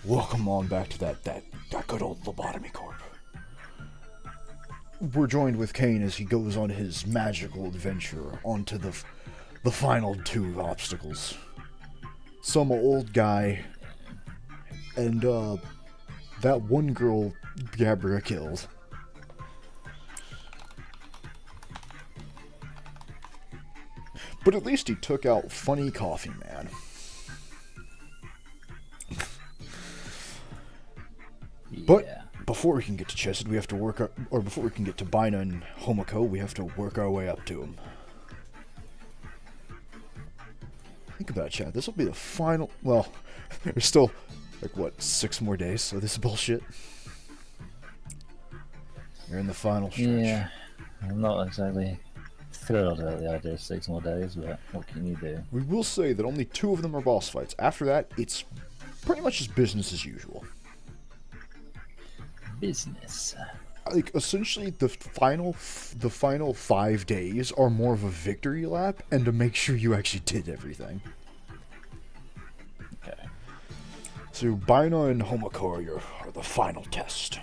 Welcome on back to that good old Lobotomy Corp. We're joined with Kane as he goes on his magical adventure onto the final two obstacles. Some old guy and that one girl Gabriella killed. But at least he took out Funny Coffee Man. But before we can get to Chesed, we have to work, or before we can get to Bina and Homoko, we have to work our way up to him. Think about it, Chad. This will be the final. Well, there's still, like, what, 6 more days, so this is bullshit. You're in the final stretch. Yeah, I'm not exactly thrilled about the idea of 6 more days, but what can you do? We will say that only 2 of them are boss fights. After that, it's pretty much just business as usual. Business. Like, essentially, the final 5 days are more of a victory lap and to make sure you actually did everything. Okay. So, Bina and Homoko are the final test.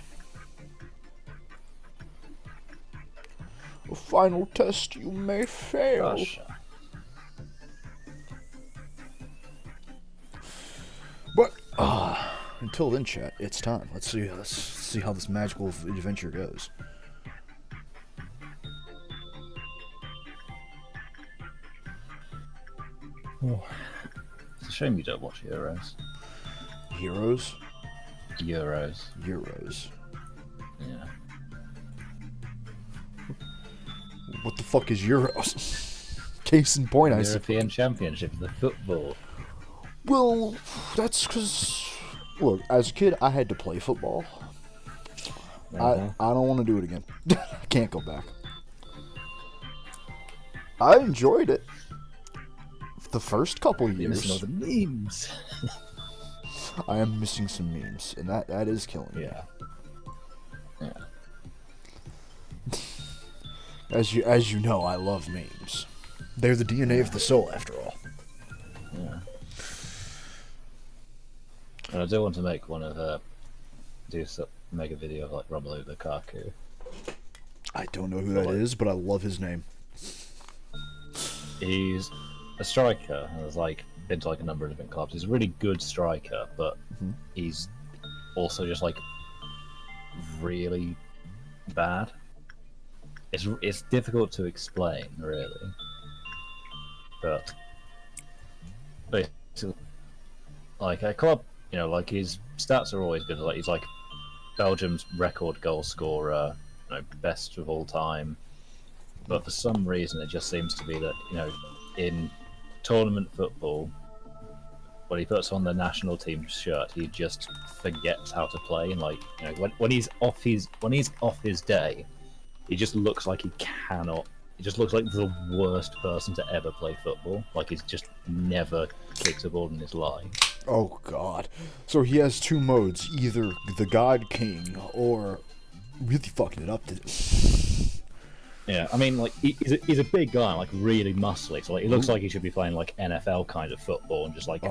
The final test you may fail. Gosh. But, until then, chat, it's time. Let's see how this magical adventure goes. Oh. It's a shame you don't watch Euros. Heroes? Euros. Euros. Yeah. What the fuck is Euros? Case in point, I suppose. European Championship, the football. Well, that's because, look, as a kid, I had to play football. I don't want to do it again. I can't go back. I enjoyed it. The first couple You're years. missing all the memes. I am missing some memes, and that is killing me. Yeah. As you know, I love memes. They're the DNA of the soul, after all. Yeah. And I do want to make make a video of like Romelu Lukaku. I don't know who that is, but I love his name. He's a striker and has like been to like a number of different clubs. He's a really good striker, but he's also just like really bad. It's difficult to explain, really. But like a club, you know, like his stats are always good. Like he's like Belgium's record goal scorer, you know, best of all time. But for some reason, it just seems to be that, you know, in tournament football, when he puts on the national team shirt, he just forgets how to play. And like, you know, when he's off his day, he just looks like he cannot. He just looks like the worst person to ever play football. Like he's just never kicked a ball in his life. Oh god. So he has 2 modes, either the God King or really fucking it up to Yeah, I mean, like he's a big guy, like really muscly. So like, he looks like he should be playing like NFL kind of football, and just like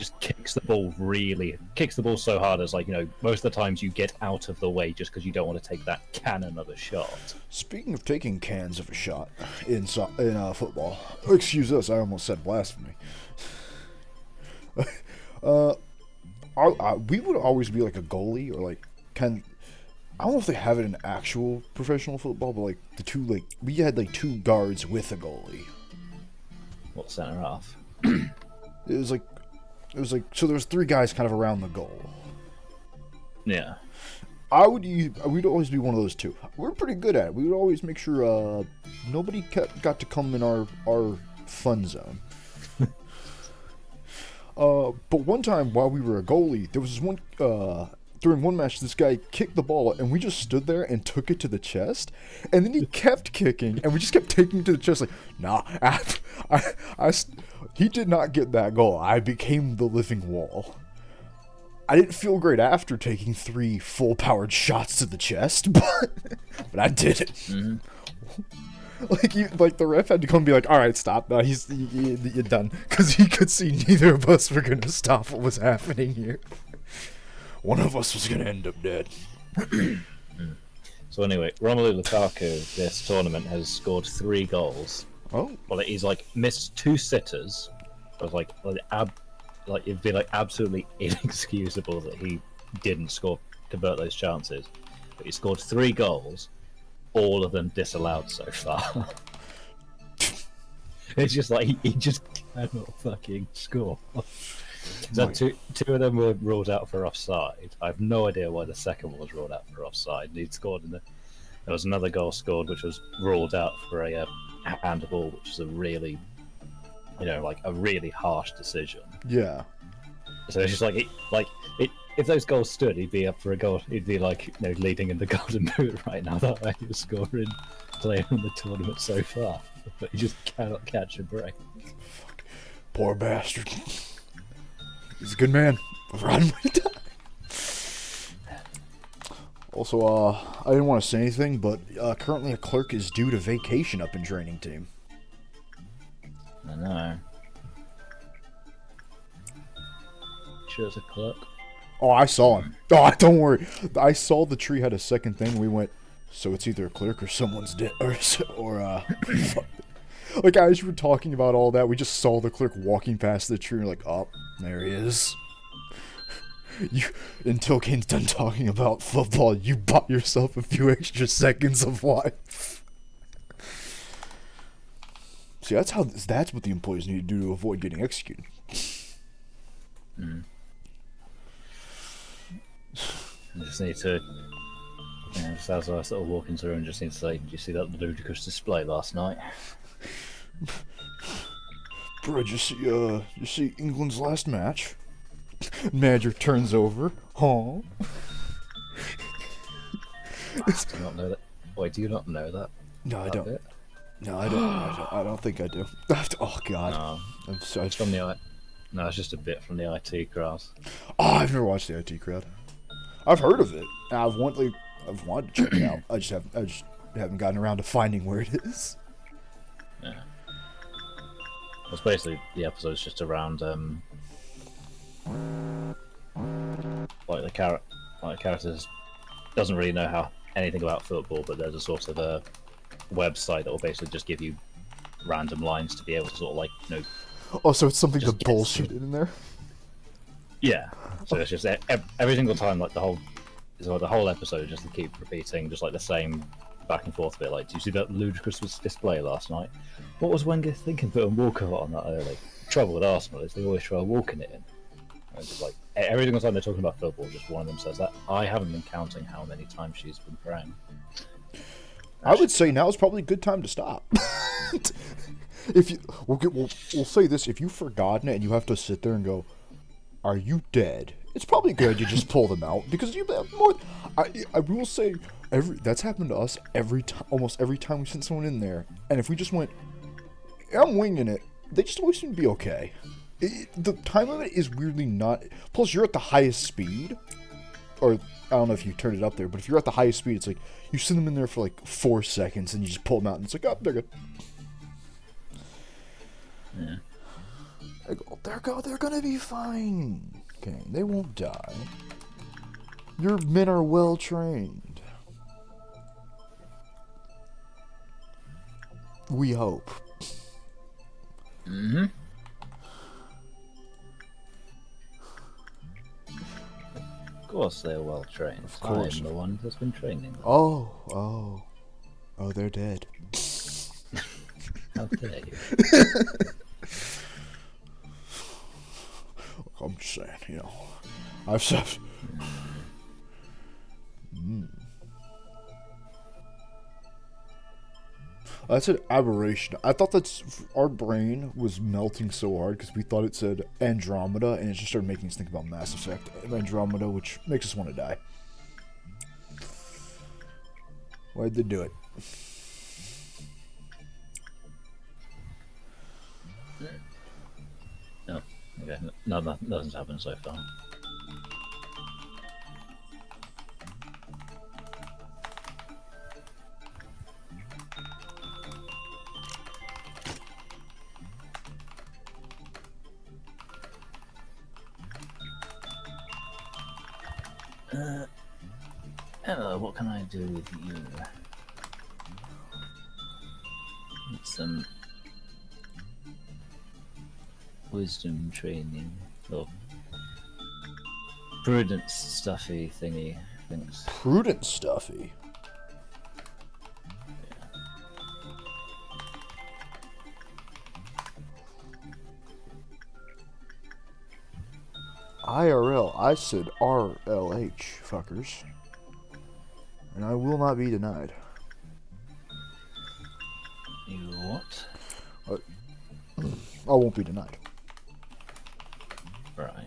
just kicks the ball so hard as like, you know, most of the times you get out of the way just because you don't want to take that cannon of a shot. Speaking of taking cans of a shot in football, excuse us, I almost said blasphemy. We would always be like a goalie or like I don't know if they have it in actual professional football, but like we had like 2 guards with a goalie. What, center half? It was like so there was 3 guys kind of around the goal. Yeah. We'd always be one of those 2. We're pretty good at it. We would always make sure nobody got to come in our fun zone. But one time while we were a goalie, there was this one during one match, this guy kicked the ball, and we just stood there and took it to the chest, and then he kept kicking, and we just kept taking it to the chest, like, nah, he did not get that goal. I became the living wall. I didn't feel great after taking 3 full-powered shots to the chest, but I did it. Mm-hmm. Like the ref had to come and be like, all right, stop. No, you're done. Because he could see neither of us were going to stop what was happening here. One of us was gonna end up dead. So anyway, Romelu Lukaku this tournament has scored 3 goals. Oh. Well, he's like missed 2 sitters. It was like it'd be like absolutely inexcusable that he didn't convert those chances. But he scored 3 goals, all of them disallowed so far. It's just like he just cannot fucking score. So two of them were ruled out for offside. I have no idea why the second one was ruled out for offside. He'd scored there was another goal scored which was ruled out for a handball, which is a really, a really harsh decision. Yeah. So it's just if those goals stood, he'd be up for a goal. He'd be leading in the Golden Boot right now. That way he was scoring, playing in the tournament so far, but he just cannot catch a break. Fuck. Poor bastard. He's a good man. Ride him when he died. Also, I didn't want to say anything, but currently a clerk is due to vacation up in training team. I know. Sure it's a clerk? Oh, I saw him. Oh, don't worry. I saw the tree had a second thing. We went, so it's either a clerk or someone's dead, or like as you were talking about all that, we just saw the clerk walking past the tree. And we're like, oh, there he is. Until Kane's done talking about football, you bought yourself a few extra seconds of life. See, that's what the employees need to do to avoid getting executed. I just need to, just as I was sort of walking through, and just need to say, did you see that ludicrous display last night? Bro, did you see England's last match? Manager turns over. Huh? Do you not know that? Wait, do you not know that? No, I don't. Bit? No, I don't think I do. Oh God. No. I'm sorry. It's from the No, it's just a bit from the IT crowd. Oh, I've never watched the IT crowd. I've heard of it. I've wanted to check it out. I just haven't gotten around to finding where it is. Yeah. Well, basically the episode's just around the characters doesn't really know anything about football, but there's a sort of a website that will basically just give you random lines to be able to sort of Oh, so it's something to bullshit in there. Yeah. So it's just every single time, the whole episode, just to keep repeating, just the same back and forth bit. Do you see that ludicrous display last night? What was Wenger thinking putting Walker on that early? Trouble with Arsenal is they always try walking it in. And it's just every single time they're talking about football, just one of them says that. I haven't been counting how many times she's been praying. I would say now is probably a good time to stop. If you, we'll say this: if you've forgotten it and you have to sit there and go, "Are you dead?" It's probably good to just pull them out because you have more. I will say that's happened to us almost every time we sent someone in there, and if we just went, "I'm winging it," they just always seem to be okay. The time limit is weirdly not. Plus, you're at the highest speed, or I don't know if you turned it up there, but if you're at the highest speed, it's you send them in there for 4 seconds and you just pull them out, and it's oh, they're good. Yeah. They're gonna be fine. Okay, they won't die. Your men are well trained. We hope. Mm-hmm. Of course they're well trained. Of course. I'm the one that's been training them. Oh, they're dead. How dare you? I'm just saying, I've said. That's an aberration. I thought our brain was melting so hard because we thought it said Andromeda, and it just started making us think about Mass Effect Andromeda, which makes us want to die. Why'd they do it? No. Okay. No, nothing's happened so far. Hello, what can I do with you? Need some wisdom training. Or prudence stuffy thingy things. Prudent stuffy. IRL. I said RLH, fuckers. And I will not be denied. You what? I won't be denied. Right.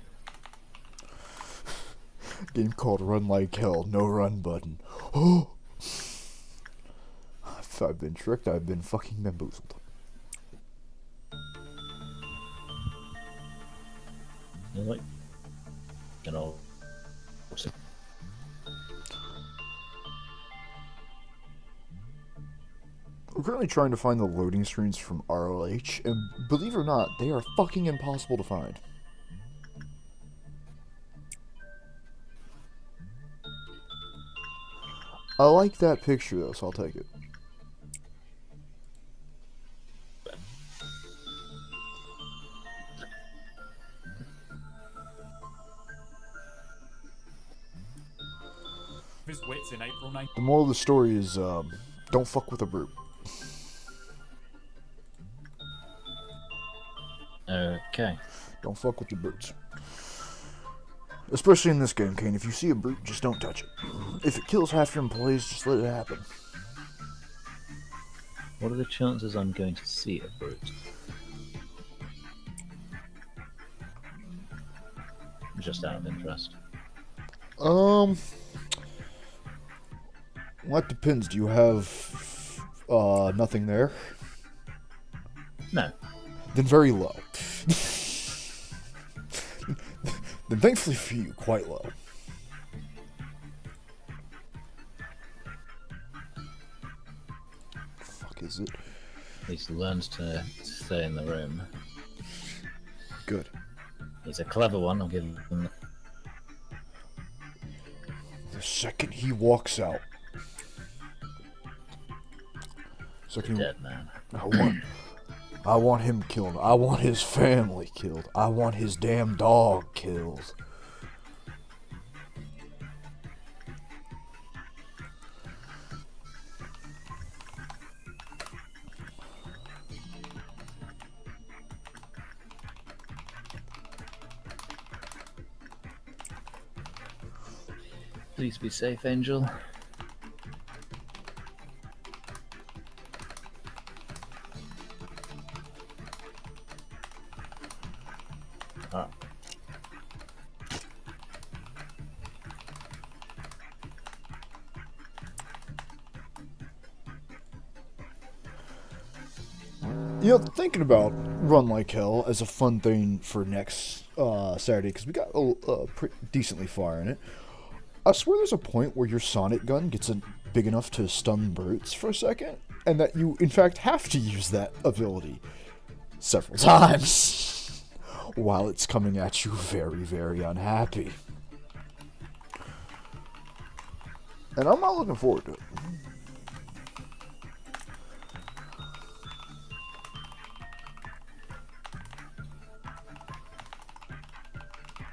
Game called Run Like Hell. No run button. Oh! If I've been tricked, I've been fucking bamboozled. You're like, you know. We're currently trying to find the loading screens from RLH, and believe it or not, they are fucking impossible to find. I like that picture though, so I'll take it. His wits in April 9. The moral of the story is, don't fuck with a brute. Okay. Don't fuck with the brutes. Especially in this game, Kane. If you see a brute, just don't touch it. If it kills half your employees, just let it happen. What are the chances I'm going to see a brute? Just out of interest. Well, that depends. Do you have, nothing there? No. Then very low. Then thankfully for you, quite low. Fuck is it? He's learned to stay in the room. Good. He's a clever one, I'll give him. The second he walks out. Second he, Dead man. I want him killed. I want his family killed. I want his damn dog killed. Please be safe, Angel. Ah. You know, thinking about Run Like Hell as a fun thing for next Saturday, because we got pretty decently far in it. I swear there's a point where your sonic gun gets big enough to stun brutes for a second, and that you, in fact, have to use that ability several times while it's coming at you very, very unhappy. And I'm not looking forward to it.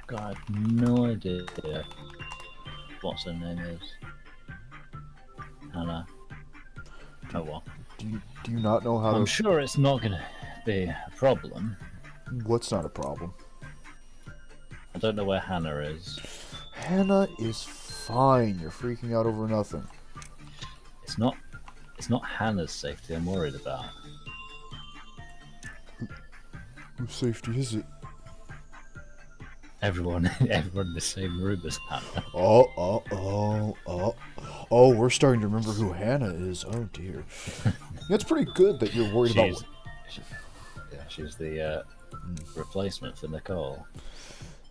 God, I have no idea what her name is. Hannah. Oh well. Do you not know how I'm to... sure it's not going to be a problem. What's not a problem? I don't know where Hannah is. Hannah is fine. You're freaking out over nothing. It's not Hannah's safety I'm worried about. Whose safety is it? Everyone in the same room as Hannah. Oh, we're starting to remember who Hannah is. Oh dear. It's pretty good that you're worried about... She's the replacement for Nicole.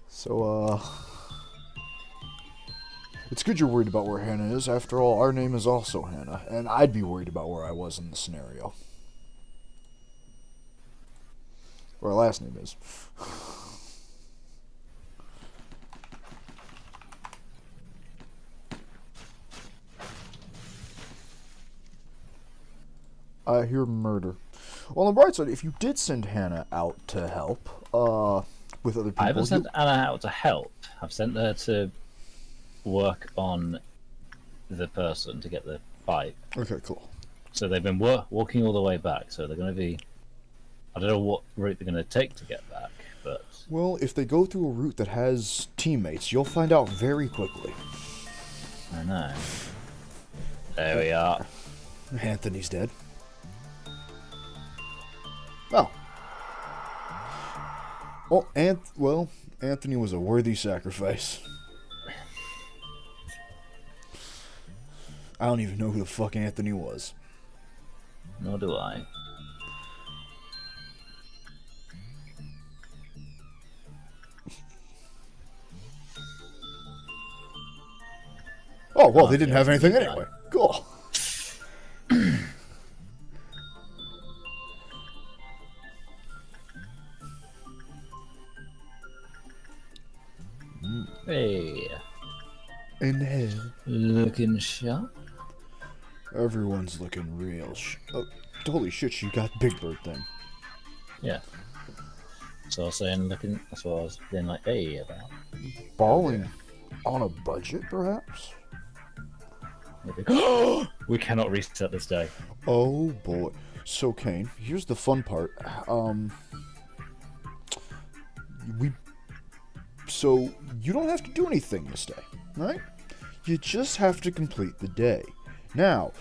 So, it's good you're worried about where Hannah is. After all, our name is also Hannah, and I'd be worried about where I was in the scenario. Where our last name is. I hear murder. Well, on the bright side, if you did send Hannah out to help, with other people... I haven't sent Anna out to help. I've sent her to work on the person to get the pipe. Okay, cool. So they've been walking all the way back, so they're going to be... I don't know what route they're going to take to get back, but... Well, if they go through a route that has teammates, you'll find out very quickly. I know. There we are. Anthony's dead. Oh. Well, Anthony was a worthy sacrifice. I don't even know who the fuck Anthony was. Nor do I. Oh, well, they didn't have anything anyway. Cool. Hey. In hell. Looking sharp. Everyone's looking real holy shit, she got Big Bird thing. Yeah. So I was saying, that's what I was being like, hey, about. Balling on a budget, perhaps? We cannot reset this day. Oh boy. So, Kane, here's the fun part. So, you don't have to do anything this day, right? You just have to complete the day. Now,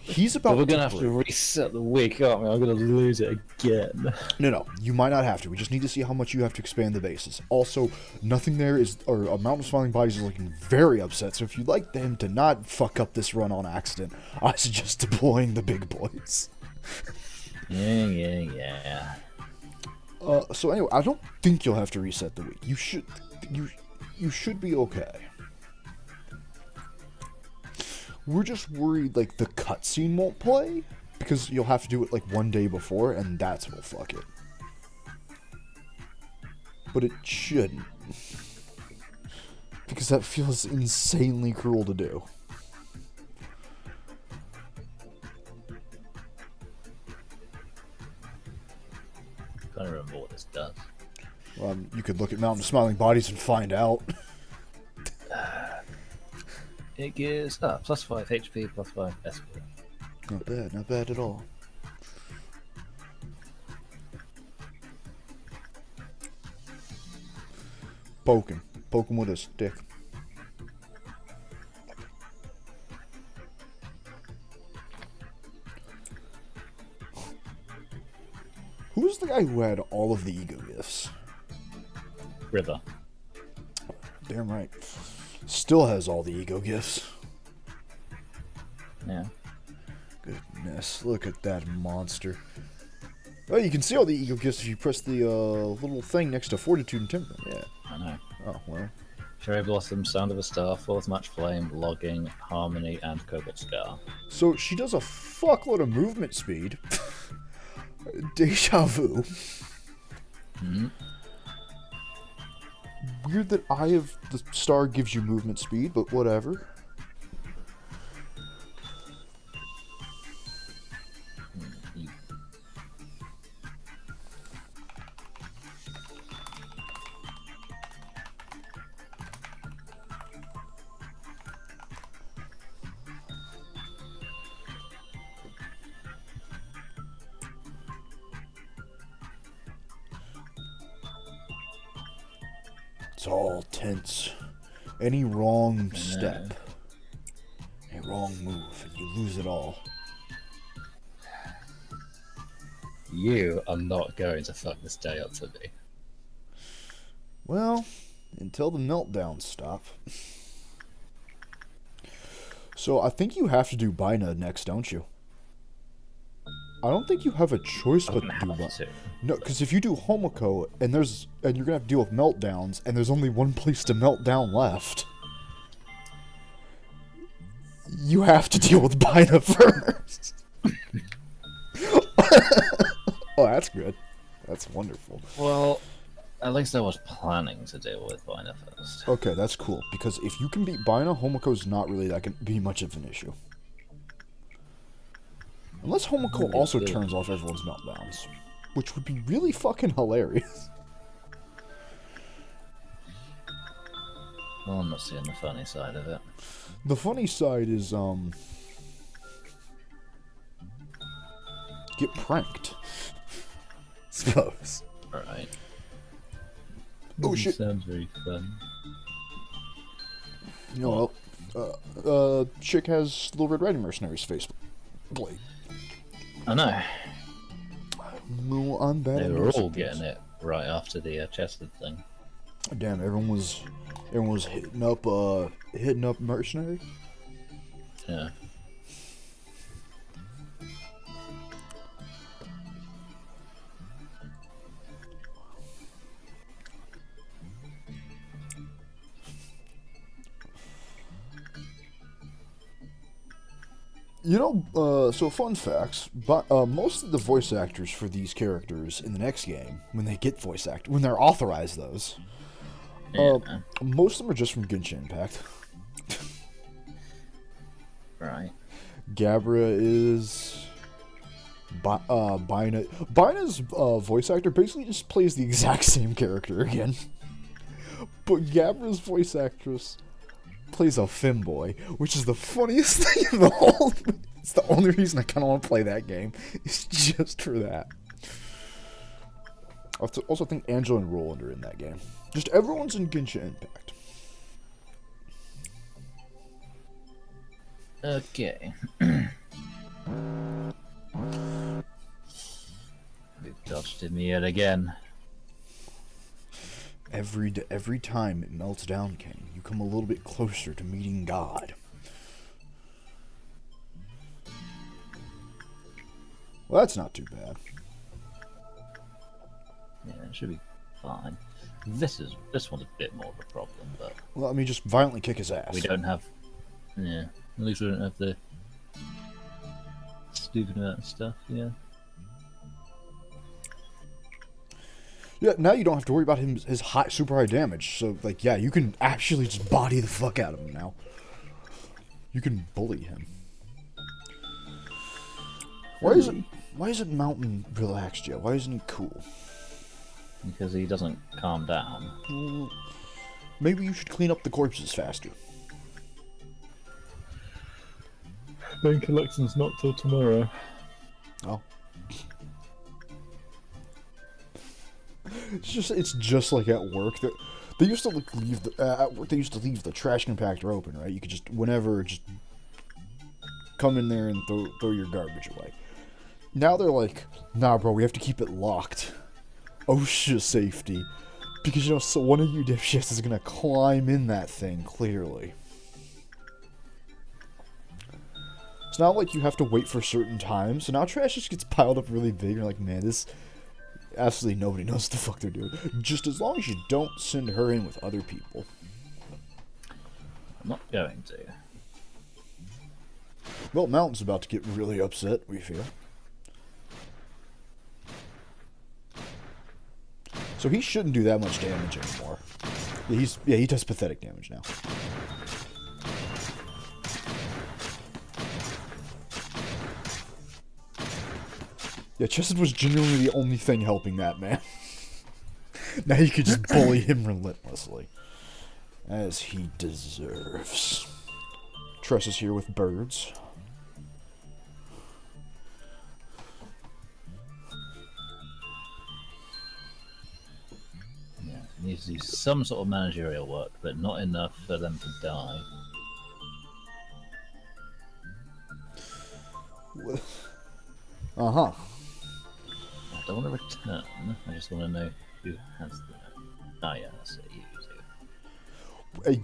he's about we're gonna have to reset the week, aren't we? I'm gonna lose it again. No, you might not have to. We just need to see how much you have to expand the bases. Also, nothing there is, or a Mountain of Smiling Bodies is looking very upset, so if you'd like them to not fuck up this run on accident, I suggest deploying the big boys. Yeah. So anyway, I don't think you'll have to reset the week. You should be okay. We're just worried, like, the cutscene won't play, because you'll have to do it, like, one day before, and that's what'll fuck it. But it shouldn't. Because that feels insanely cruel to do. I can't remember what this does. You could look at Mountain of Smiling Bodies and find out. It gives plus 5 HP, plus 5 SP. Not bad at all. Poke him with a stick. Who's the guy who had all of the ego gifts? River. Damn right. Still has all the ego gifts. Yeah. Goodness, look at that monster. Oh, you can see all the ego gifts if you press the little thing next to Fortitude and Temperament. Yeah. I know. Oh, well. Cherry Blossom, Sound of a Star, Fourth Match Flame, Logging, Harmony, and Cobalt Scar. So she does a fuckload of movement speed. Deja vu. Mm-hmm. Weird that Eye of the Star gives you movement speed, but whatever. It's all tense. Any wrong step, a wrong move, and you lose it all. You are not going to fuck this day up for me. Well, until the meltdowns stop. So I think you have to do Bina next, don't you? I don't think you have a choice but to do Bina. No, because if you do Homoko and you're gonna have to deal with meltdowns, and there's only one place to melt down left, you have to deal with Bina first. Oh, that's good. That's wonderful. Well, at least I was planning to deal with Bina first. Okay, that's cool, because if you can beat Bina, Homoko's not really that can be much of an issue. Unless Homoko Maybe also it's good. turns off everyone's meltdowns. Which would be really fucking hilarious. Well, I'm not seeing the funny side of it. The funny side is, get pranked. Suppose. Alright. Oh shit. Sounds very fun. You know, chick has Little Red Riding Mercenaries face blade. I know. No, I'm bad. They were all getting it right after the chested thing. Damn, everyone was hitting up Mercenary. Yeah. You know, so fun facts, but most of the voice actors for these characters in the next game, when they get voice act, when they're authorized those, Yeah. most of them are just from Genshin Impact. Right. Gabra is Bina. Bina's voice actor basically just plays the exact same character again. But Gabra's voice actress plays a femboy, which is the funniest thing in the whole. It's the only reason I kind of want to play that game. It's just for that. I also think Angela and Roland are in that game. Just everyone's in Genshin Impact. Okay. We've dodged him yet again. Every time it melts down, King, you come a little bit closer to meeting God. Well, that's not too bad. Yeah, it should be fine. This one's a bit more of a problem, but Let me just violently kick his ass. we don't have. Yeah, at least we don't have the stupid amount of stuff. Yeah. Yeah, now you don't have to worry about his high, super high damage. So, like, yeah, you can actually just body the fuck out of him now. You can bully him. Why isn't Mountain relaxed yet? Why isn't he cool? Because he doesn't calm down. Well, maybe you should clean up the corpses faster. Main collection's not till tomorrow. Oh. It's just like at work. They used to like leave at work. They used to leave the trash compactor open, right? You could just whenever just come in there and throw your garbage away. Now they're like, nah, bro, we have to keep it locked. OSHA safety, because so one of you dipshits is gonna climb in that thing. Clearly, it's not like you have to wait for certain times. So now trash just gets piled up really big. You're like, man, this. Absolutely nobody knows what the fuck they're doing. Just as long as you don't send her in with other people. I'm not going to. Well, Mountain's about to get really upset, we feel. So he shouldn't do that much damage anymore. Yeah, he does pathetic damage now. Yeah, Chesed was genuinely the only thing helping that man. Now you could just bully him relentlessly. As he deserves. Tress is here with birds. Yeah, he needs to do some sort of managerial work, but not enough for them to die. Uh-huh. I don't want to return. I just want to know who has the. Oh yeah, that's it. You do.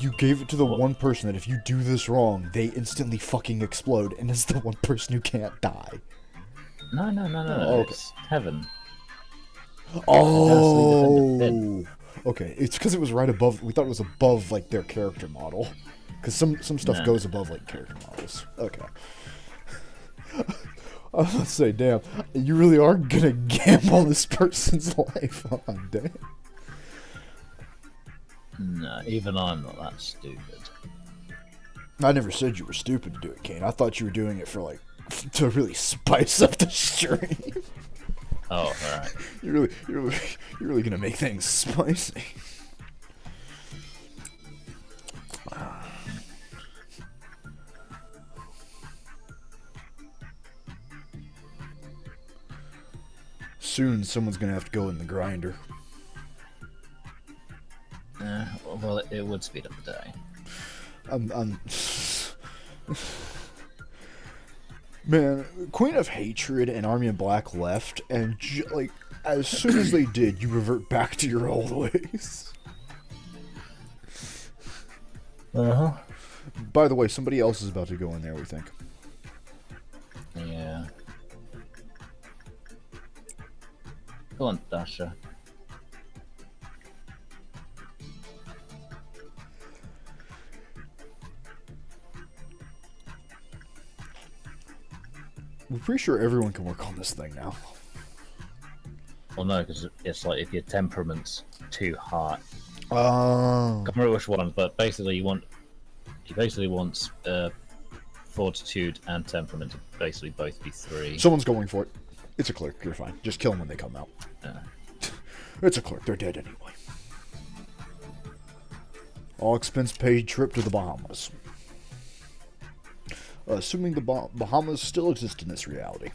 You gave it to the one person that if you do this wrong, they instantly fucking explode, and it's the one person who can't die. No. Oh, okay. It's heaven. Oh. Okay, it's because it was right above. We thought it was above like their character model, because some stuff goes above like character models. Okay. I was about to say, damn, you really are gonna gamble this person's life on, damn. No, even I'm not that stupid. I never said you were stupid to do it, Kane. I thought you were doing it for to really spice up the stream. Oh, all right. You're really gonna make things spicy. Soon, someone's gonna have to go in the grinder. Well, it would speed up the day. Man, Queen of Hatred and Army of Black left, and like as soon as they did, you revert back to your old ways. Uh-huh. By the way, somebody else is about to go in there, we think. Yeah. Go on, Dasha. We're pretty sure everyone can work on this thing now. Well, no, because it's like if your temperament's too high. Oh. I can't remember which one, but basically he basically wants fortitude and temperament to basically both be 3. Someone's going for it. It's a clerk. You're fine. Just kill them when they come out. Yeah. It's a clerk. They're dead anyway. All expense paid trip to the Bahamas. Assuming the Bahamas still exist in this reality.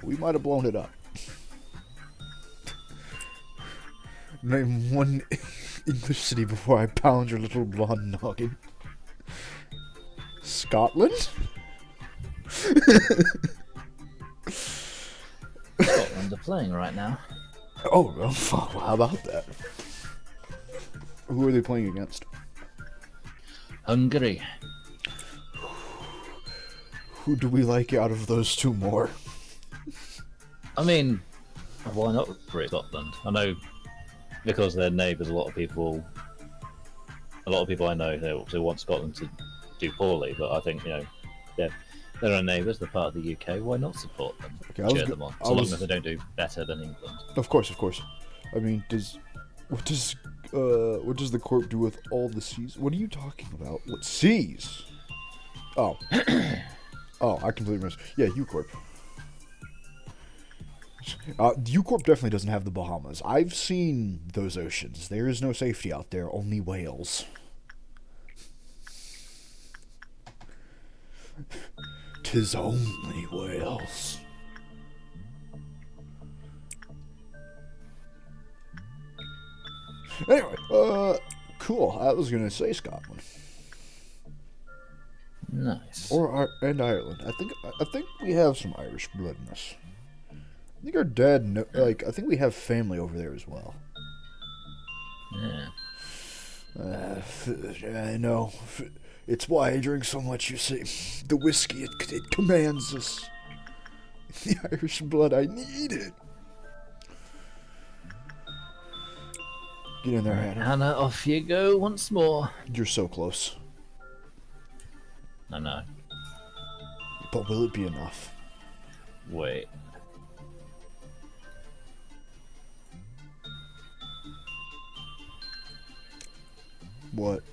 We might have blown it up. Name one English city before I pound your little blonde noggin. Scotland? Scotland are playing right now. Oh, well, how about that? Who are they playing against? Hungary. Who do we like out of those two more? I mean, why not Scotland? I know because they're neighbours. A lot of people I know they want Scotland to do poorly, but I think they're our neighbours. They're part of the UK. Why not support them? Okay, Cheer them on, so long as they don't do better than England. Of course. I mean, what does the corp do with all the seas? What are you talking about? What seas? Oh, I completely missed. Yeah, U-Corp. U-Corp definitely doesn't have the Bahamas. I've seen those oceans. There is no safety out there. Only whales. 'Tis only whales. Anyway, cool. I was gonna say Scotland Nice. and Ireland. I think we have some Irish blood in us. I think our dad, I think we have family over there as well. Yeah. I know. It's why I drink so much. You see, the whiskey it commands us. The Irish blood, I need it. Get in there, Hannah. Hannah, off you go once more. You're so close. I know. But will it be enough? Wait. What?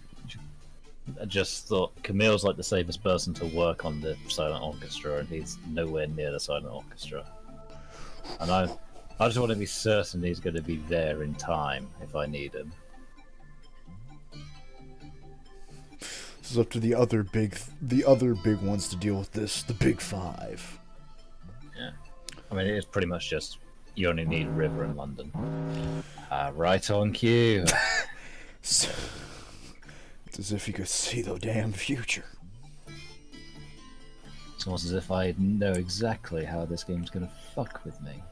I just thought Camille's like the safest person to work on the silent orchestra, and he's nowhere near the silent orchestra. And I just want to be certain he's going to be there in time if I need him. This is up to the other big ones to deal with this. The big 5. Yeah. I mean, it's pretty much just you only need River in London. Right on cue. It's as if you could see the damn future. It's almost as if I know exactly how this game's gonna fuck with me.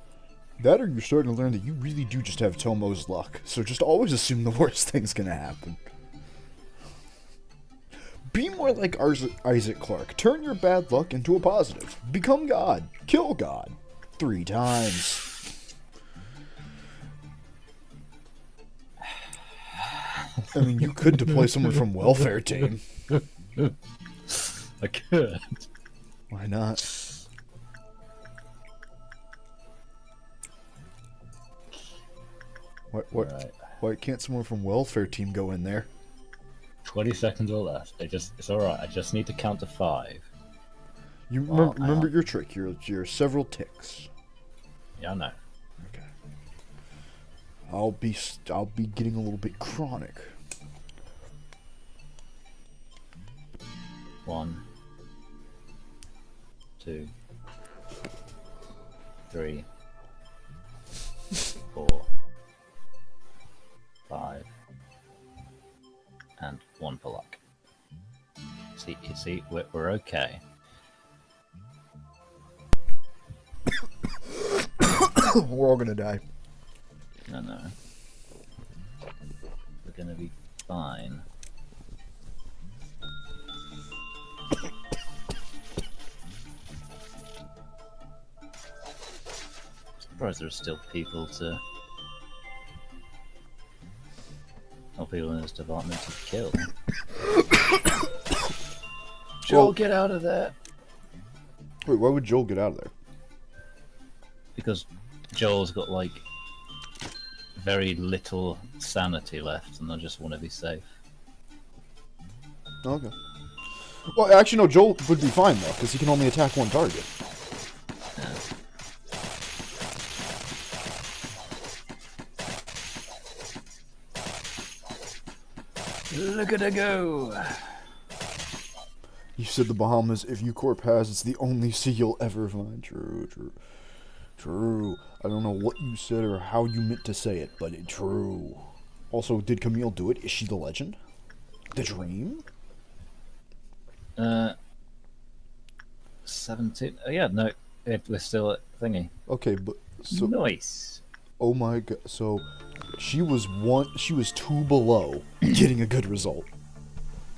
That, or you're starting to learn that you really do just have Tomo's luck. So just always assume the worst thing's gonna happen. Be more like Isaac Clarke. Turn your bad luck into a positive. Become God. Kill God. 3 times. I mean, you could deploy someone from welfare team. I could. Why not? Right. Why can't someone from welfare team go in there? 20 seconds or less. It's alright. I just need to count to 5. You Well, remember your trick. Your several ticks. Yeah, I know. Okay. I'll be getting a little bit chronic. 1, 2, 3, 4, 5, and 1 for luck. See, we're okay. We're all gonna die. No. We're gonna be fine. Surprised there are still people in this department to kill. Joel, get out of there! Wait, why would Joel get out of there? Because Joel's got like very little sanity left, and I just want to be safe. Okay. Well, actually, no. Joel would be fine though, because he can only attack one target. Look at her go! You said the Bahamas, if UCorp has, it's the only sea you'll ever find. True. I don't know what you said or how you meant to say it, but it's true. Also, did Camille do it? Is she the legend? The dream? 17. Oh, yeah, no, we're still at thingy. Okay, but so Nice. oh my god, so she was 2 below getting a good result.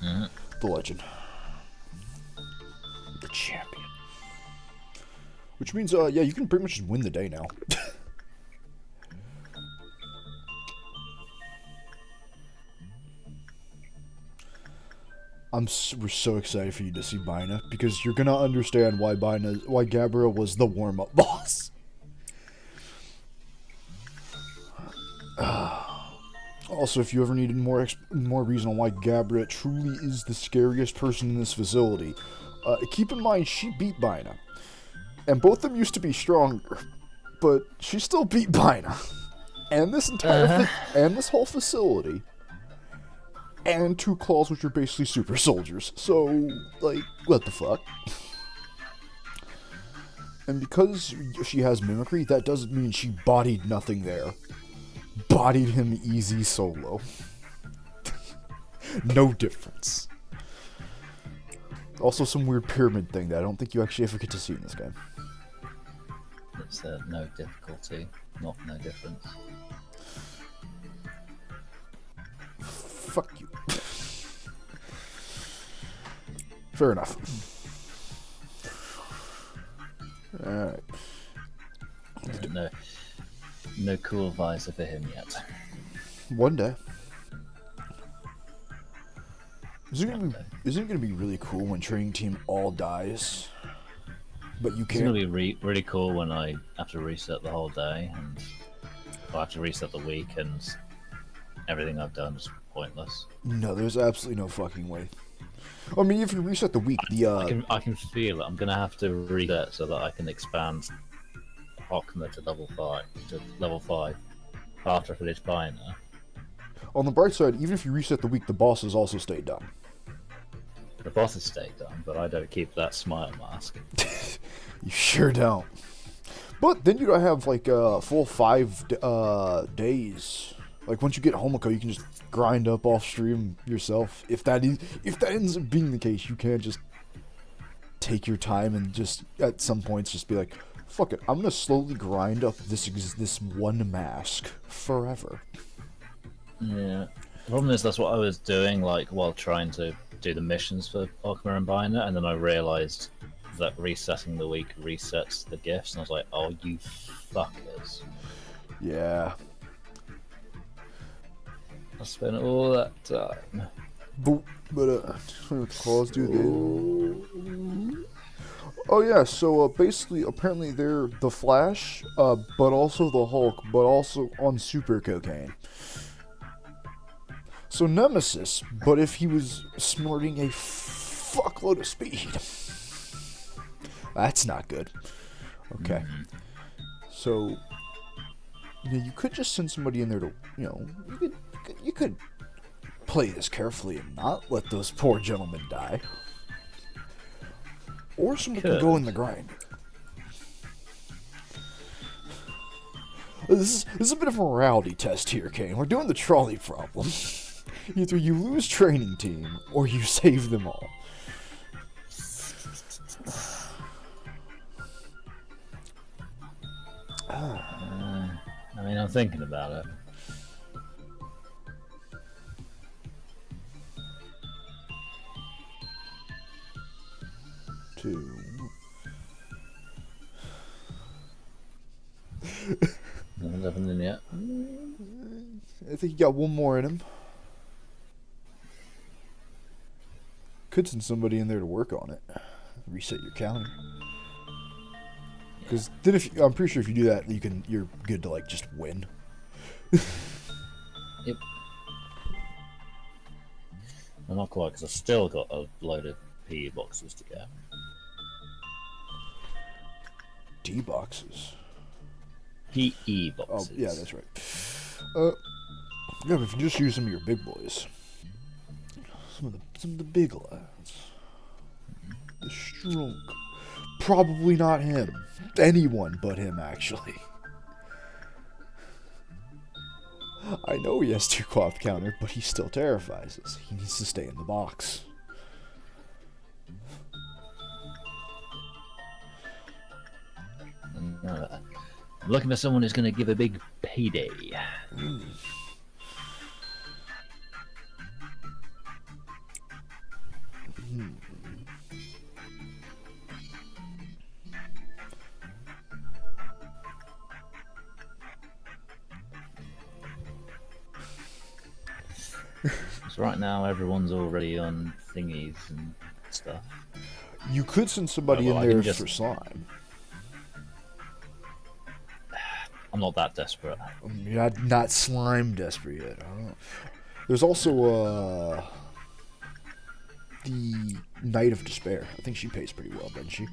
The legend. The champion. Which means, yeah, you can pretty much just win the day now. We're so excited for you to see Bina, because you're gonna understand why Gabra was the warm-up boss. Also, if you ever needed more reason on why Gabra truly is the scariest person in this facility, keep in mind she beat Bina. And both of them used to be stronger, but she still beat Bina. And this entire and this whole facility. And 2 claws, which are basically super soldiers. So, like, what the fuck? And because she has mimicry, that doesn't mean she bodied nothing there. Bodied him easy solo. No difference. Also some weird pyramid thing that I don't think you actually ever get to see in this game. It's no difficulty, not no difference. Fuck you. Fair enough. Alright. No cool visor for him yet. One day. Isn't it gonna be really cool when training team all dies? But you can't. It's gonna be really cool when I have to reset the whole day, and I have to reset the week, and everything I've done is pointless. No, there's absolutely no fucking way. I mean, if you reset the week, I can feel it. I'm gonna have to reset so that I can expand Hockmer to level 5 after I finish buying her. On the bright side, even if you reset the week, the bosses also stay done. The bosses stay done, but I don't keep that smile mask. You sure don't. But then you gotta have like a full 5 days. Like once you get Homoko, you can just grind up off stream yourself. If that ends up being the case, you can just take your time and just at some points just be like, fuck it, I'm gonna slowly grind up this one mask forever. Yeah. The problem is that's what I was doing, like while trying to do the missions for Hockmer and Biner, and then I realised that resetting the week resets the gifts, and I was like, oh, you fuckers. Yeah. I spent all that time. But claws do this. Oh yeah, so basically, apparently they're the Flash, but also the Hulk, but also on super cocaine. So Nemesis, but if he was snorting a fuckload of speed. That's not good. Okay. So, you could just send somebody in there to, you could play this carefully and not let those poor gentlemen die. Or someone could go in the grind. This is a bit of a morality test here, Kane. We're doing the trolley problem. Either you lose training team, or you save them all. I mean, I'm thinking about it. Two. Nothing's happened yet. I think you got one more in him. Could send somebody in there to work on it. Reset your counter. Because then, I'm pretty sure if you do that, you're good to just win. Yep. Well, not quite, because I've still got a load of PE boxes to get. D boxes. PE boxes. Oh, yeah, that's right. Yeah, but if you just use some of your big boys. Some of the big lads. The strong. Probably not him. Anyone but him, actually. I know he has 2 cloth counter, but he still terrifies us. He needs to stay in the box. I'm looking for someone who's going to give a big payday. So right now everyone's already on thingies and stuff. You could send somebody in there for slime. I'm not that desperate. You're not slime desperate yet. I don't know. There's also the Knight of Despair. I think she pays pretty well, doesn't she?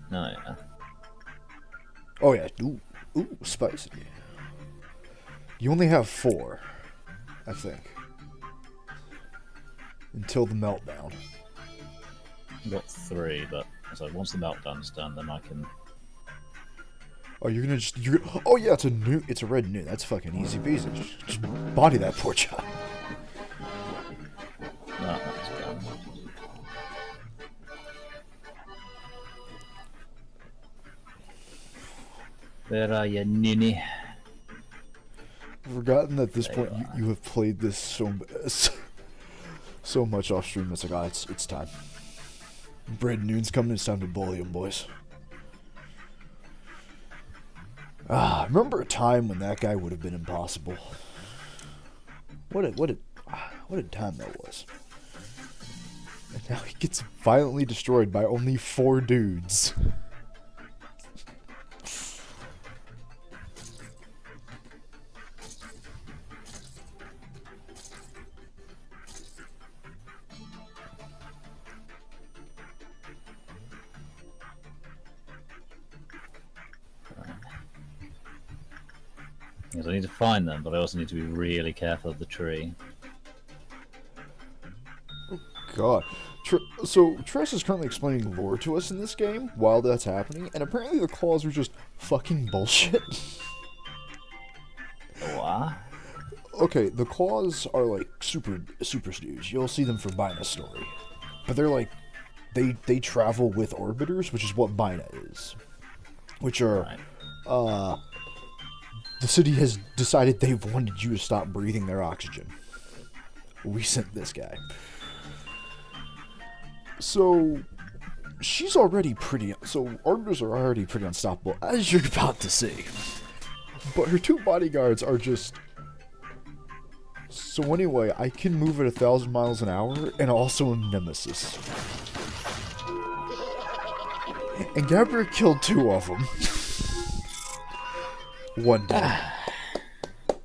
No, yeah. Oh yeah. Ooh, spicy. You only have 4, I think, until the meltdown. I've got 3, but so once the meltdown's done, then I can. Oh, oh yeah, it's a red new. That's fucking easy peasy. Just body that poor child. No, that's done. Where are you, Ninny? I've forgotten that at this point you have played this so much off stream. It's like, it's time. Bread Noon's coming. It's time to bully him, boys. Remember a time when that guy would have been impossible. What a time that was. And now he gets violently destroyed by only 4 dudes. Because I need to find them, but I also need to be really careful of the tree. Oh god. So Tress is currently explaining lore to us in this game while that's happening, and apparently the claws are just fucking bullshit. What? Okay, the claws are like super stews. You'll see them for Bina's story. But they're like they travel with orbiters, which is what Bina is. Which are the city has decided they wanted you to stop breathing their oxygen. We sent this guy. So she's already so orbiters are already pretty unstoppable, as you're about to see. But her 2 bodyguards are just. So anyway, I can move at 1,000 miles an hour, and also a Nemesis. And Gabriel killed 2 of them. 1 dead.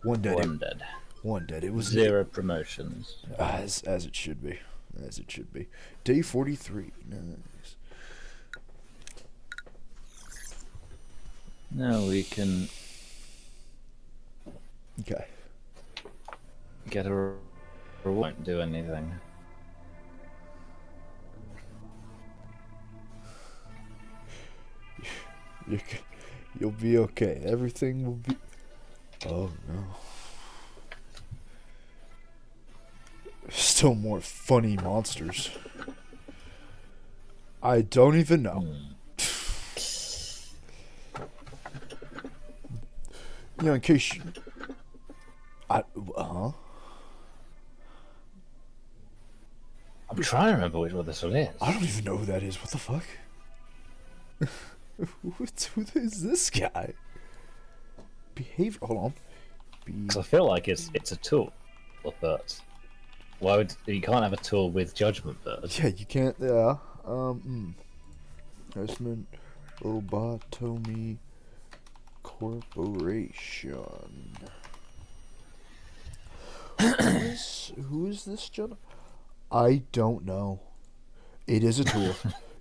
1 dead. 1 dead. One dead. It was 0 promotions. as it should be. As it should be. Day 43. Nice. Now we can Okay. get a won't do anything. You'll be okay. Everything will be. Oh no. Still more funny monsters. I don't even know. You know, in case you. I'm trying to remember which one this one is. I don't even know who that is. What the fuck? Who is this guy? Behavior. Hold on. Because I feel like it's a tool, but why would you can't have a tool with judgment birds? Yeah, you can't. Yeah. Investment Lobotomy Corporation. Who is this gentleman? I don't know. It is a tool.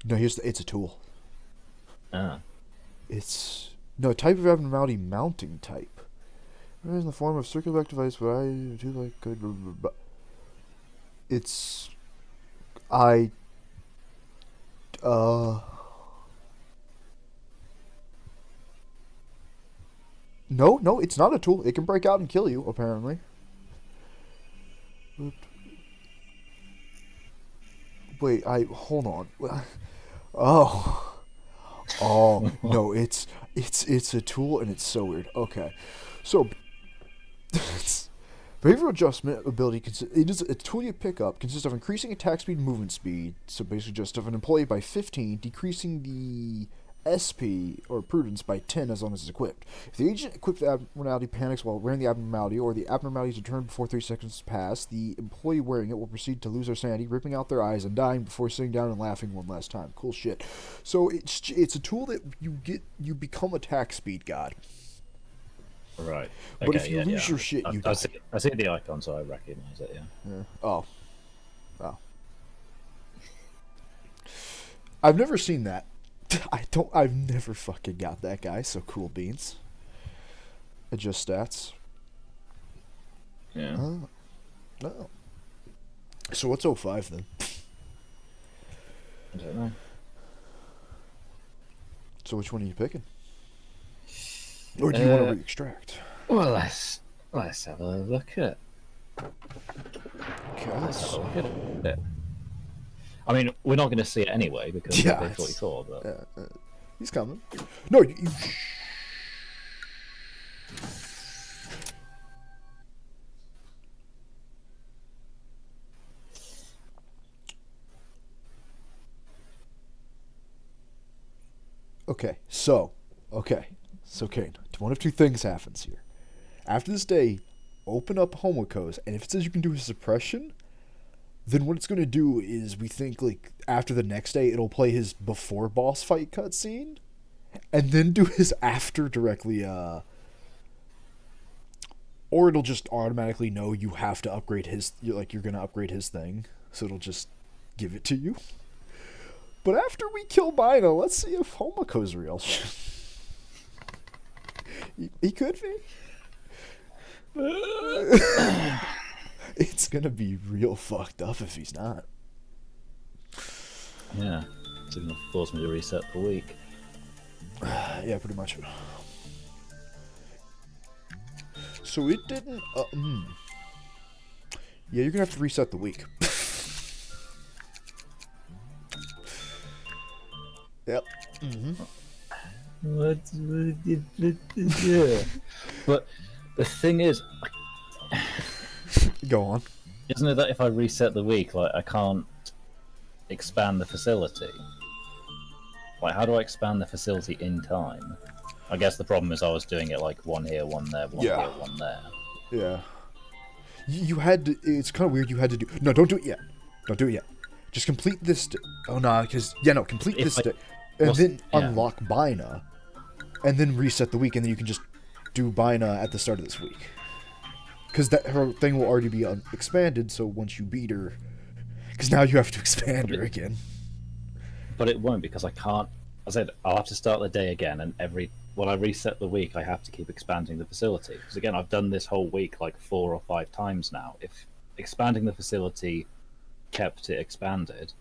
No, it's a tool. Ah. It's no type of abnormality mounting type. It is in the form of circular device, but I do like good. It's No, it's not a tool. It can break out and kill you, apparently. Wait, hold on. Oh, no, it's a tool and it's so weird. Okay. So behavioral adjustment ability it is a tool you pick up, consists of increasing attack speed and movement speed. So basically just of an employee by 15, decreasing the SP or prudence by 10 as long as it's equipped. If the agent equipped the abnormality panics while wearing the abnormality, or the abnormality is returned before 3 seconds pass, the employee wearing it will proceed to lose their sanity, ripping out their eyes and dying before sitting down and laughing one last time. Cool shit. So it's a tool that you become attack speed god. Right. But if you lose your shit, you die. I see the icon, so I recognize it. Yeah. Oh. I've never seen that. I've never fucking got that guy, so cool beans. Adjust stats. Yeah. No. So what's 05 then? I don't know. So which one are you picking? Or do you want to re-extract? Well, let's have a look at. Okay, Let's have a look at it. I mean, we're not going to see it anyway because Yeah, they thought he thought, but he's coming. No, you Okay, so Kane, one of two things happens here. After this day, open up Homocos, and if it says you can do a suppression, then what it's going to do is we think, like, after the next day, it'll play his before boss fight cutscene, and then do his after directly, or it'll just automatically know you have to upgrade his, you're going to upgrade his thing, so it'll just give it to you. But after we kill Bino, let's see if Homoko's real. He could be. It's gonna be real fucked up if he's not. yeah, it's going to force me to reset the week. Yeah, pretty much. So it didn't. Yeah, you're gonna have to reset the week. Yep. But the thing is, Go on. isn't it that if I reset the week, like I can't expand the facility? Like, how do I expand the facility in time? I guess the problem is I was doing it like one here, one there, one Yeah. here, one there. Yeah. You had to. It's kind of weird. You had to do. No, don't do it yet. Don't do it yet. Just complete this. Oh no, because complete If this I- day, and then yeah. unlock Bina, and then reset the week, and then you can just do Bina at the start of this week. because that her thing will already be expanded. So once you beat her, because now you have to expand her again. But it won't because I can't. I said I'll have to start the day again, and when I reset the week, I have to keep expanding the facility. Because again, I've done this whole week like 4 or 5 times now. If expanding the facility kept it expanded.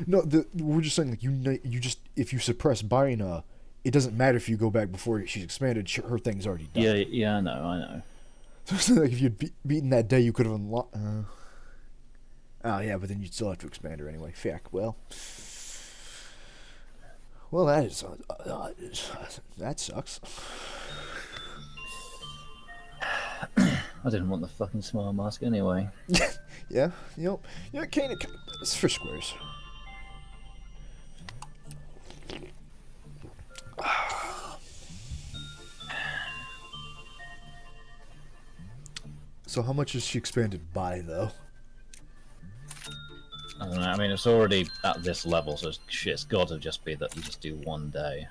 No, we're just saying like you just if you suppress Bina, it doesn't matter if you go back before she's expanded. Her thing's already done. Yeah, I know. So like if you'd beaten that day, you could have unlocked. Oh yeah, but then you'd still have to expand her anyway. Fuck. Well, that sucks. I didn't want the fucking smile mask anyway. Yeah, Cann, it's for squares. So how much is she expanded by, though? I don't know. I mean, it's already at this level, so it's got to just be that you just do one day.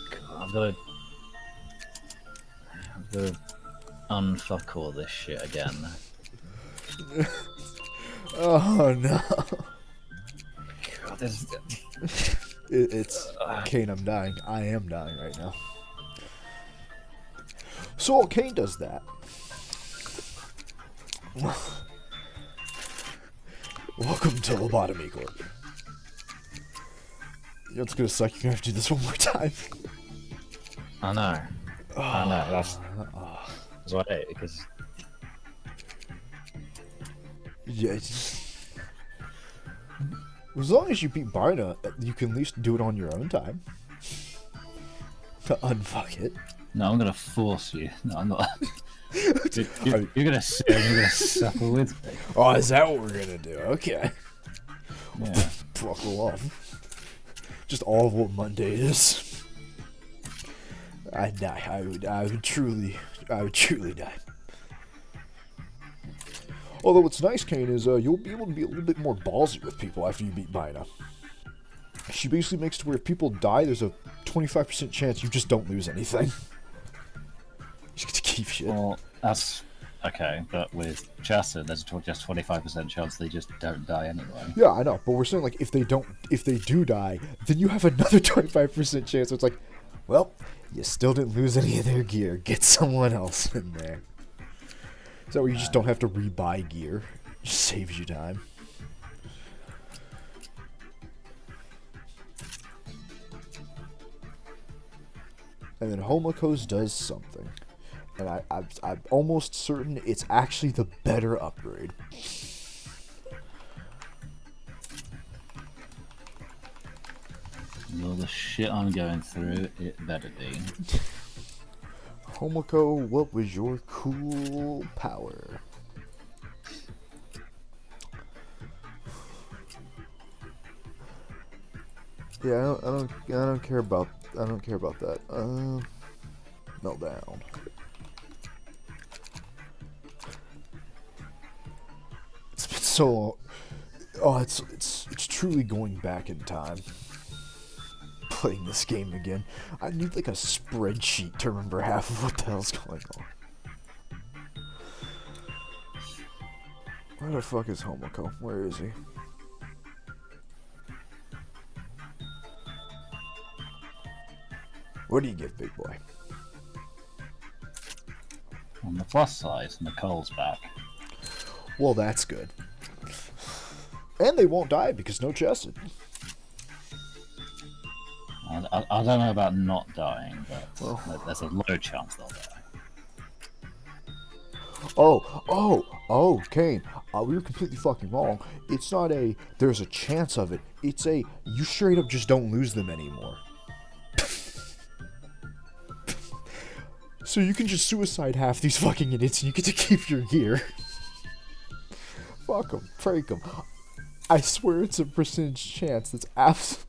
God, I've got to unfuck all this shit again. Oh no! God, It's Cann. I'm dying. I am dying right now. So Cann does that. Welcome to Lobotomy Corp. You know, it's gonna suck. You're gonna have to do this one more time. I know. That's what I hate, because yeah. As long as you beat Barna, you can at least do it on your own time. To unfuck it. no, I'm gonna force you. No, I'm not. You're gonna sit and you're gonna suffer with me. Oh, is that what we're gonna do? Okay. Yeah. Buckle off. Just all of what Monday is. I'd die. I would truly die. Although what's nice, Cann, is you'll be able to be a little bit more ballsy with people after you beat Bina. She basically makes it to where if people die, there's a 25% chance you just don't lose anything. You get to keep shit. Well, that's okay, but with Chassid, there's just 25% chance they just don't die anyway. Yeah, I know, but we're saying like if they do die, then you have another 25% chance. So it's like, well, you still didn't lose any of their gear. Get someone else in there. Is that where you just don't have to rebuy gear? It just saves you time. And then Homokos does something. And I'm almost certain it's actually the better upgrade. With all the shit I'm going through, it better be. Homoko, what was your cool power? Yeah, I don't care about that. Meltdown. It's been so long. Oh, it's truly going back in time. Playing this game again. I need like a spreadsheet to remember half of what the hell's going on. Where the fuck is Homoko? Where is he? What do you give, big boy? On the plus side, Nicole's back. Well, that's good. And they won't die because no chested. I don't know about not dying, but there's a low chance they'll die. Oh, Cann. We were completely fucking wrong. It's not there's a chance of it. It's you straight up just don't lose them anymore. So you can just suicide half these fucking idiots and you get to keep your gear. Fuck them. Break them. I swear it's a percentage chance. That's absolute.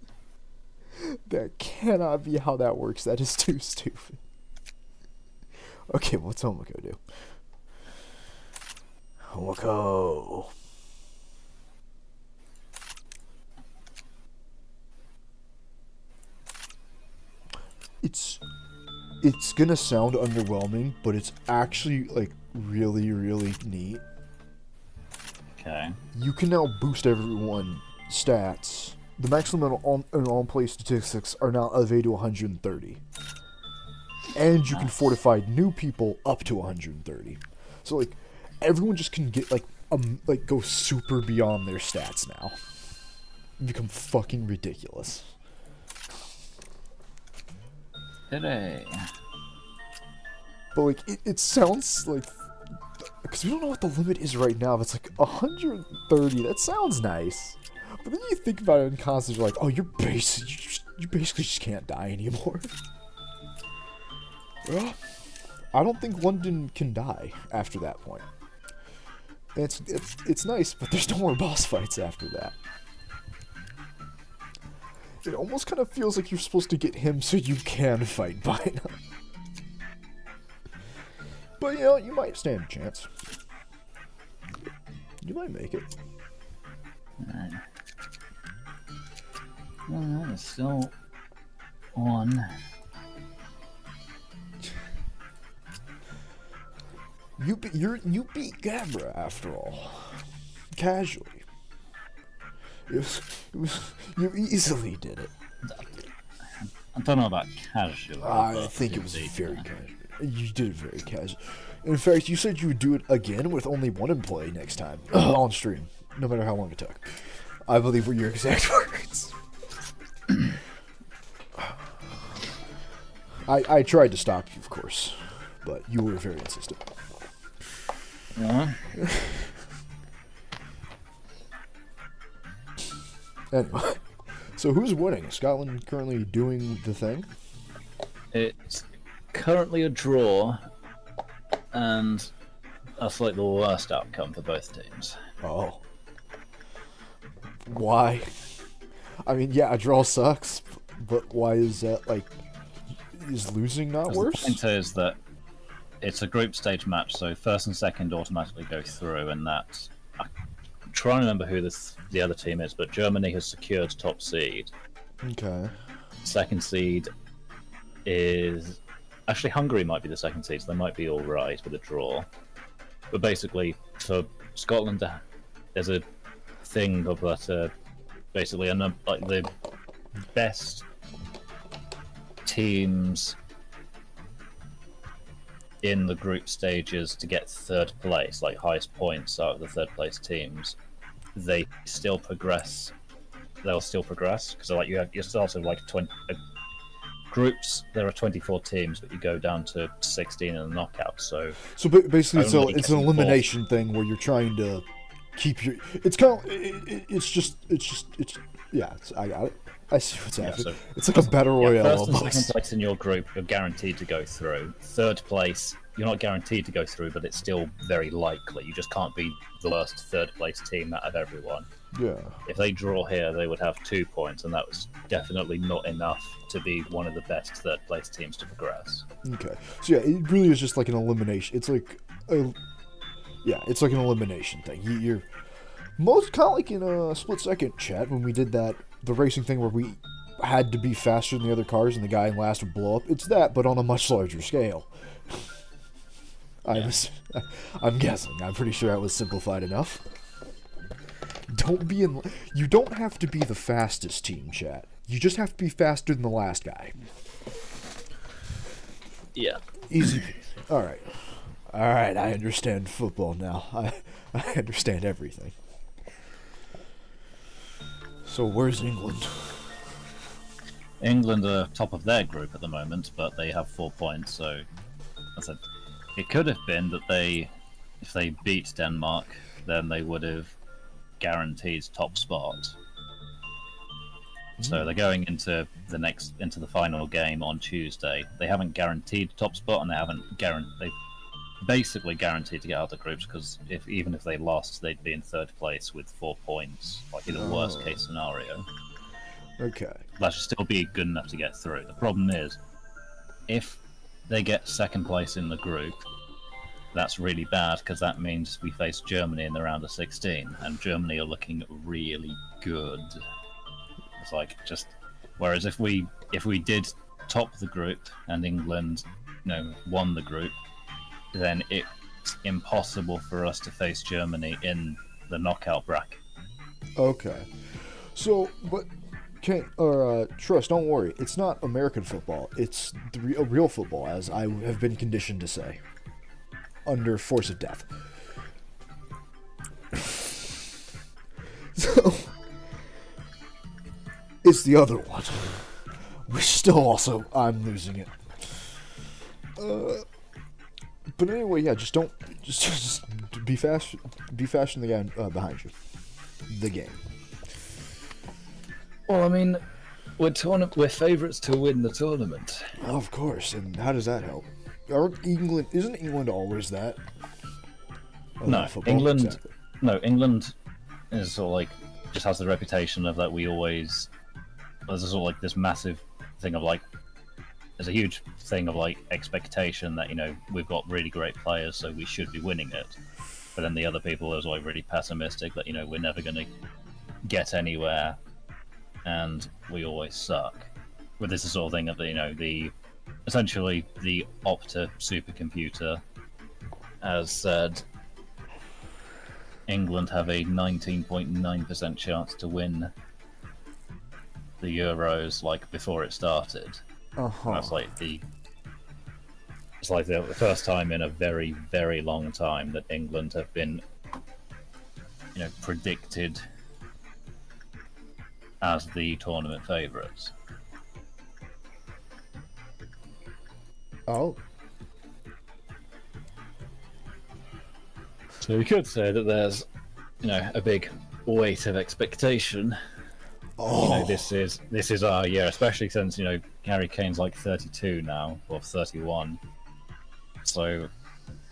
That cannot be how that works. That is too stupid. Okay, what's Homoko do? Homoko. it's gonna sound underwhelming, but it's actually like really, really neat. Okay. You can now boost everyone stats. The maximum on-play statistics are now elevated to 130. And you can Nice. fortify new people up to 130. So like everyone just can get like go super beyond their stats now. Become fucking ridiculous. Hooray. But like it sounds like, because we don't know what the limit is right now. But it's like 130. That sounds nice. But then you think about it in concepts, you're like, oh, you basically just can't die anymore. Well, I don't think London can die after that point. It's nice, but there's no more boss fights after that. It almost kind of feels like you're supposed to get him so you can fight Bina. But you know, you might stand a chance. You might make it. Alright. Well, that is still on. You beat Gabra after all, casually. You easily did it. I don't know about casual. I think it was very casual. You did it very casual. In fact, you said you would do it again with only one in play next time on stream, no matter how long it took. I believe were your exact words. I tried to stop you, of course, but you were very insistent. Anyway, so who's winning? Is Scotland currently doing the thing? It's currently a draw, and that's like the worst outcome for both teams. Oh. Why? I mean, yeah, a draw sucks, but why is that, like, is losing not worse? The point is that it's a group stage match, so first and second automatically go through, and that... I'm trying to remember who the other team is, but Germany has secured top seed. Okay. Second seed is... Actually, Hungary might be the second seed, so they might be alright with a draw. But basically, for Scotland, there's a thing of that, basically, like the best teams in the group stages to get third place, like highest points out of the third place teams, they still progress. They'll still progress because like you start with like 20 groups. There are 24 teams, but you go down to 16 in the knockout. So basically, it's an elimination thing where you're trying to keep your. It's kind of. It's yeah. I got it. I see what's happening. So it's like a battle royale. First and second place in your group, you're guaranteed to go through. Third place, you're not guaranteed to go through, but it's still very likely. You just can't be the worst third place team out of everyone. Yeah. If they draw here, they would have 2 points, and that was definitely not enough to be one of the best third place teams to progress. Okay. So yeah, it really is just like an elimination. It's like it's like an elimination thing. You're most kind of like in a split second chat when we did the racing thing where we had to be faster than the other cars and the guy in last would blow up. It's that, but on a much larger scale. I'm guessing. I'm pretty sure that was simplified enough. You don't have to be the fastest team, chat. You just have to be faster than the last guy. Yeah. Easy. All right. I understand football now. I understand everything. So where's England? England are top of their group at the moment, but they have 4 points. So, I said, it could have been that if they beat Denmark, then they would have guaranteed top spot. So they're going into the final game on Tuesday. They haven't guaranteed top spot, and they've basically guaranteed to get out of the groups because even if they lost, they'd be in third place with 4 points, like in the worst case scenario. Okay. That should still be good enough to get through. The problem is, if they get second place in the group, that's really bad because that means we face Germany in the round of 16, and Germany are looking really good. It's like whereas if we did top the group and England, won the group, then it's impossible for us to face Germany in the knockout bracket. Okay. So, but Trust, don't worry. It's not American football. It's real football, as I have been conditioned to say, under force of death. So, it's the other one. Which still also, I'm losing it. But anyway, yeah, just be fast in the game behind you. The game. Well, I mean, we're favourites to win the tournament. Of course, and how does that help? Isn't England always that? No, England. Exactly. No, England is sort of like just has the reputation of that we always. There's sort of like this massive thing of like. There's a huge thing of like expectation that we've got really great players, so we should be winning it. But then the other people are like really pessimistic that we're never going to get anywhere, and we always suck. With this sort of thing of the essentially the Opta supercomputer has said England have a 19.9% chance to win the Euros like before it started. That's like it's like the first time in a very, very long time that England have been predicted as the tournament favourites. Oh. So you could say that there's a big weight of expectation. Oh. This is our year, especially since Harry Kane's like 32 now, or 31. So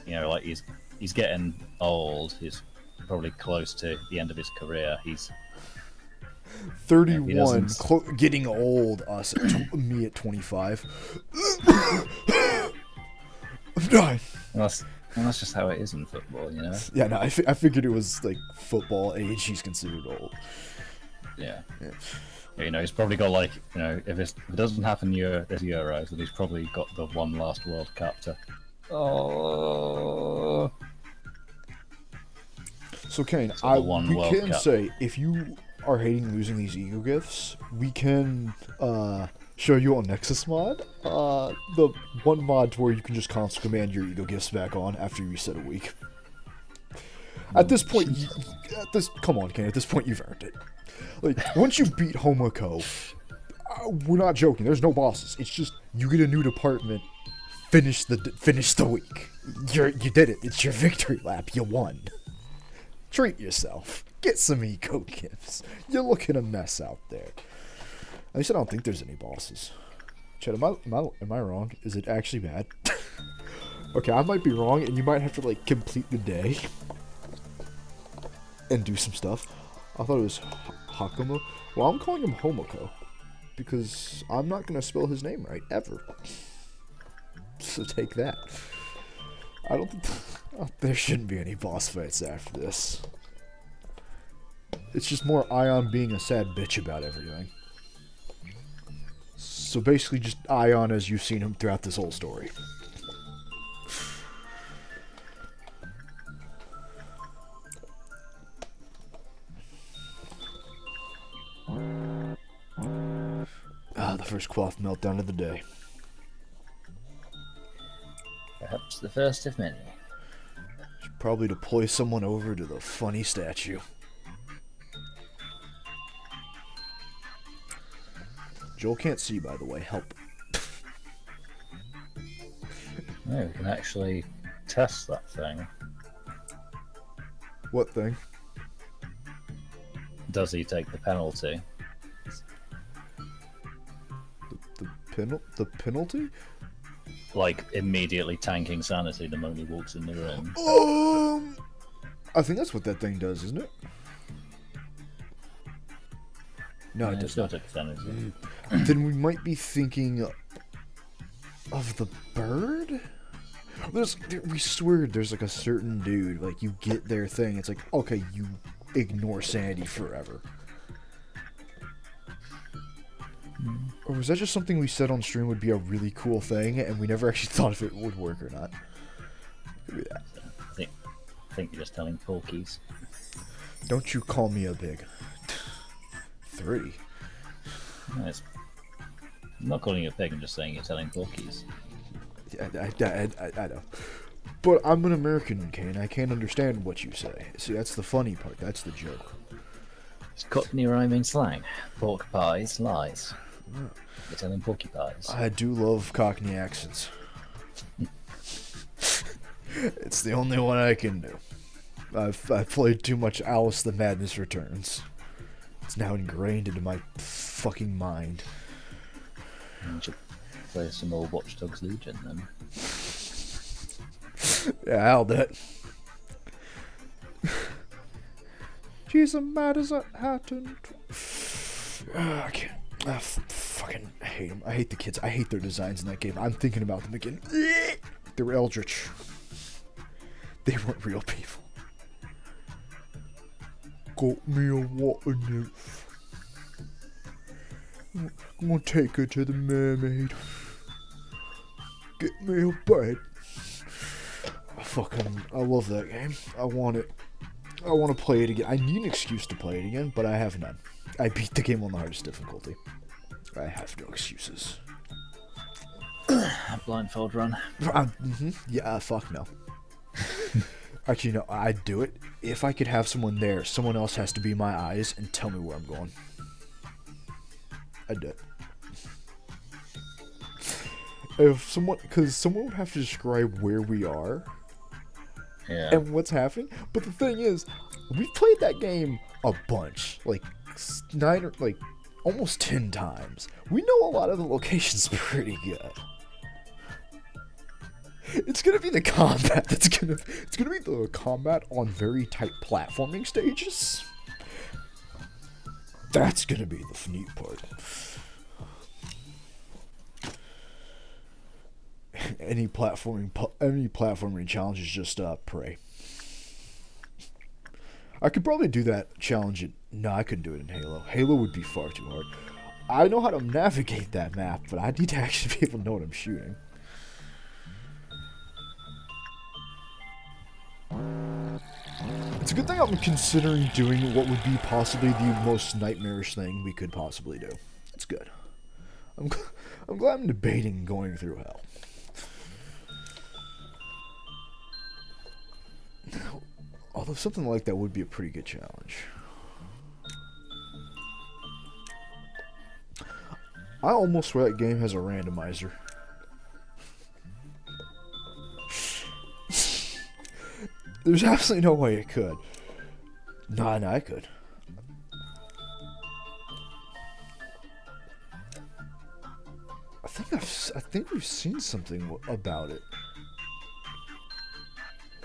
like he's getting old. He's probably close to the end of his career. He's 31, getting old. Me at 25. I'm dying. That's just how it is in football, Yeah, no, I figured it was like football age. He's considered old. Yeah. He's probably got like if it doesn't happen this Euros, then he's probably got the one last World Cup to. Oh. So Kane, we can say if you are hating losing these ego gifts, we can show you on Nexus mod the one mod where you can just console command your ego gifts back on after you reset a week. At this point, come on, Kane. At this point, you've earned it. Like once you beat Homoko, we're not joking. There's no bosses. It's just you get a new department. Finish the week. You did it. It's your victory lap. You won. Treat yourself. Get some eco gifts. You're looking a mess out there. At least I don't think there's any bosses. Chad, am I wrong? Is it actually bad? Okay, I might be wrong, and you might have to like complete the day and do some stuff. I thought it was Hakumo. Well, I'm calling him Homoko because I'm not gonna spell his name right ever. So take that. I don't think there shouldn't be any boss fights after this. It's just more Ion being a sad bitch about everything. So basically just Ion as you've seen him throughout this whole story. The first cloth meltdown of the day. Perhaps the first of many. Should probably deploy someone over to the funny statue. Joel can't see, by the way. Help. No, we can actually test that thing. What thing? Does he take the penalty? The penalty? Like, immediately tanking sanity the moment he walks in the room. I think that's what that thing does, isn't it? No, it does not. Sanity. Then we might be thinking of the bird? We swear there's like a certain dude, like you get their thing, it's like, okay, you ignore sanity forever. Or was that just something we said on stream would be a really cool thing, and we never actually thought if it would work or not? Could be that. I think you're just telling porkies. Don't you call me a pig. 3. No, I'm not calling you a pig, I'm just saying you're telling porkies. I know. But I'm an American, Kane. I can't understand what you say. See, that's the funny part. That's the joke. It's Cockney rhyming slang. Pork pies, lies. You're telling porky pies. I do love Cockney accents. It's the only one I can do. I've played too much Alice the Madness Returns. It's now ingrained into my fucking mind. You should play some more Watch Dogs Legion then. Yeah, I'll do it. She's as mad as a hatton. I can't. I fucking hate them. I hate the kids. I hate their designs in that game. I'm thinking about them again. They're eldritch. They weren't real people. Got me a water nymph. I'm gonna take her to the mermaid. Get me a bed. I love that game. I want it. I want to play it again. I need an excuse to play it again, but I have none. I beat the game on the hardest difficulty. I have no excuses. Blindfold run. Yeah, fuck no. Actually, no, I'd do it. If I could have someone there, someone else has to be my eyes and tell me where I'm going. I'd do it. Because someone would have to describe where we are. Yeah. And what's happening. But the thing is, we've played that game a bunch. Like, 9 or, like, almost 10 times. We know a lot of the locations pretty good. It's gonna be the combat it's gonna be the combat on very tight platforming stages. That's gonna be the neat part. Any platforming challenge is just prey. I could probably do that challenge. No, I couldn't do it in Halo. Halo would be far too hard. I know how to navigate that map, but I need to actually be able to know what I'm shooting. It's a good thing I'm considering doing what would be possibly the most nightmarish thing we could possibly do. It's good. I'm glad I'm debating going through hell. Although something like that would be a pretty good challenge. I almost swear that game has a randomizer. There's absolutely no way it could. No, I could. I think we've seen something about it.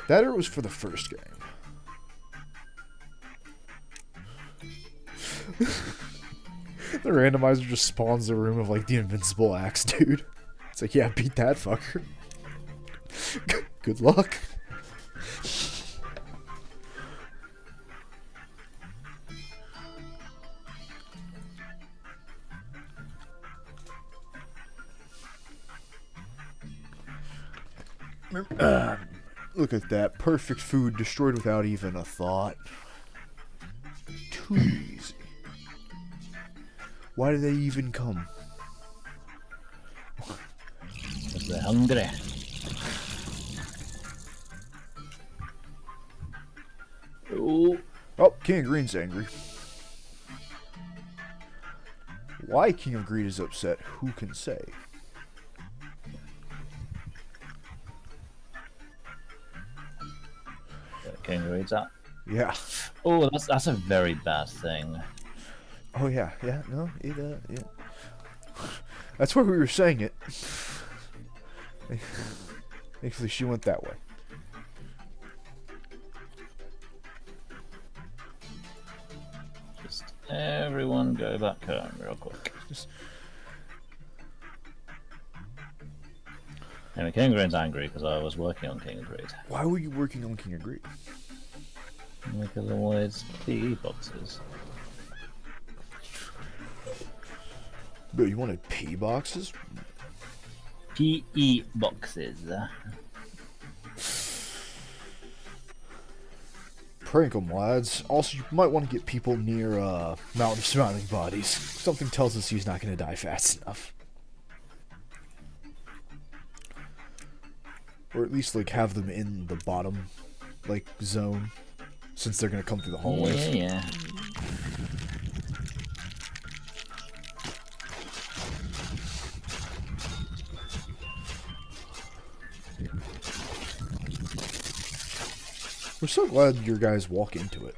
That or it was for the first game. The randomizer just spawns the room of like the invincible axe dude. It's like, yeah, beat that fucker. Good luck. Look at that. Perfect food destroyed without even a thought. Too easy. Why do they even come? Because they're hungry. Oh, King of Green's angry. Why King of Green is upset, who can say? King of Green's up. Yeah. Oh, that's a very bad thing. Oh yeah, no, yeah. That's why we were saying it. Thankfully, she went that way. Just everyone go back home real quick. Anyway, King of Green's angry because I was working on King of Green. Why were you working on King of Green? Because I wanted PE boxes. But you wanted P boxes? PE boxes. Prank 'em, lads. Also, you might want to get people near Mountain of Smiling Bodies. Something tells us he's not going to die fast enough. Or at least, like, have them in the bottom, like, zone. Since they're going to come through the hallways. Yeah. We're so glad your guys walk into it.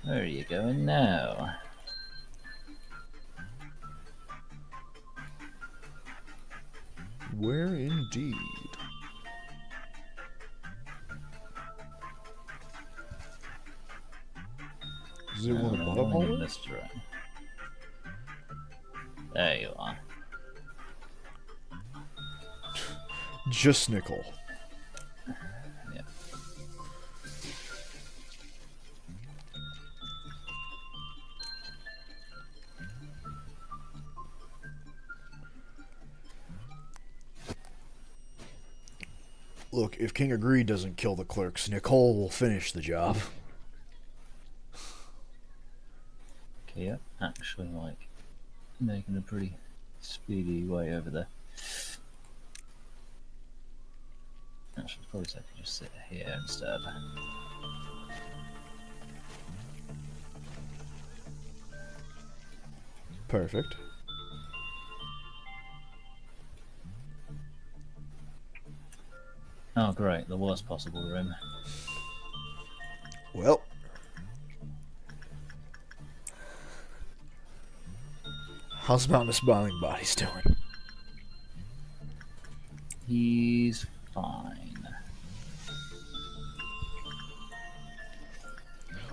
Where are you going now? Where indeed? Is it one of the bottom hallways? There you are. Just Nicole. Yeah. Look, if King Agreed doesn't kill the clerks, Nicole will finish the job. Okay, yeah. Actually, like, making a pretty speedy way over there. Actually, probably I could just sit here instead. Perfect. Oh, great. The worst possible room. Well. How's Mountain of Smiling Bodies doing? He's fine.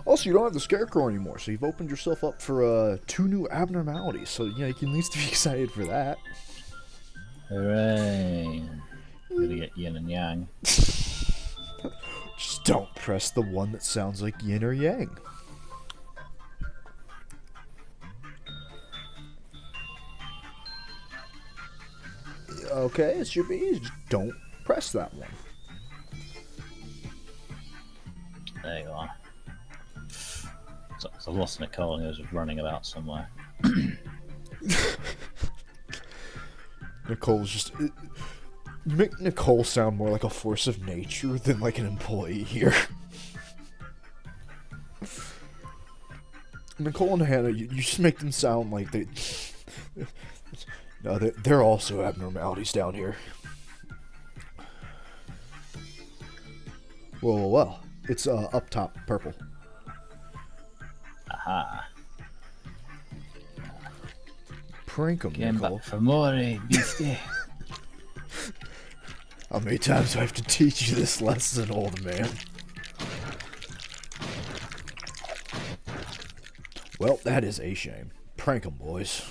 Also, you don't have the Scarecrow anymore, so you've opened yourself up for 2 new abnormalities. So, yeah, you can at least be excited for that. Hooray. I'm gonna get yin and yang. Just don't press the one that sounds like yin or yang. Okay, it should be easy. Just don't press that one. There you are. So I lost Nicole and he was just running about somewhere. Nicole's just... you make Nicole sound more like a force of nature than like an employee here. Nicole and Hannah, you just make them sound like they... No, they're also abnormalities down here. Well. It's up top, purple. Aha. Prank 'em, Came Nicole. back for more, beastie. How many times do I have to teach you this lesson, old man? Well, that is a shame. Prank 'em, boys.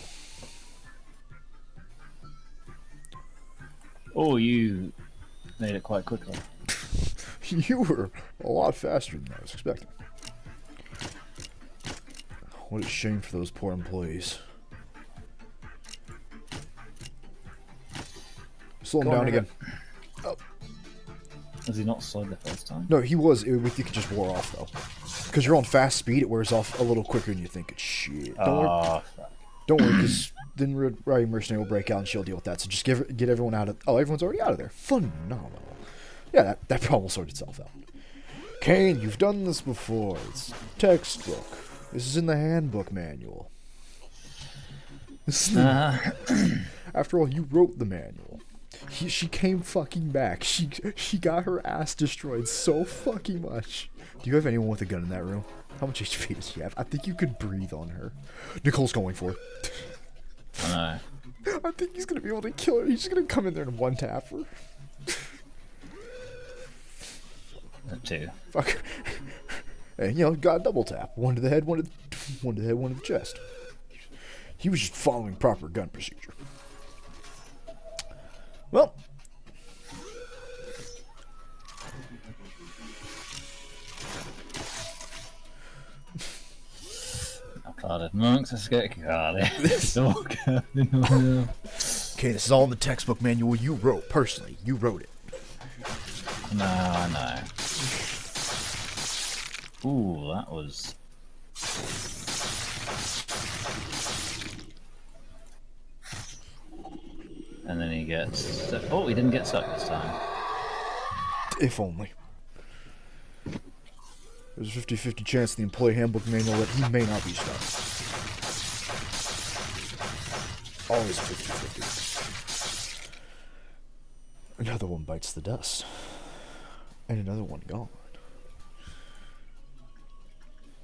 Oh, you made it quite quickly. You were a lot faster than I was expecting. What a shame for those poor employees. Slow him down again. Oh. Was he not slowed the first time? No, he was. It just wore off, though. Because you're on fast speed, it wears off a little quicker than you think. Shit. Fuck. Don't worry, because then Rowdy Mercenary will break out and she'll deal with that. So just get everyone out of... Oh, everyone's already out of there. Phenomenal. Yeah, that problem will sort itself out. Cann, you've done this before. It's textbook. This is in the handbook manual. This is After all, you wrote the manual. She came fucking back. She got her ass destroyed so fucking much. Do you have anyone with a gun in that room? How much HP does she have? I think you could breathe on her. Nicole's going for it. I think he's gonna be able to kill her. He's just gonna come in there and one tap her. Two. Fuck. And got a double tap. One to the head, one to the head, one to the chest. He was just following proper gun procedure. Well. Let's get Carly. Okay, this is all in the textbook manual you wrote, personally. You wrote it. No, I know. Ooh, that was... And then he gets... Oh, he didn't get stuck this time. If only. There's a 50-50 chance in the employee handbook manual that he may not be stuck. Always 50-50. Another one bites the dust. And another one gone.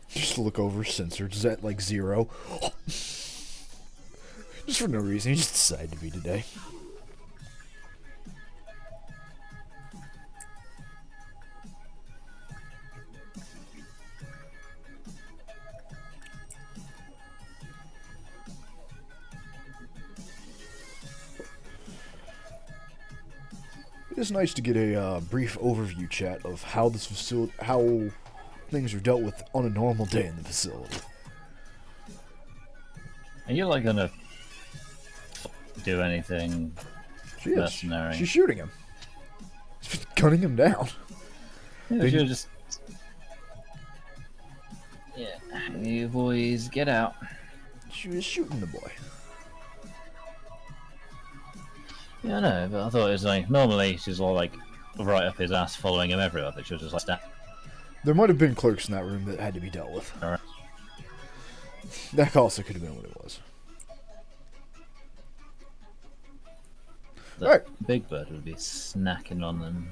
Just look over, censored, at like 0. Just for no reason, he just decided to be today. It is nice to get a brief overview, chat, of how this facility, how things are dealt with on a normal day in the facility. Are you like gonna do anything mercenary? She's shooting him. She's gunning him down. Yeah, she'll just... Yeah, you boys, get out. She was shooting the boy. Yeah, I know, but I thought it was like, normally she's all like right up his ass following him everywhere, but she was just like, stand. There might have been clerks in that room that had to be dealt with. Alright. That also could have been what it was. Alright. Big Bird would be snacking on them.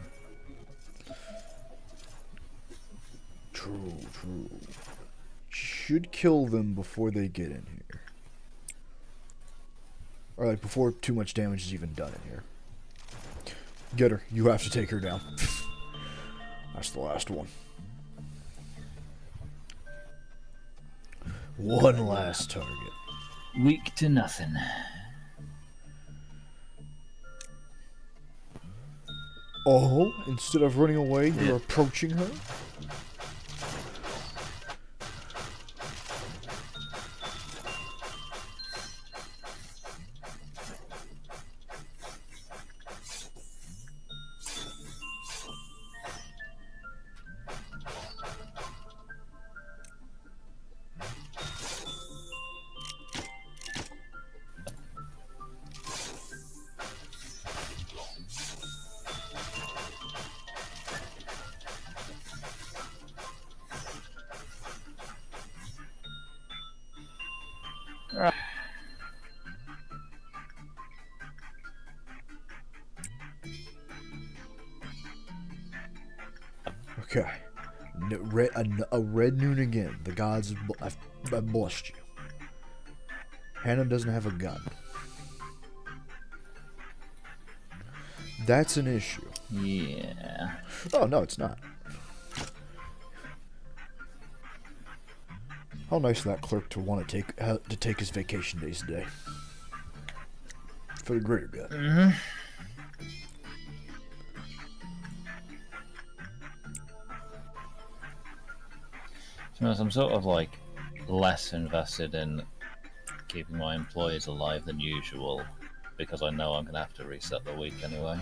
True. Should kill them before they get in here. Or like before too much damage is even done in here. Get her. You have to take her down. That's the last one. One last target. Weak to nothing. Oh, instead of running away, you're approaching her? Okay. A red noon again. The gods have blessed you. Hannah doesn't have a gun. That's an issue. Yeah. Oh, no, it's not. How nice of that clerk to want to take his vacation days today. For the greater good. Mm-hmm. I'm sort of like less invested in keeping my employees alive than usual because I know I'm gonna have to reset the week anyway.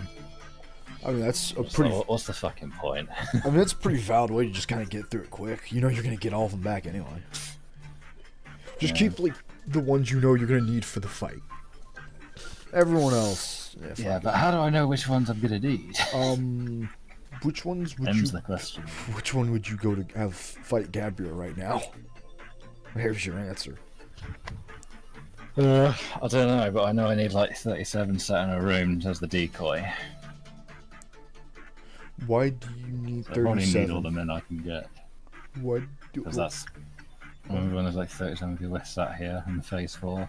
I mean, that's a pretty. What's the fucking point? I mean, that's a pretty valid way to just kind of get through it quick. You know, you're gonna get all of them back anyway. Just keep like the ones you know you're gonna need for the fight. Everyone else. Yeah, but how do I know which ones I'm gonna need? Which ones would Ends the question. Which one would you go to have fight Gabriel right now? Here's your answer. I don't know, but I know I need like 37 sat in a room as the decoy. Why do you need 37? I probably need all the men I can get. What? Because that's... Remember when there's like 37 people sat here in the phase 4?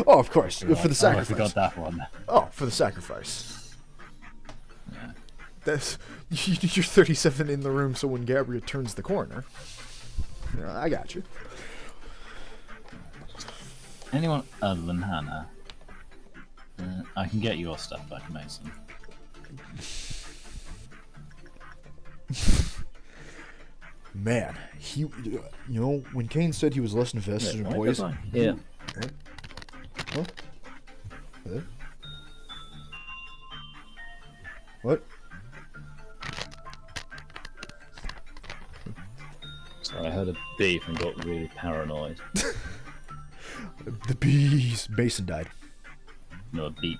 Oh, of course. For the sacrifice. Oh, I forgot that one. Oh, for the sacrifice. Yeah. That's you're 37 in the room, so when Gabriel turns the corner, I got you. Anyone other than Hannah, I can get your stuff back, Mason. man, when Kane said he was less invested in boys. Yeah. What? Huh? What? What? Sorry, I heard a beep and got really paranoid. The bees. Mason died. No, a beep.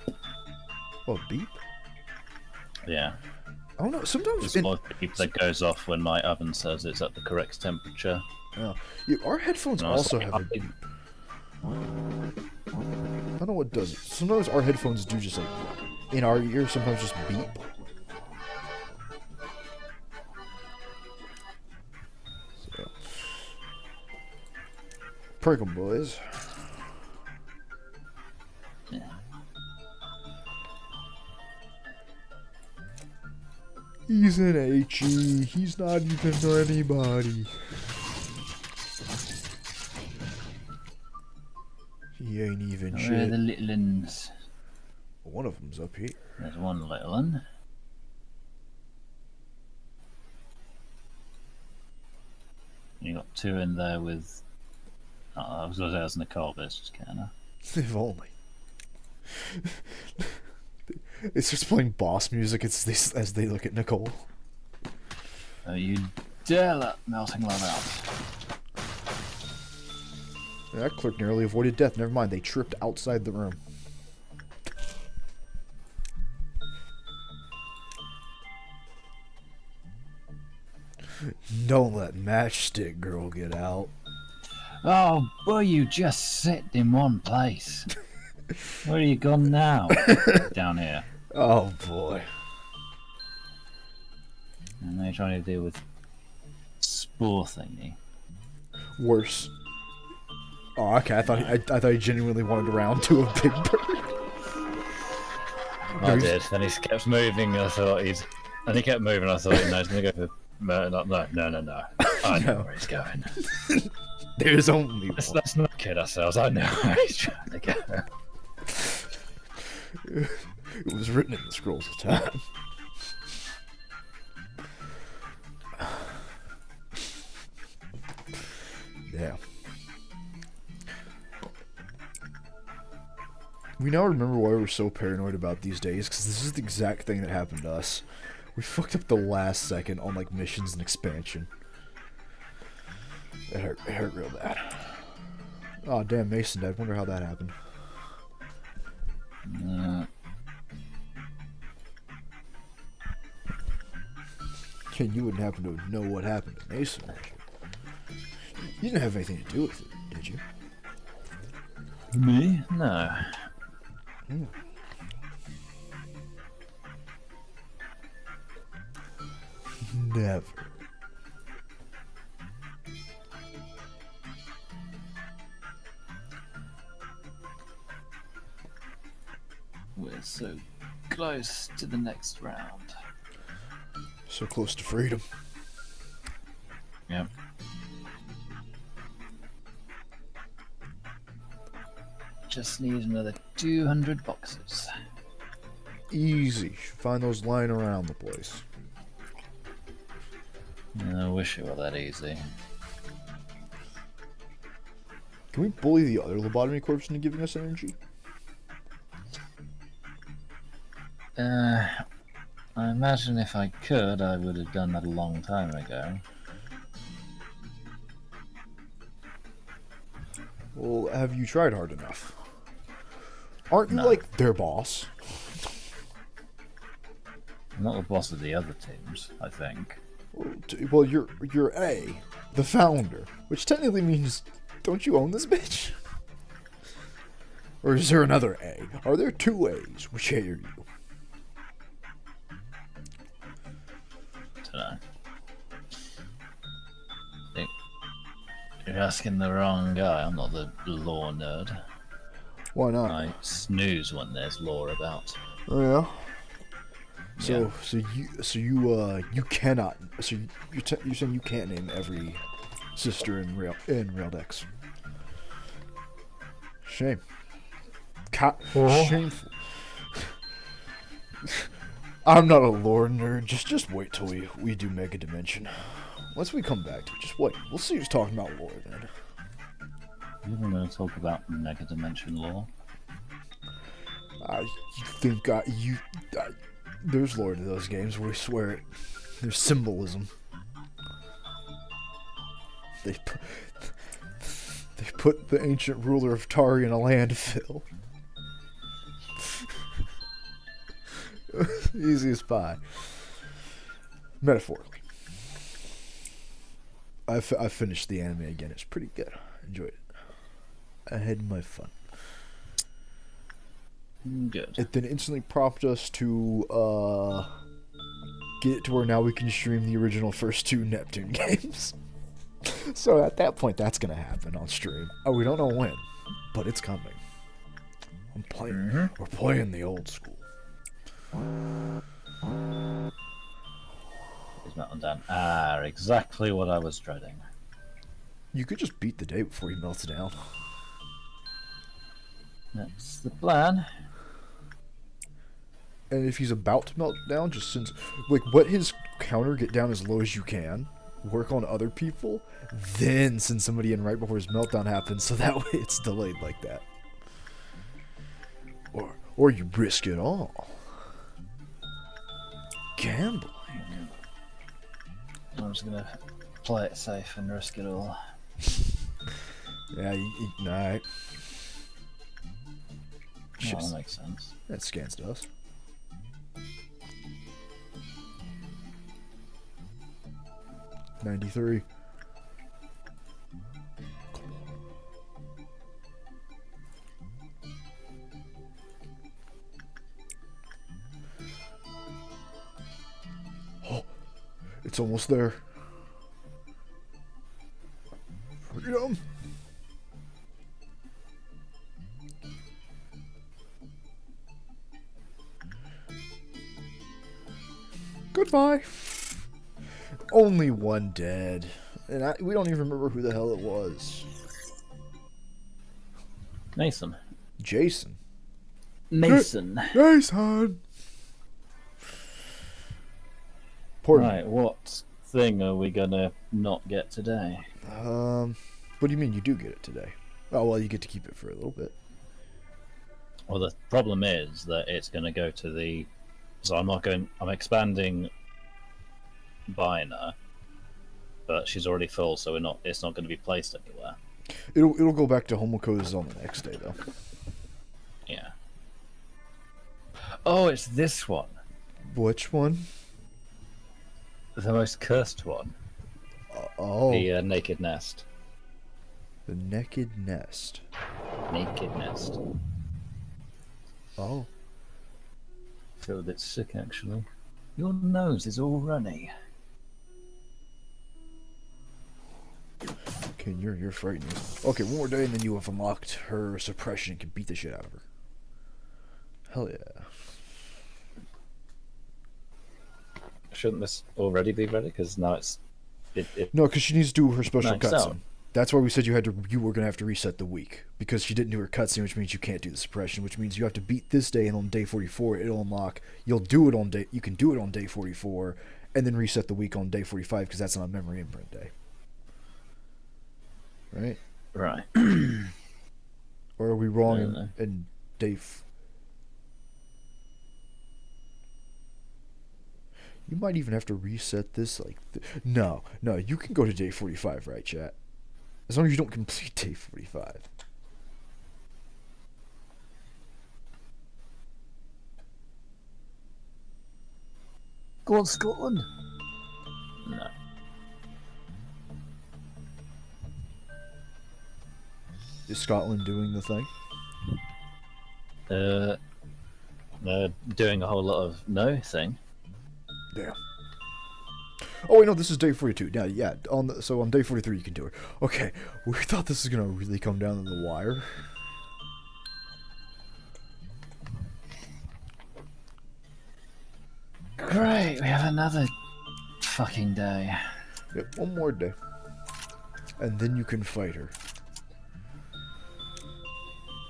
Oh, beep? Yeah. I don't know. Sometimes There's a lot of beep that goes off when my oven says it's at the correct temperature. Our headphones also have a. I don't know what does it. Sometimes our headphones do just like in our ear. Sometimes just beep. So, prank 'em, boys. He's an HE. He's not even anybody. He ain't even shit. Where are the little uns? One of them's up here. There's one little one. You got two in there with. Oh, I was going to say that's Nicole, but it's just Canna. If only. It's just playing boss music as they look at Nicole. You dare let melting love out. That clerk narrowly avoided death. Never mind, they tripped outside the room. Don't let Matchstick Girl get out. Oh, boy, you just sit in one place. Where are you gone now? Down here. Oh, boy. And they're trying to deal with spore thingy. Worse. Oh, okay. I thought he genuinely wanted to round to a big bird. I did. Then he kept moving. And I thought and he kept moving. I thought, no, he's gonna go for. No. I know where he's going. There's only one. Let's not kid ourselves. I know where he's trying to go. It was written in the scrolls of time. Yeah. We now remember why we're so paranoid about these days, because this is the exact thing that happened to us. We fucked up the last second on, like, missions and expansion. It hurt real bad. Oh, damn, Mason died. Wonder how that happened. And you wouldn't happen to know what happened to Mason, would you? You didn't have anything to do with it, did you? Me? No. Never. We're so close to the next round. So close to freedom. Yep. Just need another 200 boxes. Easy. Find those lying around the place. I wish it were that easy. Can we bully the other Lobotomy Corporation into giving us energy? I imagine if I could, I would have done that a long time ago. Well, have you tried hard enough? Aren't you, No. like, their boss? I'm not the boss of the other teams, I think. Well, you're A, the founder, which technically means, don't you own this bitch? Or is there another A? Are there two A's? Which A are you? Dunno. You're asking the wrong guy. I'm not the law nerd. Why not? I snooze when there's law about. Oh yeah. Yeah. You cannot. So you're saying you can't name every sister in Railed X. Shame. Shameful. I'm not a lore nerd. Just wait till we do Mega Dimension. Once we come back to it, just wait. We'll see who's talking about lore then. You were going to talk about Mega Dimension lore? You think there's lore to those games, we swear it. There's symbolism. They put the ancient ruler of Tari in a landfill. Easy as pie. Metaphorically. I finished the anime again. It's pretty good. Enjoyed it. I had my fun. Good. It then instantly prompted us to get it to where now we can stream the original first 2 Neptune games. So at that point, that's gonna happen on stream. Oh, we don't know when, but it's coming. I'm playing. Mm-hmm. We're playing the old school. He's melting down. Ah, exactly what I was dreading. You could just beat the day before he melts down. That's the plan. And if he's about to melt down, just since, like, let his counter get down as low as you can, work on other people, then send somebody in right before his meltdown happens, so that way it's delayed like that. Or you risk it all. Gambling. I'm just gonna play it safe and risk it all. Yeah, alright. Oh, that makes sense. That scans to us. $93. Oh, it's almost there. Freedom. Goodbye. Only one dead. And we don't even remember who the hell it was. Mason. Jason. Mason. Jason! Poor Right, what thing are we gonna not get today? What do you mean you do get it today? Oh, well, you get to keep it for a little bit. Well, the problem is that it's gonna go to the... So I'm expanding Biner, but she's already full, so it's not going to be placed anywhere. It'll go back to Homoko's on the next day, though. Yeah. Oh, it's this one. Which one? The most cursed one. Oh. The Naked Nest. The Naked Nest. Naked Nest. Oh. I feel a bit sick, actually. Your nose is all runny. Okay, you're frightening. Okay, one more day and then you have unlocked her suppression and can beat the shit out of her. Hell yeah. Shouldn't this already be ready? Because now it's... No, because she needs to do her special Nice cutscene. sound. That's why we said you were going to have to reset the week. Because she didn't do her cutscene, which means you can't do the suppression, which means you have to beat this day, and on day 44 it'll unlock. You can do it on day 44, and then reset the week on day 45, because that's on a memory imprint day. Right? Right. Or are we wrong I don't know. in day... You might even have to reset this, like... No, you can go to day 45, right, chat? As long as you don't complete day 45. Go on, Scotland. No. Is Scotland doing the thing? Doing a whole lot of no thing. Yeah. Oh wait, no, this is day 42. Yeah. So on day 43 you can do it. Okay, we thought this was gonna really come down to the wire. Great, we have another fucking day. Yep, one more day, and then you can fight her.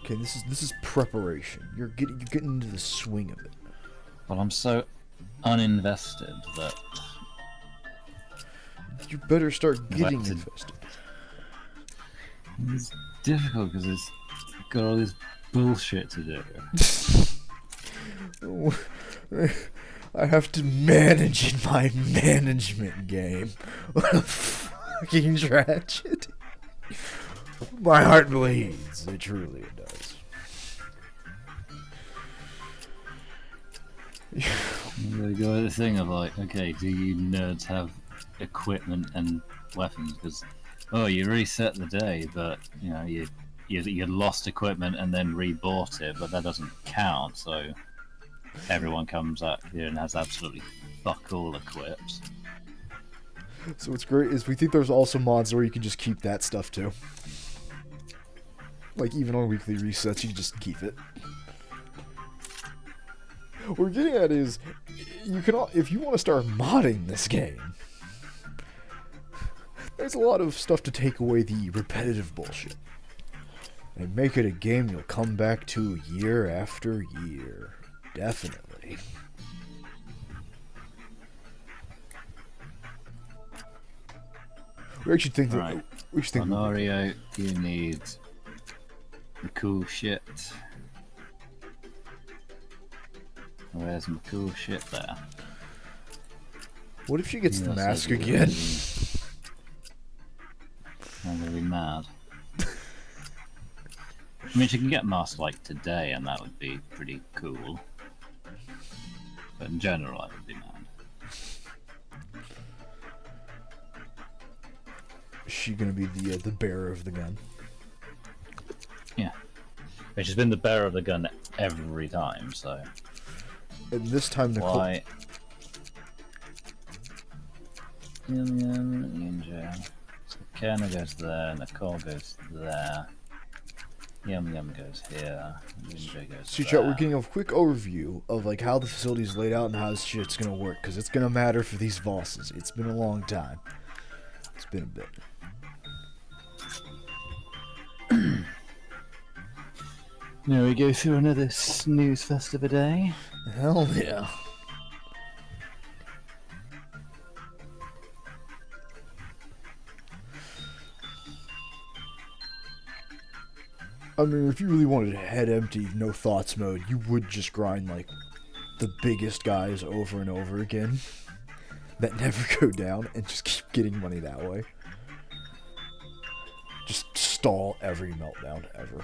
Okay, this is preparation. You're getting into the swing of it. Well, I'm so uninvested that You better start getting That's a- infested. It's difficult because it's got all this bullshit to do. I have to manage in my management game. What a fucking tragedy. My heart bleeds. It truly does. You got the thing of like, okay, do you nerds have equipment and weapons? Because you reset the day, but you know you lost equipment and then rebought it, but that doesn't count. So everyone comes up here and has absolutely fuck all equipped. So what's great is we think there's also mods where you can just keep that stuff too. Like even on weekly resets, you can just keep it. What we're getting at is, you can if you want to start modding this game, there's a lot of stuff to take away the repetitive bullshit and make it a game you'll come back to year after year. Definitely. We actually think that Right. we should think. Honorio, you need the cool shit. Where's my cool shit there? What if she gets the Yes, mask I do. again? I'm gonna be mad. I mean, she can get masked like today, and that would be pretty cool. But in general, I would be mad. Is she gonna be the bearer of the gun? Yeah. But she's been the bearer of the gun every time, so And this time, Nicole. why? Ninja. So Kenna goes there, Nicole goes there. Yum Yum goes here. Ninja goes So, there. chat, we're getting a quick overview of like how the facility is laid out and how this shit's gonna work, because it's gonna matter for these bosses. It's been a long time. It's been a bit. Now we go through another snooze fest of a day. Hell yeah. I mean, if you really wanted head empty, no thoughts mode, you would just grind like the biggest guys over and over again that never go down and just keep getting money that way. Just stall every meltdown ever.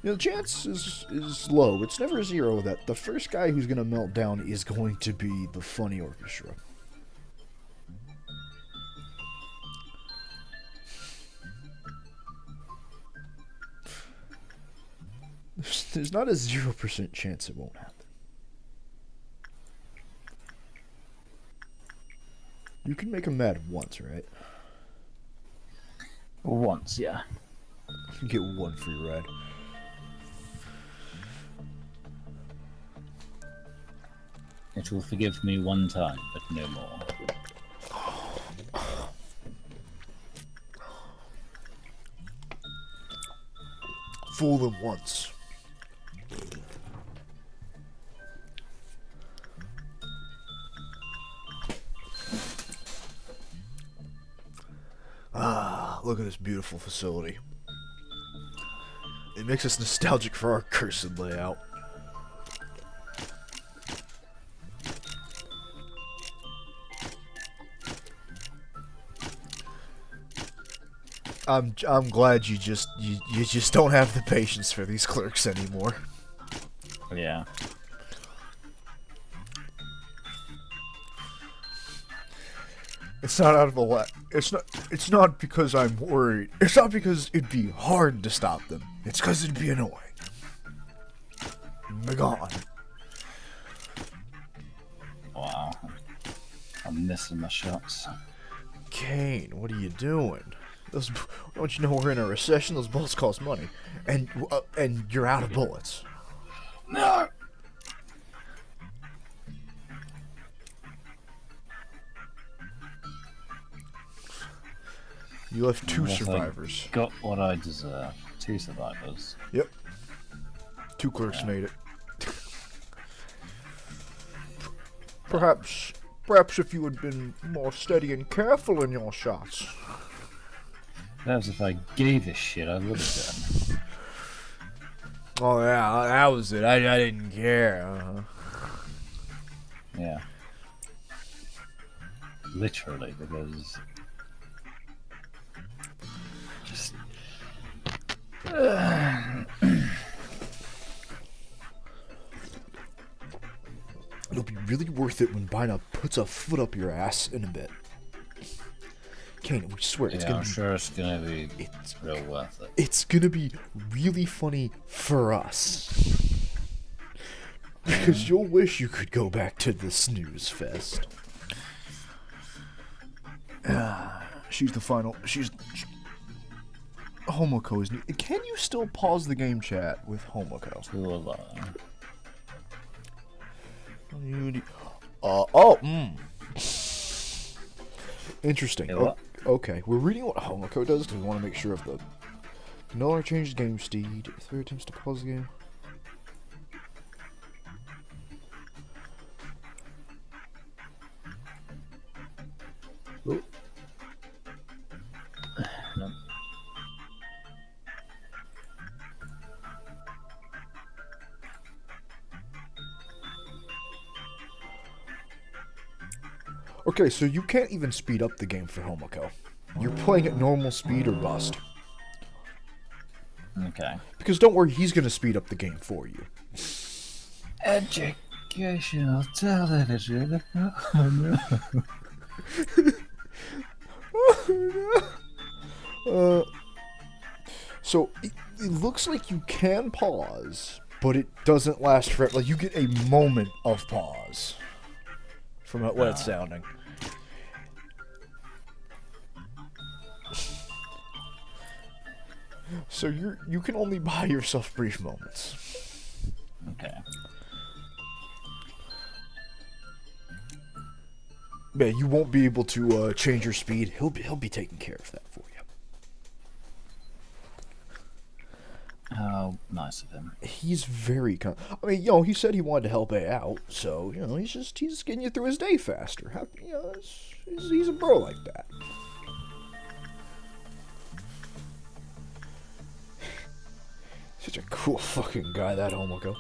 You know, the chance is low. It's never zero that the first guy who's going to melt down is going to be the funny orchestra. There's not a 0% chance it won't happen. You can make him mad once, right? Once, yeah. You get one free ride. It will forgive me one time, but no more. Fool them once. Ah, look at this beautiful facility. It makes us nostalgic for our cursed layout. I'm glad you just don't have the patience for these clerks anymore. Yeah. It's not out of the it's not because I'm worried. It's not because it'd be hard to stop them. It's because it'd be annoying. Be gone. Wow. I'm missing my shots. Kane, what are you doing? Don't you know we're in a recession? Those bullets cost money, and you're out of bullets. No! You left two Unless I survivors. got what I deserve. 2 survivors. Yep. 2 clerks made it. Perhaps Perhaps if you had been more steady and careful in your shots. Perhaps if I gave a shit, I would have done. Oh yeah, that was it. I didn't care. Yeah. Literally, because... Just... It'll be really worth it when Bina puts a foot up your ass in a bit. Kane, we swear it's gonna I'm be... sure it's gonna be real worth it. It's gonna be really funny for us. Because you'll wish you could go back to the snooze fest. She's the final... Homoko is new. Can you still pause the game chat with Homoko? Too alone. Interesting. Hey, what? Okay, we're reading what Homoko does because we want to make sure if the controller changes game speed. If there attempts to pause the game. Ooh. No. Okay, so you can't even speed up the game for Homoko. You're playing at normal speed or bust. Okay. Because don't worry, he's going to speed up the game for you. Educational television. Oh no. So it looks like you can pause, but it doesn't last forever. Like you get a moment of pause from what it's sounding. So you can only buy yourself brief moments. Okay. Yeah, you won't be able to change your speed. He'll be taking care of that for you. How nice of him. He's very I mean, you know, he said he wanted to help A out, so you know, he's just getting you through his day faster. How, you know, he's a bro like that. Such a cool fucking guy, that Homoko.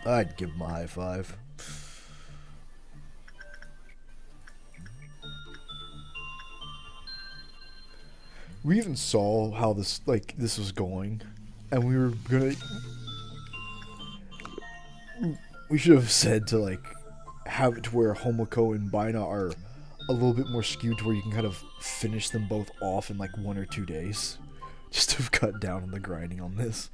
I'd give him a high five. We even saw how this was going, and we were gonna... We should have said to, like, have it to where Homoko and Bina are a little bit more skewed to where you can kind of finish them both off in, like, 1 or 2 days. Just to cut down on the grinding on this.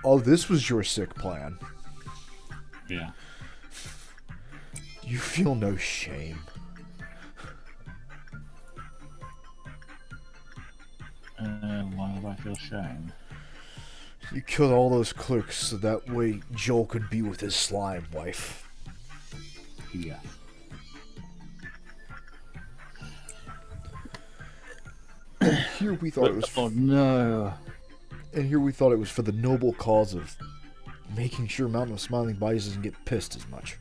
Oh, this was your sick plan. Yeah. You feel no shame. Why would I feel shame? You killed all those clerks so that way Joel could be with his slime wife. Yeah. Here we thought it was... Oh no. And here we thought it was for the noble cause of making sure Mountain of Smiling Bodies doesn't get pissed as much.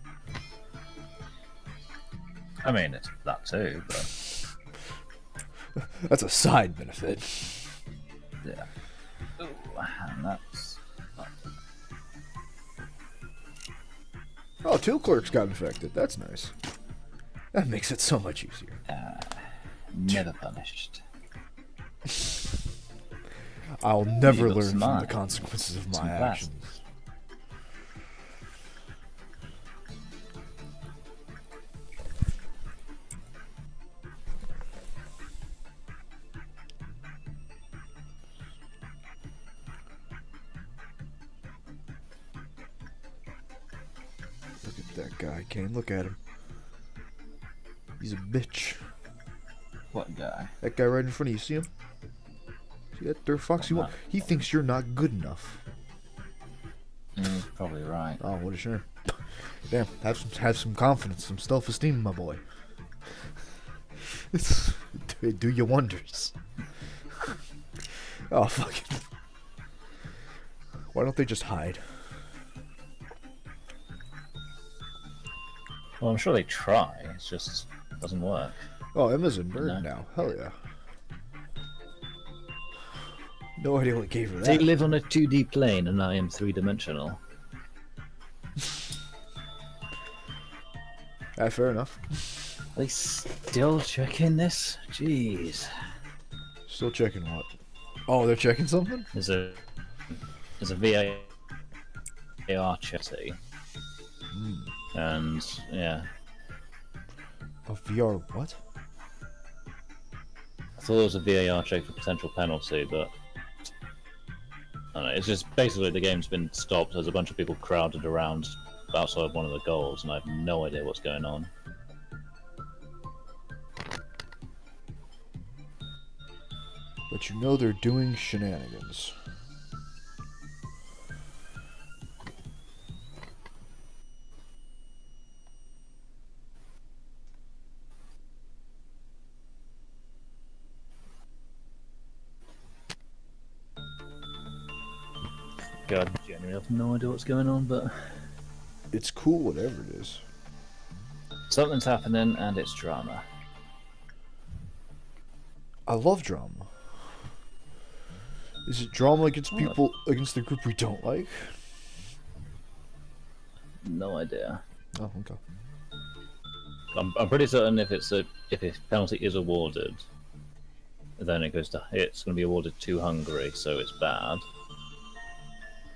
I mean, it's that too, but... That's a side benefit. Yeah. Ooh, and that's... Oh, 2 clerks got infected. That's nice. That makes it so much easier. Never punished. I'll never You look learn from smart. the consequences of my Some actions. Look at that guy, Kane. Look at him. He's a bitch. What guy? That guy right in front of you. See him? See that there, Fox? He thinks you're not good enough. Probably right. Oh, what a shame. Damn, have some confidence, some self-esteem, my boy. Do you wonders. Oh, fuck it. Why don't they just hide? Well, I'm sure they try. It just doesn't work. Oh, Emma's in bird No. now. Hell yeah. No idea what gave her that. They live on a 2D plane and I am 3-dimensional. Fair enough. Are they still checking this? Jeez. Still checking what? Oh, they're checking something? There's a VAR chatty. And yeah. A VR what? I thought it was a VAR check for potential penalty, but I don't know, it's just basically the game's been stopped. There's a bunch of people crowded around outside one of the goals, and I have no idea what's going on. But you know they're doing shenanigans. God, I genuinely have no idea what's going on, but It's cool, whatever it is. something's happening and it's drama. I love drama. Is it drama against people, against the group we don't like? No idea. Oh, okay. I'm pretty certain if a penalty is awarded, then it's going to be awarded to Hungary, so it's bad.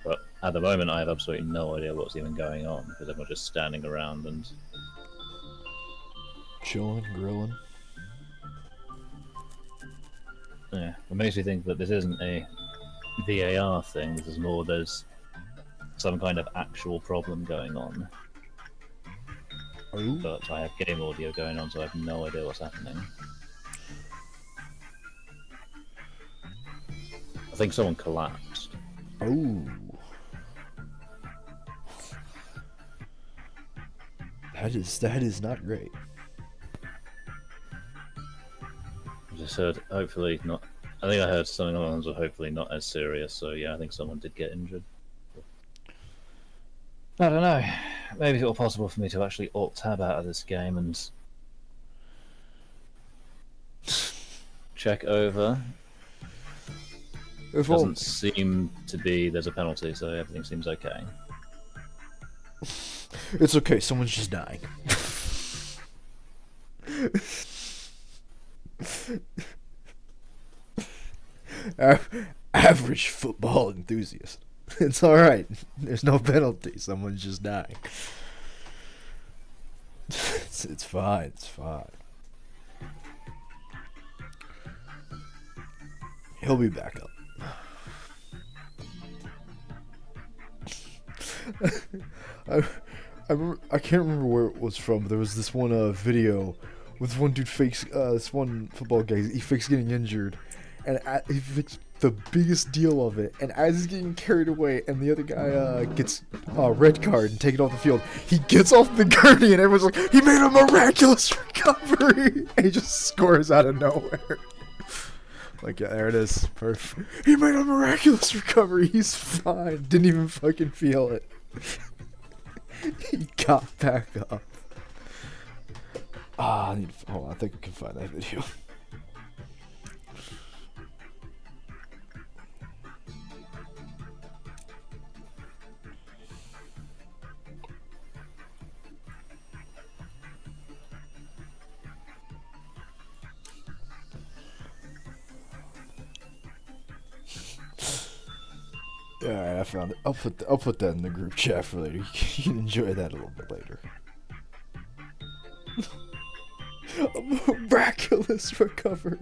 But at the moment, I have absolutely no idea what's even going on because everyone's just standing around and Chilling, grilling. yeah, it makes me think that this isn't a VAR thing. This is more there's some kind of actual problem going on. Oh. But I have game audio going on, so I have no idea what's happening. I think someone collapsed. Oh. That is not great. I just heard, hopefully not. I think I heard something along the lines of hopefully not as serious. So yeah, I think someone did get injured. I don't know. Maybe it's all possible for me to actually alt-tab out of this game and check over. If Doesn't seem to be. There's a penalty, so everything seems okay. It's okay, someone's just dying. Average football enthusiast. It's alright. There's no penalty. Someone's just dying. It's fine. It's fine. He'll be back up. I can't remember where it was from. But there was this one video with one dude fakes this one football guy. He fakes getting injured, and he fakes the biggest deal of it. And as he's getting carried away, and the other guy gets a red card and taken off the field, he gets off the gurney, and everyone's like, "He made a miraculous recovery!" And he just scores out of nowhere. Like, yeah, there it is. Perfect. He made a miraculous recovery. He's fine. Didn't even fucking feel it. He got back up. Ah, hold on. I think I can find that video. Alright, I found it. I'll put that in the group chat for later. You can enjoy that a little bit later. A miraculous recovery.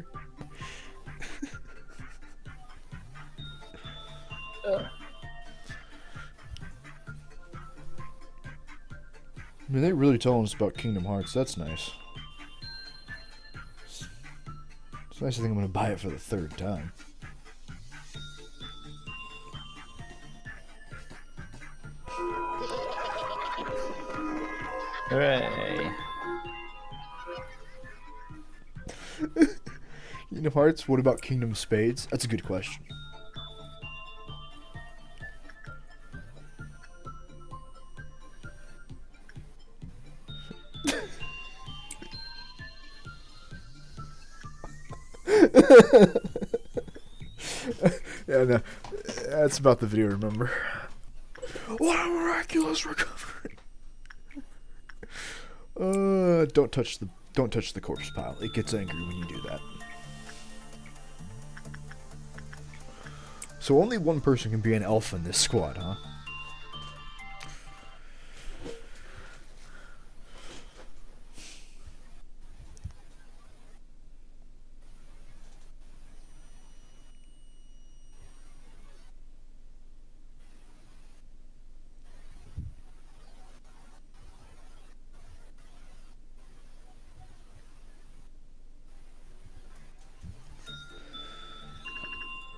I mean, they really telling us about Kingdom Hearts. That's nice. It's nice to think I'm gonna buy it for the 3rd time. Hooray! Kingdom Hearts? What about Kingdom Spades? That's a good question. Yeah, no. That's about the video, remember? What a miraculous recovery! Don't touch the corpse pile. It gets angry when you do that. So only one person can be an elf in this squad, huh?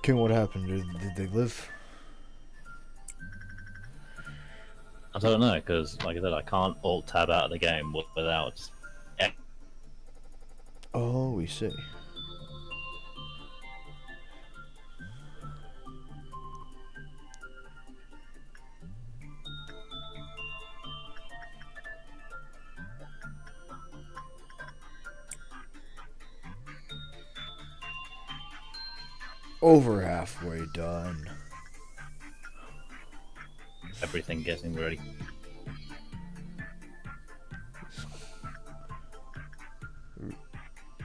King, what happened? Did they live? I don't know, because, like I said, I can't alt-tab out of the game without... Oh, we see. Over halfway done. Everything getting ready.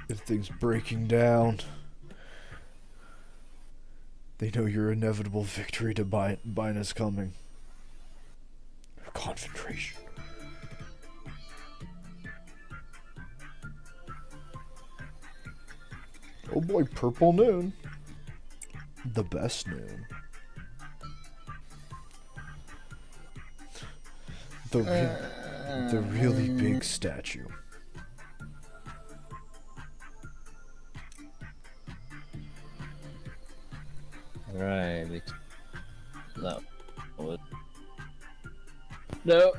Everything's breaking down. They know your inevitable victory to Bine is coming. Concentration. Oh boy, purple noon. The best noon. The really big statue. Right. That was... No!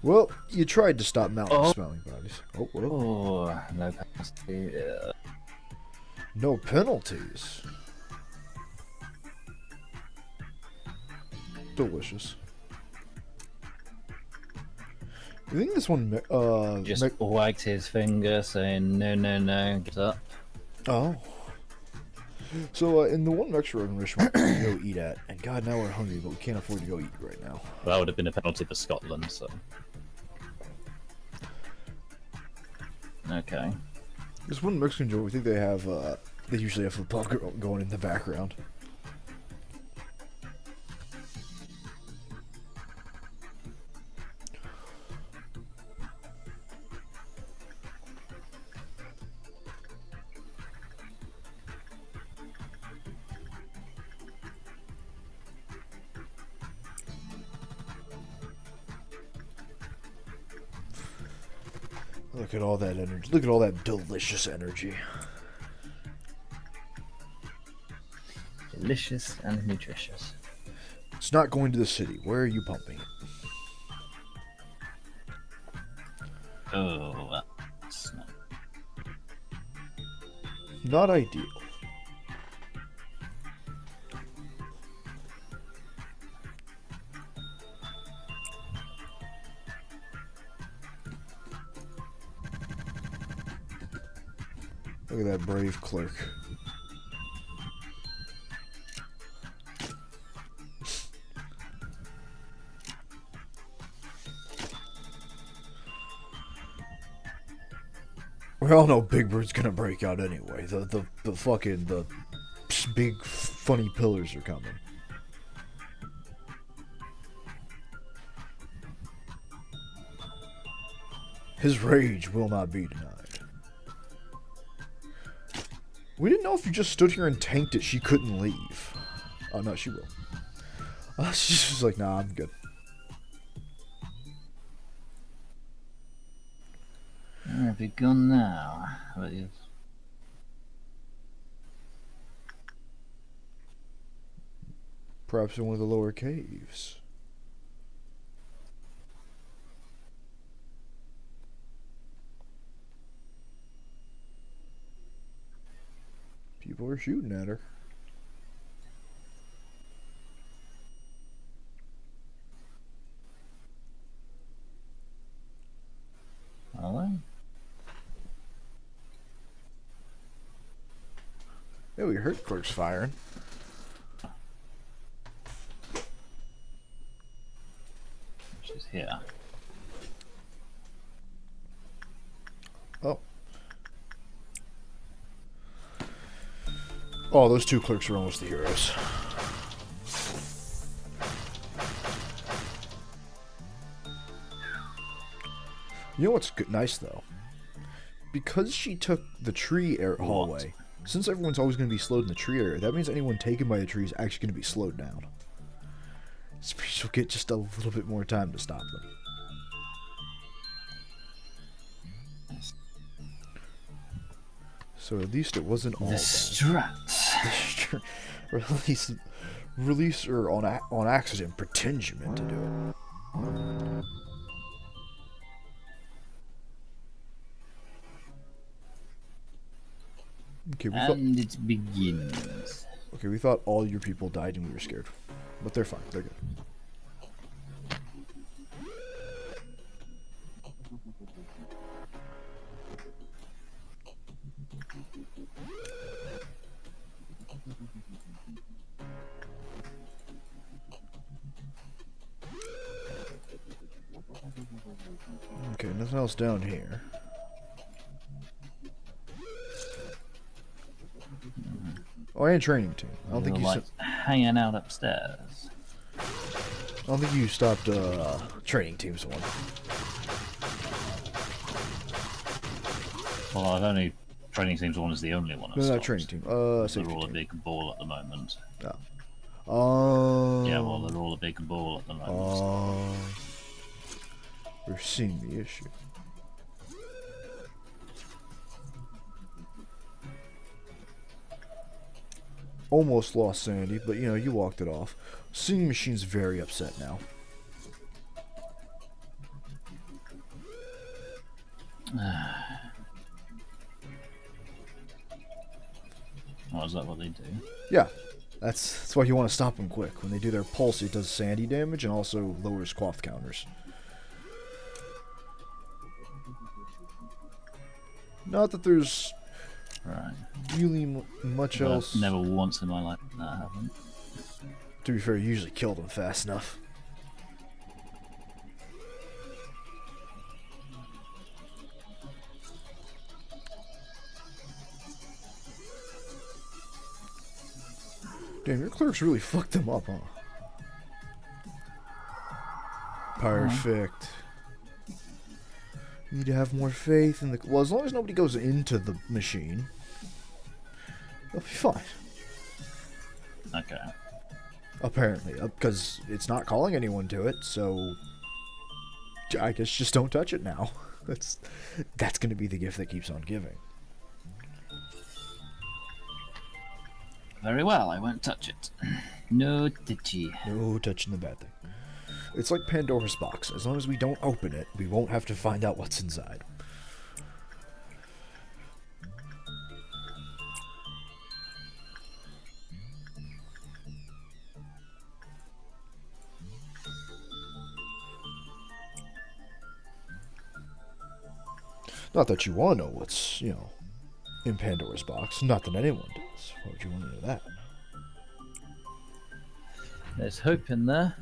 Well, you tried to stop mountain smelling bodies. Oh, well. Oh, no penalty. Yeah. No penalties. Delicious. I think this one, Just wagged his finger saying, no, no, no, get up. Oh. So, in the one extra enrichment we can go eat at, and God, now we're hungry, but we can't afford to go eat right now. Well, that would have been a penalty for Scotland, so... Okay. This one Mexican joint, we think they have, they usually have football going in the background. Look at all that energy. Look at all that delicious energy. Delicious and nutritious. It's not going to the city. Where are you pumping it? Oh, that's not... Not ideal. Look at that brave clerk. We all know Big Bird's gonna break out anyway. The fucking big funny pillars are coming. His rage will not be denied. We didn't know if you just stood here and tanked it, she couldn't leave. Oh, no, she will. She's just like, nah, I'm good. Where have you gone now? But you've... Perhaps in one of the lower caves. People are shooting at her. Are they? Yeah, we heard clerks firing. She's here. Oh. Oh, those two clerks are almost the heroes. You know what's nice, though? Because she took the tree hallway, since everyone's always going to be slowed in the tree area, that means anyone taken by the tree is actually going to be slowed down. So she'll get just a little bit more time to stop them. So at least it wasn't all The bad. strats. Release her on accident. Pretend you meant to do it. Okay, And it begins. Okay, we thought all your people died and we were scared. But they're fine. They're good. Okay, nothing else down here. Oh, and training team. I don't think you like hanging out upstairs. I don't think you stopped training teams one. Well, I've only training teams one is the only one. No, not training team. They're Safety all a team. big ball at the moment. Yeah. Yeah, well, they're all a big ball at the moment. We're seeing the issue. Almost lost Sandy, but you know, you walked it off. Singing Machine's very upset now. Oh, is that what they do? Yeah. That's why you want to stop them quick. When they do their pulse, it does Sandy damage and also lowers quaff counters. Not that there's really much else. Never once in my life that happened. To be fair, you usually kill them fast enough. Damn, your clerks really fucked them up, huh? Perfect. You need to have more faith in the... Well, as long as nobody goes into the machine, they'll be fine. Okay. Apparently, because it's not calling anyone to it, so... I guess just don't touch it now. That's going to be the gift that keeps on giving. Very well, I won't touch it. No touchy. No touching the bad thing. It's like Pandora's box. As long as we don't open it, we won't have to find out what's inside. Not that you want to know what's, in Pandora's box. Not that anyone does. Why would you want to know that? There's hope in there.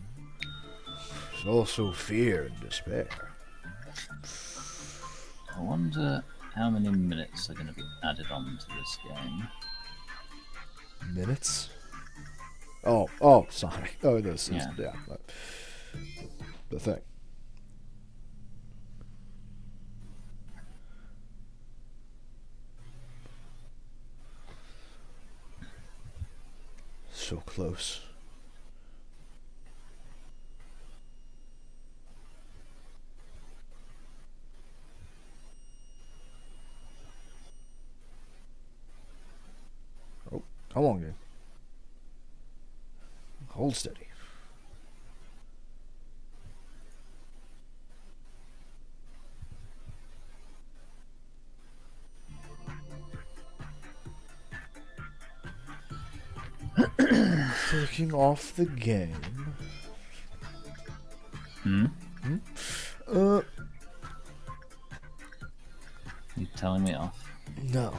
There's also fear and despair. I wonder how many minutes are going to be added on to this game. Minutes? Oh, Sonic. Oh, this is, yeah. The thing. So close. How long, dude? Hold steady. Clicking off the game. Hmm? Uh, You telling me off? no.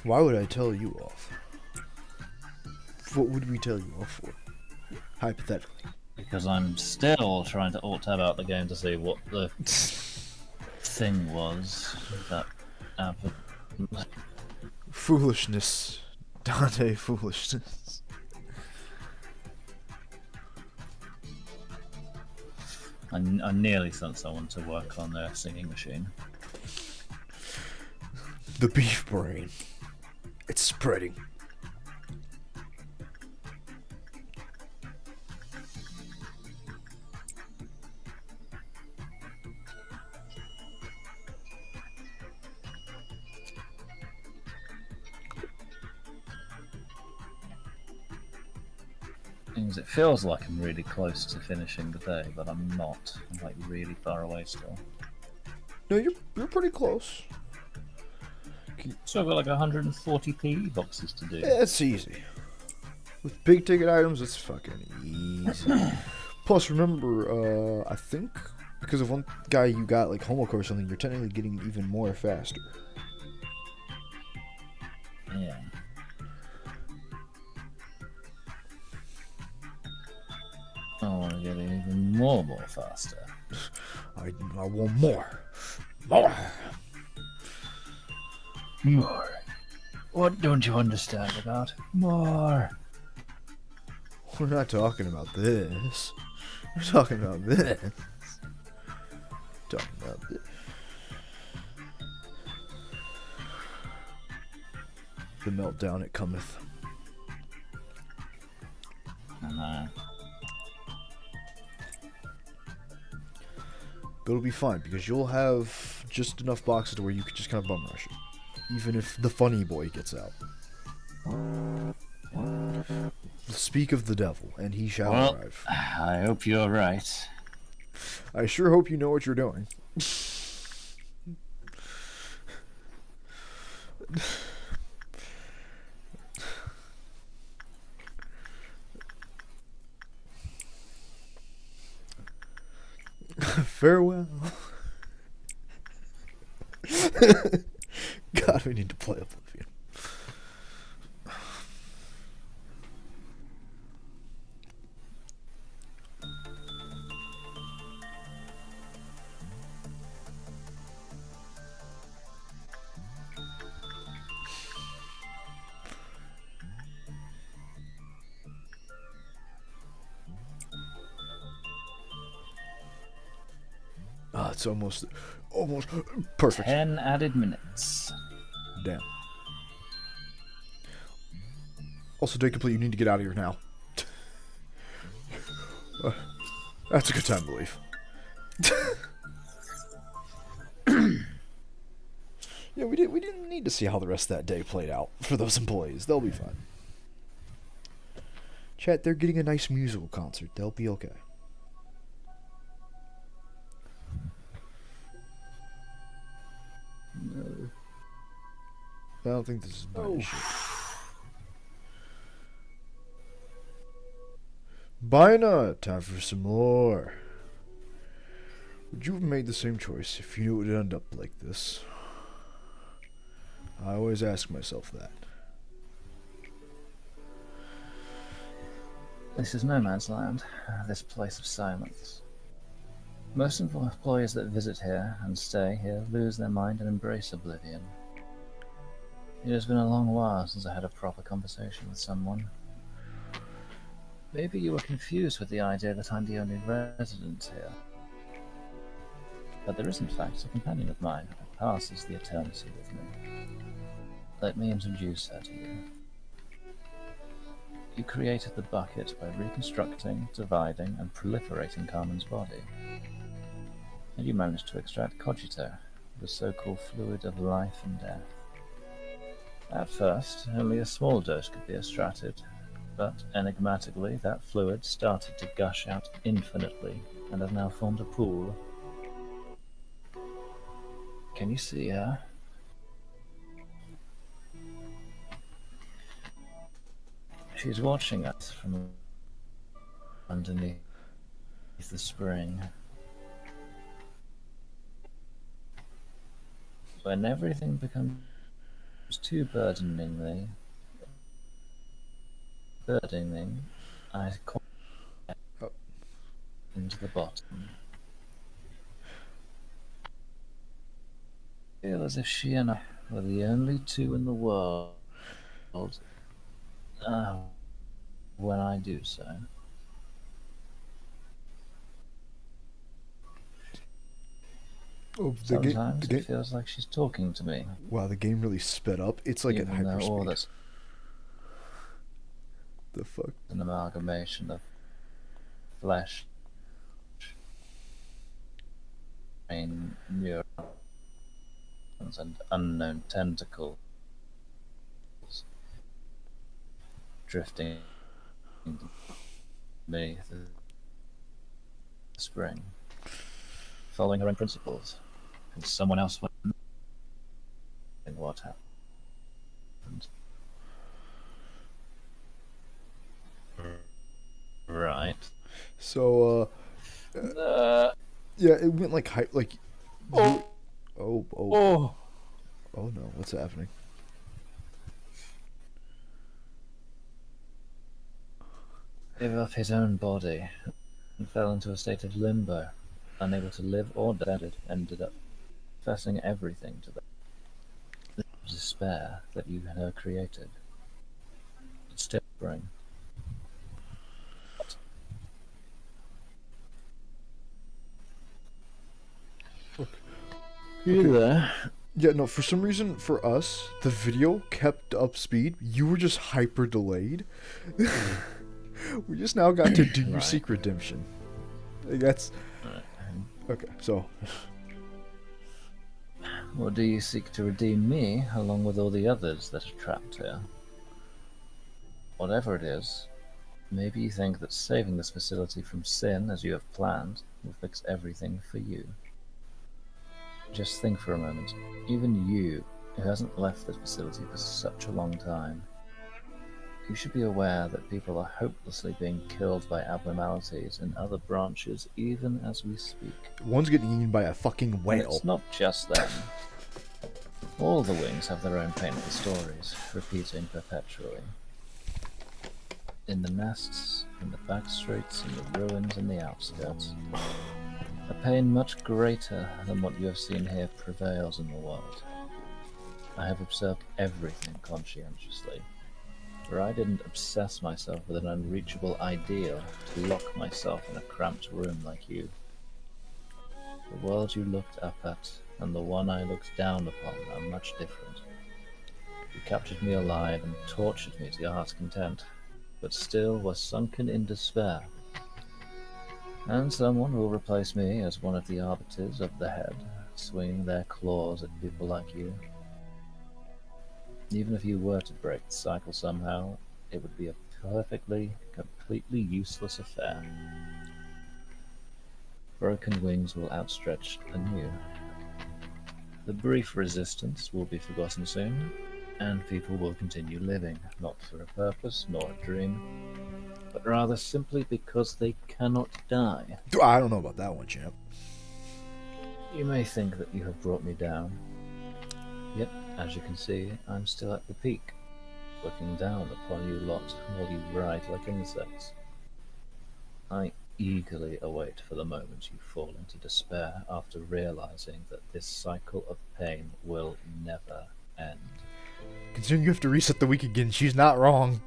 Why would I tell you off? What would we tell you off for? Hypothetically. Because I'm still trying to alt-tab out the game to see what the thing was that happened. Foolishness. Dante foolishness. I nearly sent someone to work on their singing machine. The beef brain. It's spreading. Things. It feels like I'm really close to finishing the day, but I'm not. I'm like really far away still. No, you're pretty close. So I've got like 140 PE boxes to do. Yeah, it's easy. With big ticket items, it's fucking easy. Plus, remember, I think because of one guy you got like homework or something, you're technically getting even more faster. Yeah. I want to get even more faster. I want more. More. More. What don't you understand about more? We're not talking about this. We're talking about this. Talking about this. The meltdown it cometh. I But it'll be fine because you'll have just enough boxes to where you could just kind of bum rush it. Even if the funny boy gets out. Speak of the devil, and he shall arrive. I hope you're right. I sure hope you know what you're doing. Farewell. God, we need to play Oblivion. Ah, it's almost perfect. 10 added minutes. Damn. Also, day complete. You need to get out of here now. That's a good time to leave. Yeah, we didn't need to see how the rest of that day played out for those employees. They'll be fine. Chat, they're getting a nice musical concert. They'll be okay. No. I don't think this is buying shit. Bina, time for some more. Would you have made the same choice if you knew it would end up like this? I always ask myself that. This is no man's land, this place of silence. Most employees that visit here and stay here lose their mind and embrace oblivion. It has been a long while since I had a proper conversation with someone. Maybe you were confused with the idea that I'm the only resident here. But there is in fact a companion of mine who passes the eternity with me. Let me introduce her to you. You created the bucket by reconstructing, dividing, and proliferating Carmen's body. And you managed to extract Cogito, the so-called fluid of life and death. At first, only a small dose could be extracted, but enigmatically, that fluid started to gush out infinitely and has now formed a pool. Can you see her? She's watching us from underneath the spring. When everything becomes too burdening, I call Oh, into the bottom. I feel as if she and I were the only two in the world. Uh, when I do so. oh, the Sometimes it game. feels like she's talking to me, Wow, the game really sped up. It's like at even though all hyperspeed. that's The fuck? an amalgamation of flesh, brain, neurons, and unknown tentacles drifting beneath the spring, following her own principles. And someone else would know what happened. Right. So, yeah, it went like hype. Like, Oh, oh, oh, oh. oh no, what's happening? Gave up his own body and fell into a state of limbo, unable to live or die, ended up confessing everything to the despair that you had created. But still bring. You there? Yeah, no, for some reason, for us, the video kept up speed. You were just hyper delayed. We just now got to do your Right. secret redemption. Like, that's. Right. Okay, so. Or do you seek to redeem me along with all the others that are trapped here? Whatever it is, maybe you think that saving this facility from sin as you have planned will fix everything for you. Just think for a moment. Even you, who hasn't left this facility for such a long time, you should be aware that people are hopelessly being killed by abnormalities in other branches even as we speak. One's getting eaten by a fucking And whale. it's not just them. All the wings have their own painful stories, repeating perpetually. In the nests, in the back streets, in the ruins, in the outskirts. A pain much greater than what you have seen here prevails in the world. I have observed everything conscientiously, for I didn't obsess myself with an unreachable ideal to lock myself in a cramped room like you. The world you looked up at and the one I looked down upon are much different. You captured me alive and tortured me to your heart's content, but still were sunken in despair. And someone will replace me as one of the arbiters of the head, swinging their claws at people like you. Even if you were to break the cycle somehow, it would be a perfectly, completely useless affair. Broken wings will outstretch anew. The brief resistance will be forgotten soon, and people will continue living, not for a purpose nor a dream, but rather simply because they cannot die. I don't know about that one, champ. You may think that you have brought me down, yet, as you can see, I'm still at the peak, looking down upon you lot while you writhe like insects. I eagerly await for the moment you fall into despair after realizing that this cycle of pain will never end. Considering you have to reset the week again, she's not wrong.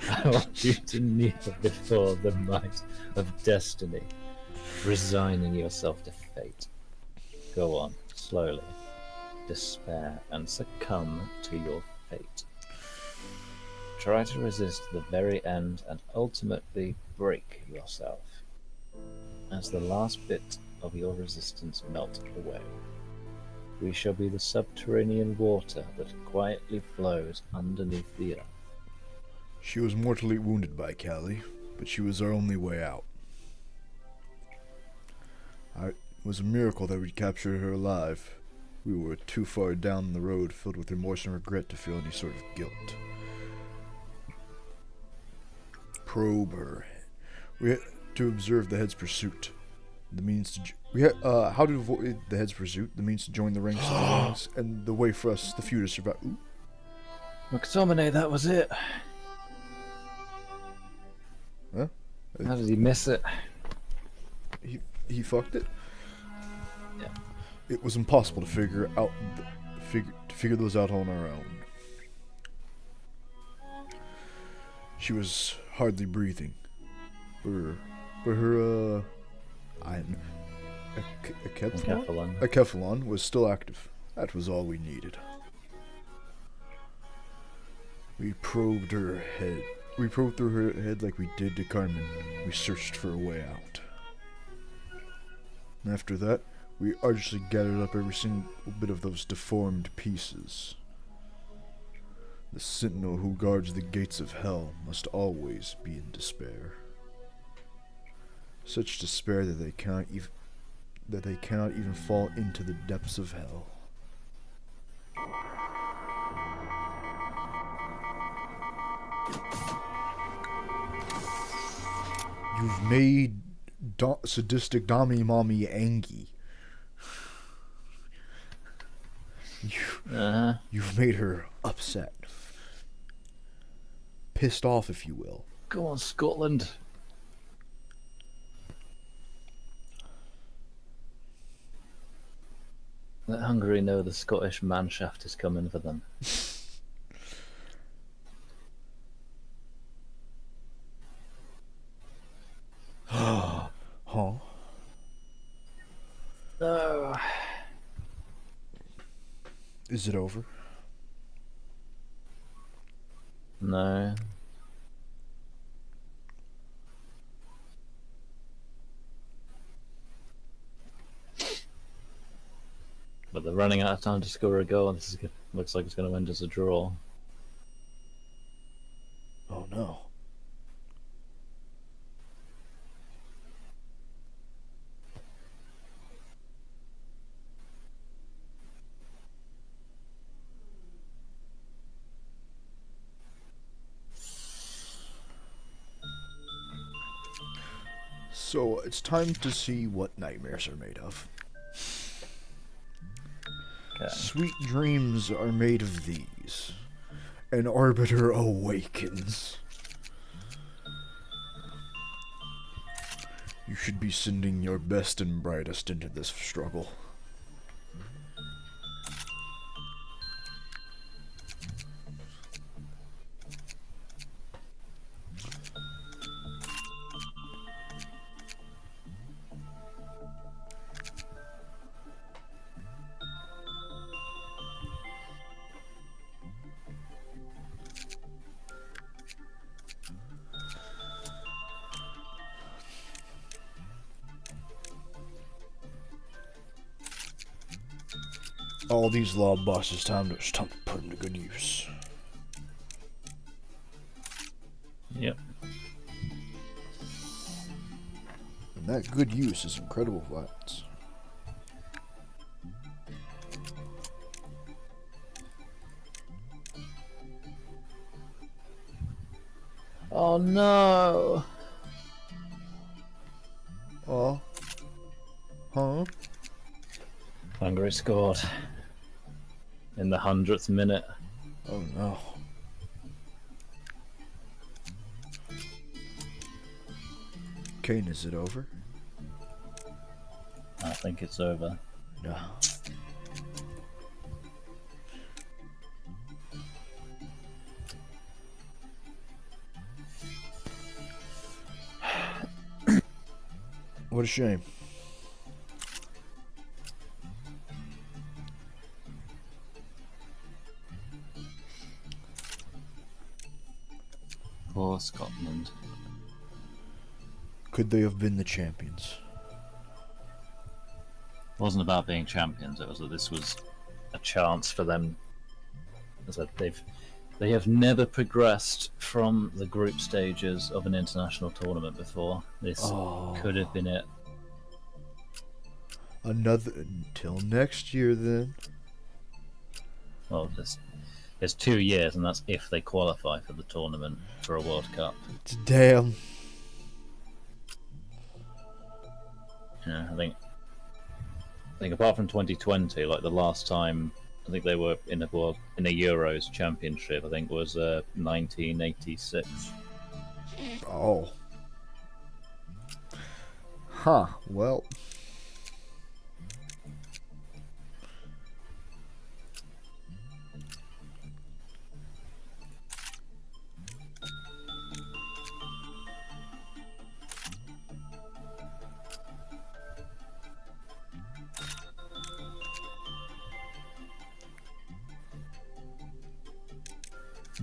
I want you to kneel before the might of destiny, resigning yourself to fate. Go on, slowly. Despair and succumb to your fate. Try to resist the very end and ultimately break yourself, as the last bit of your resistance melts away. We shall be the subterranean water that quietly flows underneath the earth. She was mortally wounded by Callie, but she was our only way out. It was a miracle that we captured her alive. We were too far down the road filled with remorse and regret to feel any sort of guilt. Probe her. We had to observe the head's pursuit. The means to how to avoid the head's pursuit, the means to join the ranks of the wings, and the way for us, the few, to survive. Ooh. McTominay, that was it. Huh? How did he miss it? He fucked it. Yeah. It was impossible to figure those out on our own. She was hardly breathing. Her Acephalon was still active. That was all we needed. We probed her head. We probed through her head like we did to Carmen. We searched for a way out. And after that, we arduously gathered up every single bit of those deformed pieces. The sentinel who guards the gates of hell must always be in despair. Such despair that they cannot even fall into the depths of hell. You've made sadistic Dami Mommy angry. You've made her upset. Pissed off, if you will. Go on, Scotland. Let Hungary know the Scottish manshaft is coming for them. Huh? No. Is it over? No. But they're running out of time to score a goal, and this looks like it's going to end as a draw. Oh no. So it's time to see what nightmares are made of. Okay. Sweet dreams are made of these. An arbiter awakens. You should be sending your best and brightest into this struggle. All these lob bosses, it's time to put them to good use. Yep. And that good use is incredible violence. Oh no! Oh. Huh? Hungary scored in the 100th minute. Oh no. Kane, is it over? I think it's over. No. What a shame. Poor Scotland. Could they have been the champions? wasn't about being champions. It was that this was a chance for them. As I said, they have never progressed from the group stages of an international tournament before. This could have been it. Another until next year then. Well, there's 2 years, and that's if they qualify for the tournament for a World Cup. Damn. Yeah, I think apart from 2020, like the last time I think they were in a Euros championship, I think was 1986. Oh. Huh. Well.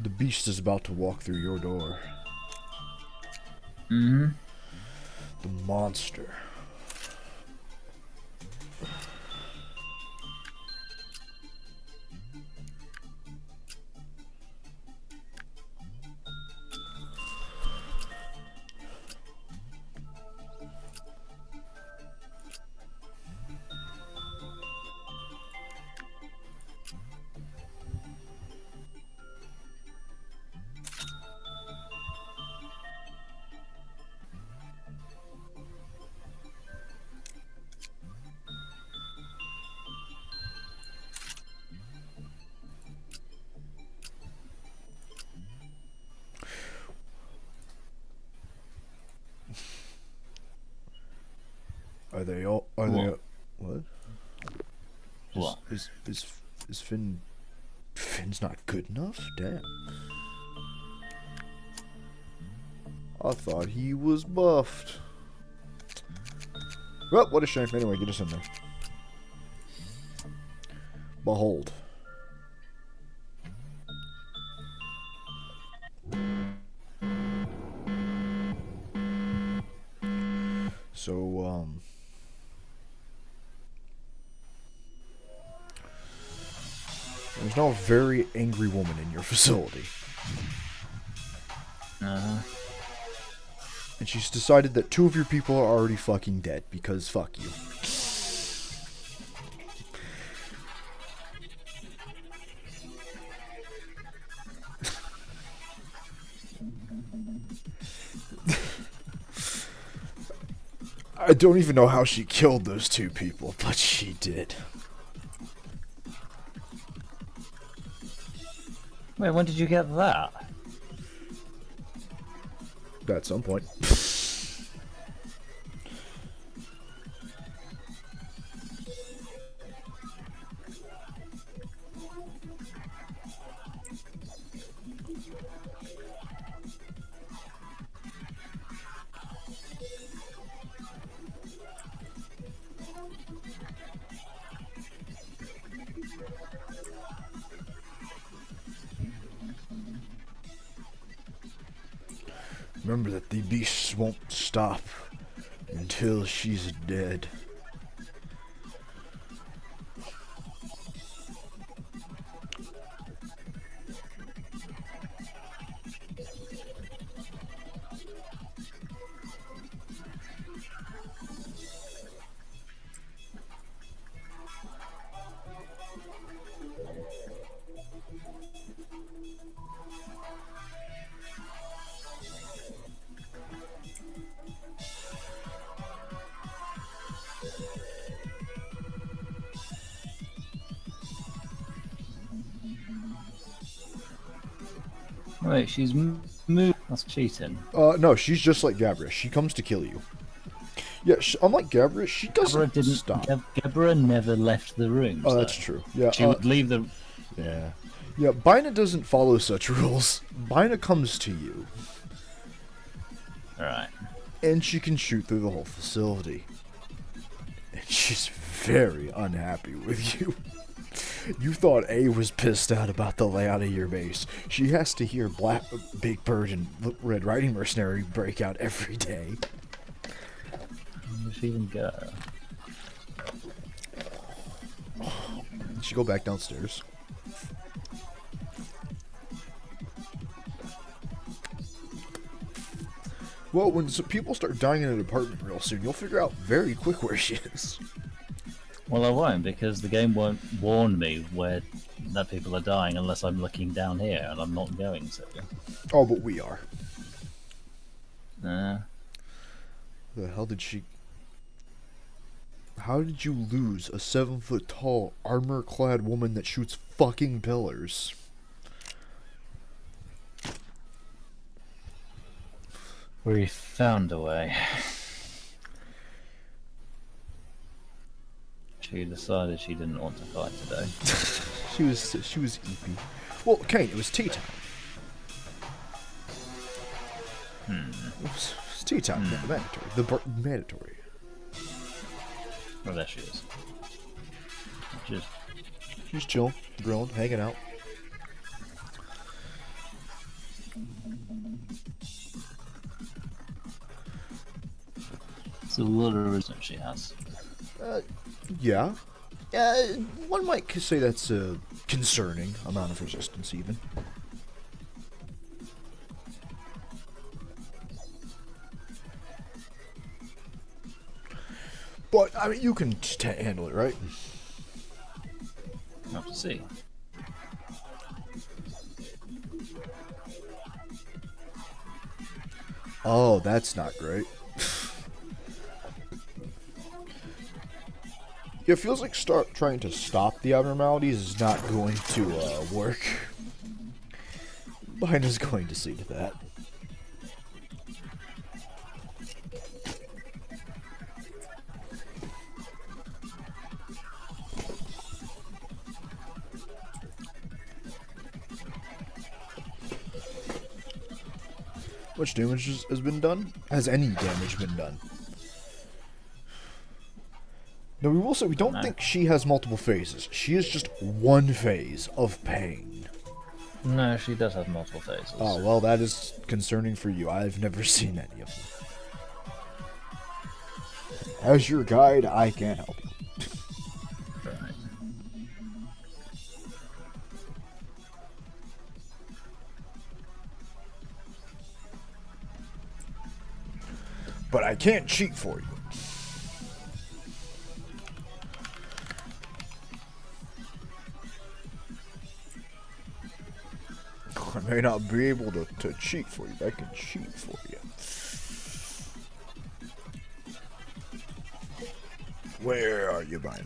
The beast is about to walk through your door. Mm-hmm. The monster. Are they all? Are What? they? What? What? Is Finn? Finn's not good enough? Damn. I thought he was buffed. Well, what a shame. Anyway, get us in there. Behold. So, there's now a very angry woman in your facility. Uh-huh. And she's decided that 2 of your people are already fucking dead, because fuck you. I don't even know how she killed those 2 people, but she did. Wait, when did you get that? At some point. Remember that the beasts won't stop until she's dead. Wait, she's moved. That's cheating. No, she's just like Gabrielle. She comes to kill you. Yeah, unlike Gabrielle, she doesn't stop. Gebra never left the room. Oh, that's true. Yeah, she would leave the. Yeah. Yeah, Bina doesn't follow such rules. Bina comes to you. Alright. And she can shoot through the whole facility. And she's very unhappy with you. You thought A was pissed out about the layout of your base. She has to hear Big Bird and Red Riding Mercenary break out every day. Where does she even go? She go back downstairs. Well, when people start dying in an apartment real soon, you'll figure out very quick where she is. Well, I won't, because the game won't warn me that people are dying unless I'm looking down here, and I'm not going to. Oh, but we are. Uh, The hell did she... How did you lose a 7-foot-tall, armor-clad woman that shoots fucking pillars? we found a way. She decided she didn't want to fight today. She was eepy. Well, Kane, it was tea time. It was tea time. Mandatory. Mandatory. Oh, there she is. She's chilling, grilling, hanging out. It's a lot of resistance she has. Yeah. One might say that's a concerning amount of resistance, even. But, I mean, you can handle it, right? We'll have to see. Oh, that's not great. It feels like trying to stop the abnormalities is not going to work. Mine is going to see to that. Much damage has been done? Has any damage been done? No, we will say we don't think she has multiple phases. She is just one phase of pain. No, she does have multiple phases. Oh, well, that is concerning for you. I've never seen any of them. As your guide, I can't help you. Right. But I can't cheat for you. I may not be able to cheat for you, but I can cheat for you. Where are you, Brian?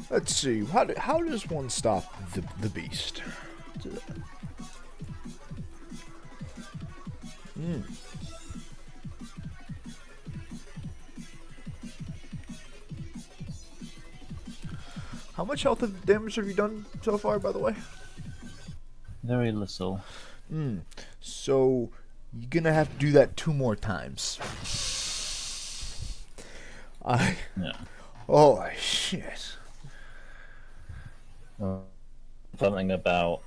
Let's see. How does one stop the beast? How much health damage have you done so far, by the way? Very little. So you're gonna have to do that 2 more times. Yeah. Oh shit. Something about,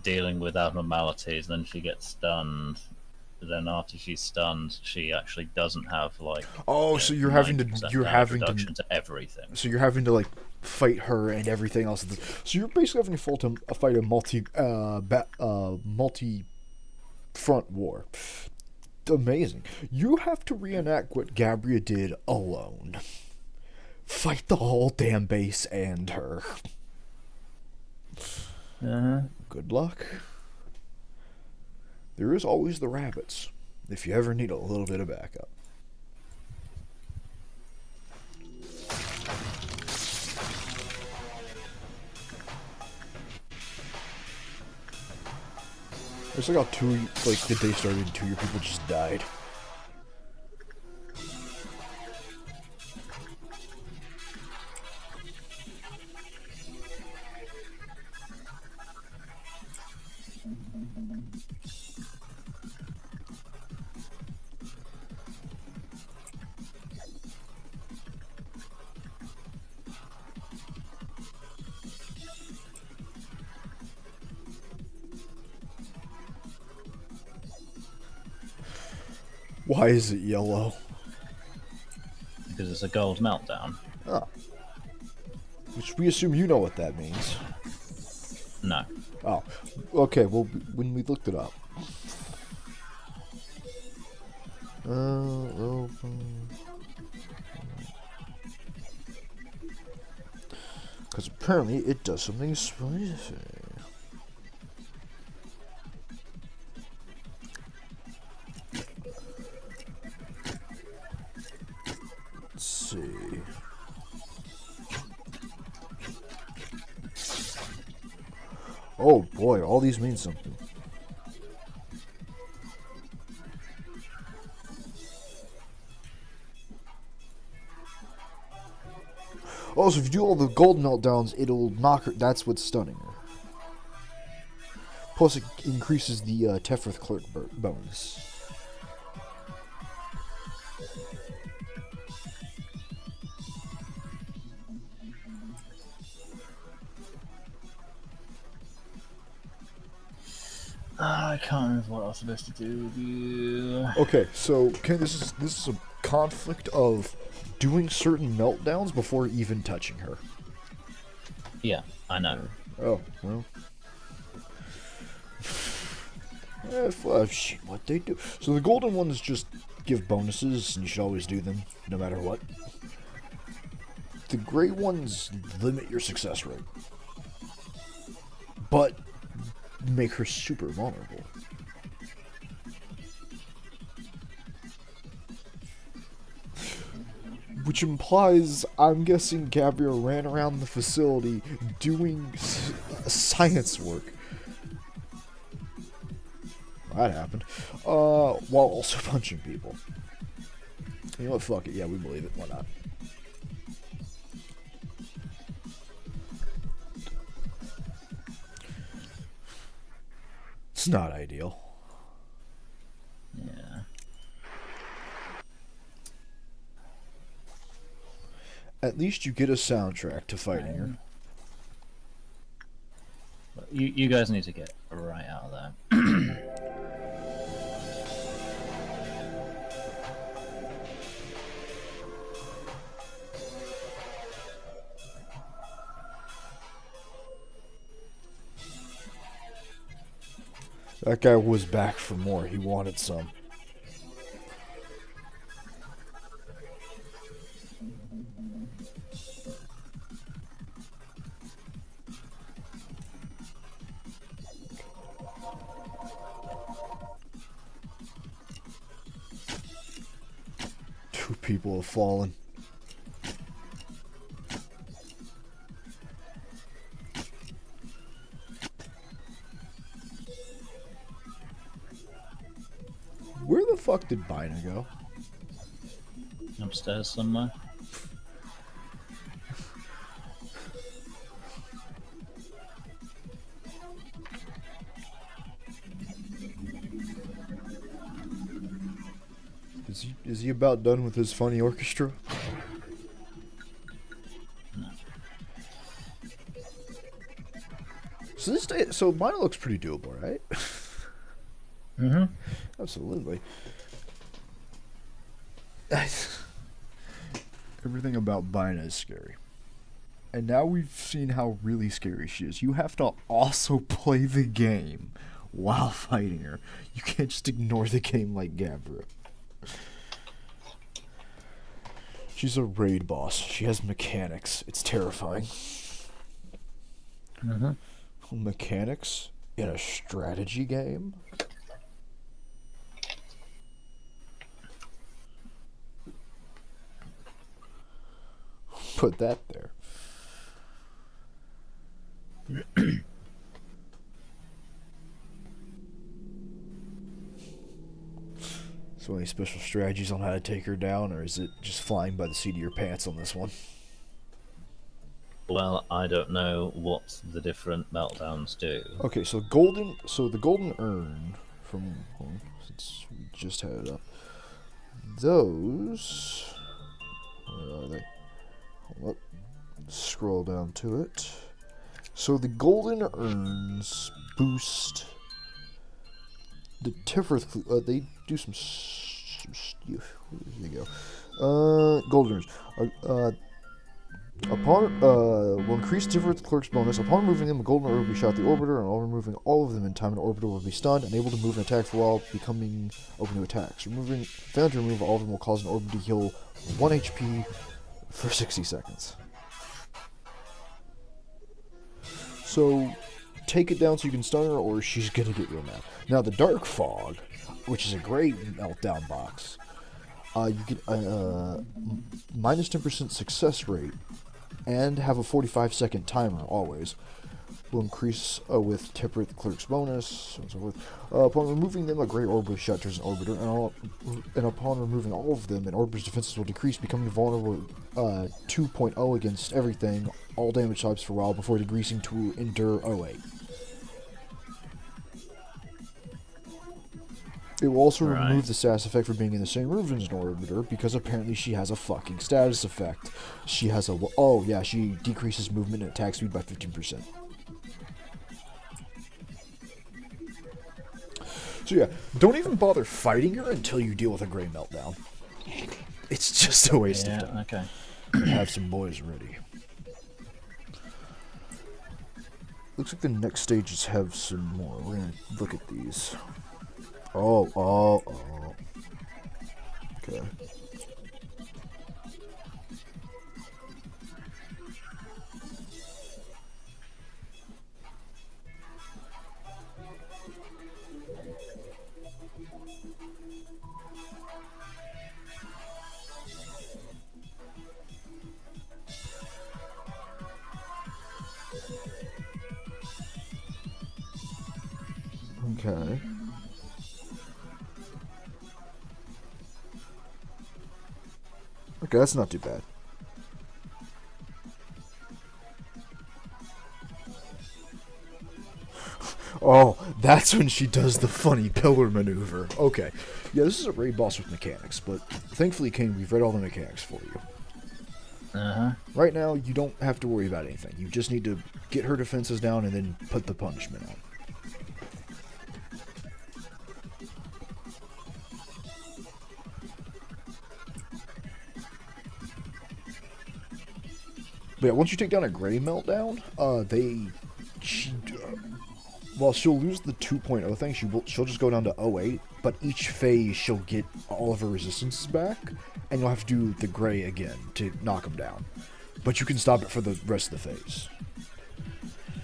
dealing with abnormalities, then she gets stunned. Then after she's stunned, she actually doesn't have so you're having to reduction to everything. So you're having to fight her and everything else. So you're basically having to fight a multi front war. Amazing. You have to reenact what Gabrielle did alone. Fight the whole damn base and her. Good luck. There is always the rabbits, if you ever need a little bit of backup. It's like how the day started and 2 of your people just died. Why is it yellow? Because it's a gold meltdown. Oh. Which we assume you know what that means. No. Oh. Okay, well, when we looked it up. Because apparently it does something spicy. Let's see. Oh boy, all these mean something. Oh, so if you do all the gold meltdowns, it'll knock her. That's what's stunning her. Plus, it increases the Tefrith Clerk bonus. I can't remember what I was supposed to do with you. Okay, so this is a conflict of doing certain meltdowns before even touching her. Yeah, I know. Oh well. Shit, what they do. So the golden ones just give bonuses, and you should always do them, no matter what. The gray ones limit your success rate, but make her super vulnerable. Which implies, I'm guessing Gabriel ran around the facility doing science work. That happened. While also punching people. You know what? Fuck it. Yeah, we believe it. Why not? It's not ideal. Yeah. At least you get a soundtrack to fighting her. You guys need to get right out of there. That guy was back for more. He wanted some. Two people have fallen. Where the fuck did Bina go? Upstairs somewhere. Is he about done with his funny orchestra? No. So Bina looks pretty doable, right? Mm-hmm. Absolutely. Everything about Bina is scary. And now we've seen how really scary she is. You have to also play the game while fighting her. You can't just ignore the game like Gabra. She's a raid boss. She has mechanics. It's terrifying. Mm-hmm. Mechanics in a strategy game? Put that there. So any special strategies on how to take her down, or is it just flying by the seat of your pants on this one? Well, I don't know what the different meltdowns do. Okay, so the golden urn from, since we just had it up, those, where are they? Hold up, scroll down to it. So the golden urns boost the Tifferth, they do some some stuff. There you go. Golders. Will increase difference clerk's bonus. Upon removing them, a golden orb will be shot at the orbiter, and while removing all of them in time, an orbiter will be stunned, unable to move and attack for a while, becoming open to attacks. Failing to remove all of them will cause an orbiter to heal 1 HP for 60 seconds. So, take it down so you can stun her, or she's gonna get real mad. Now, the Dark Fog, which is a great meltdown box, you get minus 10% success rate, and have a 45-second timer always. Will increase with temperate clerk's bonus, and so forth. Upon removing them, a gray orb will shut towards an orbiter, and upon removing all of them, an orbiter's defenses will decrease, becoming vulnerable 2.0 against everything, all damage types for a while, before decreasing to endure 08. It will also remove the status effect for being in the same room as an orbiter, because apparently she has a fucking status effect. She has a... Oh, yeah, she decreases movement and attack speed by 15%. So yeah, don't even bother fighting her until you deal with a Grey Meltdown. It's just a waste of time. Okay. Have some boys ready. Looks like the next stages have some more. We're gonna look at these. Oh. Okay. Okay. Okay, that's not too bad. Oh, that's when she does the funny pillar maneuver. Okay. Yeah, this is a raid boss with mechanics, but thankfully, Kane, we've read all the mechanics for you. Uh-huh. Right now, you don't have to worry about anything. You just need to get her defenses down and then put the punishment on. But yeah, once you take down a Grey Meltdown, while she'll lose the 2.0 thing, she'll just go down to 08, but each phase she'll get all of her resistances back, and you'll have to do the Grey again to knock them down. But you can stop it for the rest of the phase.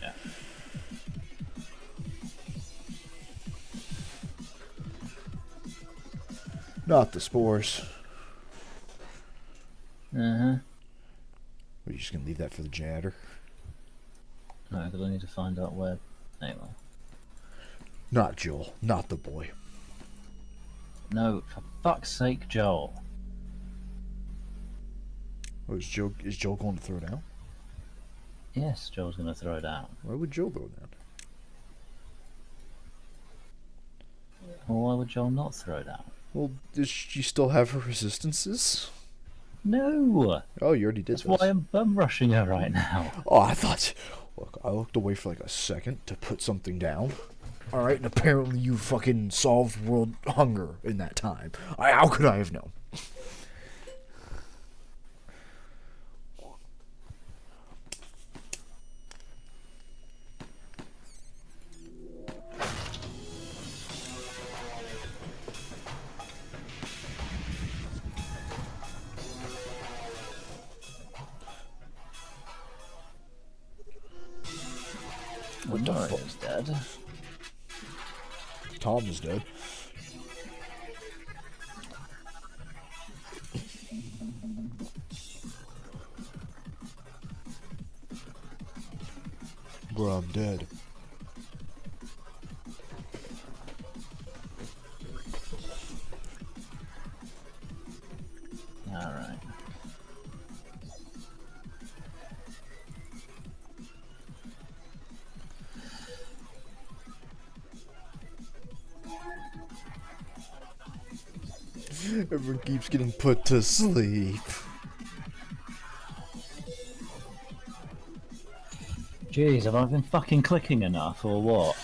Yeah. Not the spores. Uh-huh. Are you just gonna leave that for the janitor? No, because I need to find out where... Anyway. Not Joel. Not the boy. No, for fuck's sake, Joel. Oh, is Joel going to throw down? Yes, Joel's going to throw down. Why would Joel throw down? Well, why would Joel not throw down? Well, does she still have her resistances? No! Oh, you already did That's why I'm bum rushing her right now. Oh, I thought... Look, I looked away for like a second to put something down. Alright, and apparently you fucking solved world hunger in that time. How could I have known? What the fuck is dead? Tom is dead. Bro, I'm dead. Alright. Everyone keeps getting put to sleep. Jeez, have I been fucking clicking enough, or what?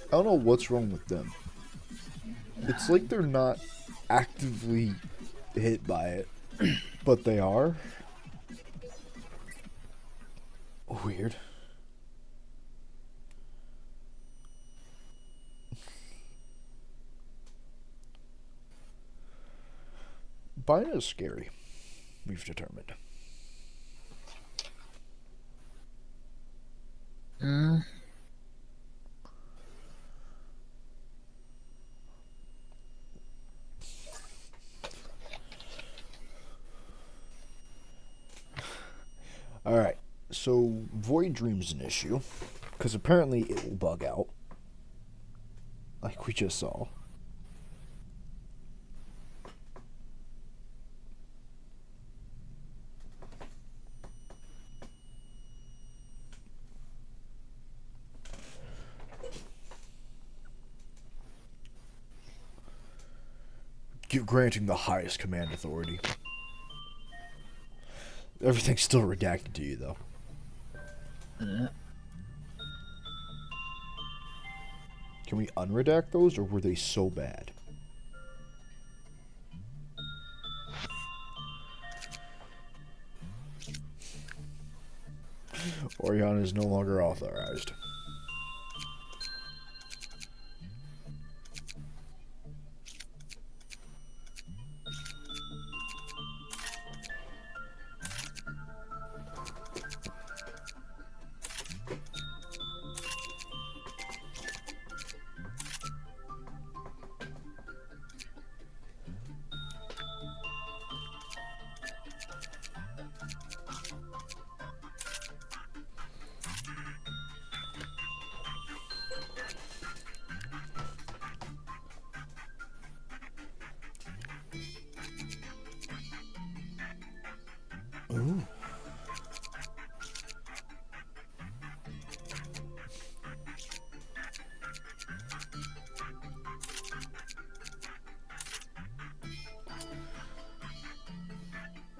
I don't know what's wrong with them. It's like they're not actively hit by it, but they are. Weird. Bina is scary, we've determined. Alright, so Void Dream's an issue, because apparently it will bug out, like we just saw. Granting the highest command authority. Everything's still redacted to you, though. Can we unredact those, or were they so bad? Oriana is no longer authorized. Ooh.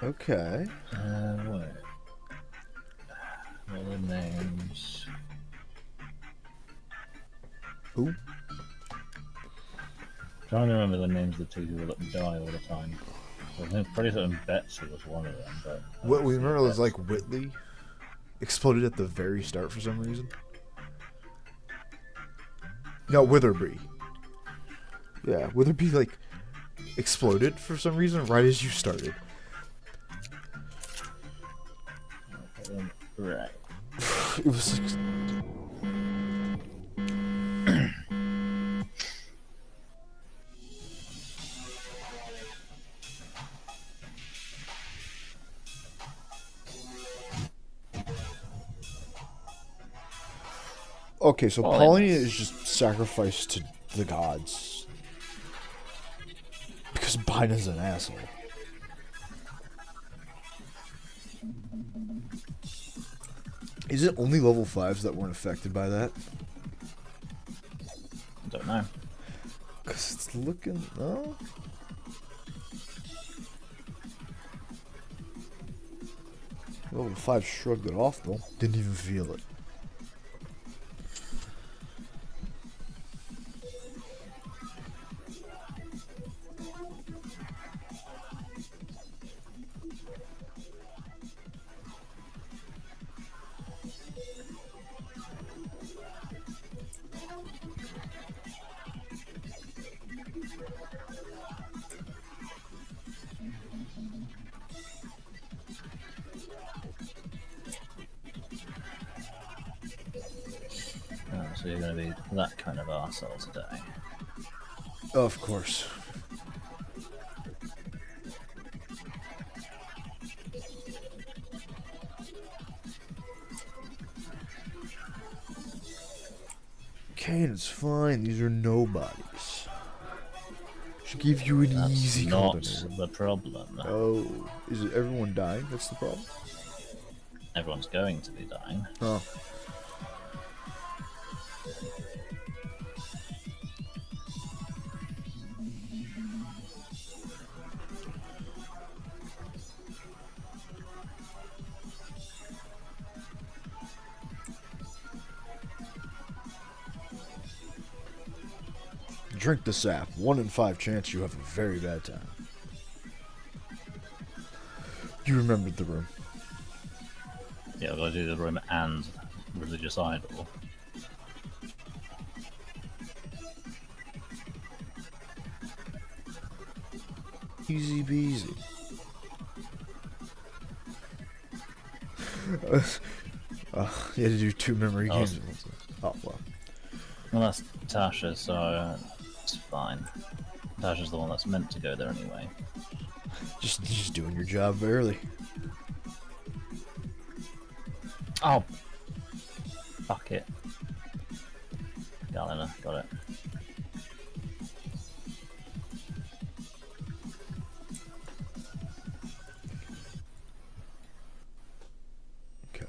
Okay. Wait. What are the names? Who? Trying to remember the names of the two people that die all the time. I think pretty certain Betsy was one of them, but What we remember was like Whitley exploded at the very start for some reason. No, Witherby. Yeah, Witherby like exploded for some reason right as you started. Right. It was like... Okay, so Paulina is just sacrificed to the gods. Because Bina's an asshole. Is it only level 5s that weren't affected by that? I don't know. Because it's looking... Oh? Level 5 shrugged it off, though. Didn't even feel it. Oh, so you're going to be that kind of arsehole today. Of course. Okay, it's fine. These are nobodies. Should give you an That's easy not combination. the problem. Oh, is it everyone dying? That's the problem. Everyone's going to be dying. Oh. Drink the sap. 1 in 5 chance you have a very bad time. You remembered the room. Yeah, I've got to do the room and religious idol. Easy peasy. You had to do 2 memory games at once. Oh, well. Well, that's Tasha, so it's fine. Tasha's the one that's meant to go there anyway. Just doing your job early. Oh! Fuck it. Galena, got it. Okay.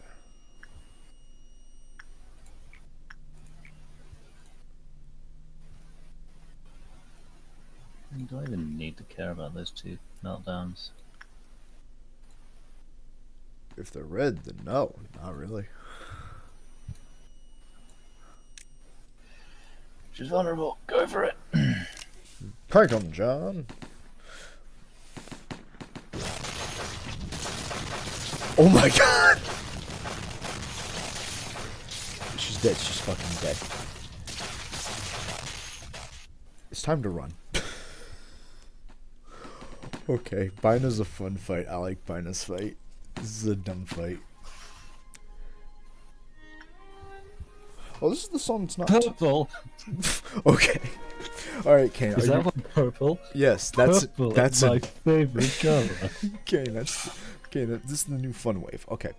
Do I even need to care about those 2 meltdowns? If they're red, then no, not really. She's vulnerable. Go for it. Crank 'em, John. Oh my god! She's dead. She's fucking dead. It's time to run. Okay, Bina's a fun fight. I like Bina's fight. This is a dumb fight. Oh, this is the song that's not... Purple! Okay. Alright, Kane. Is that one purple? Yes, Purple that's is my favorite color. Okay, this is the new fun wave. Okay,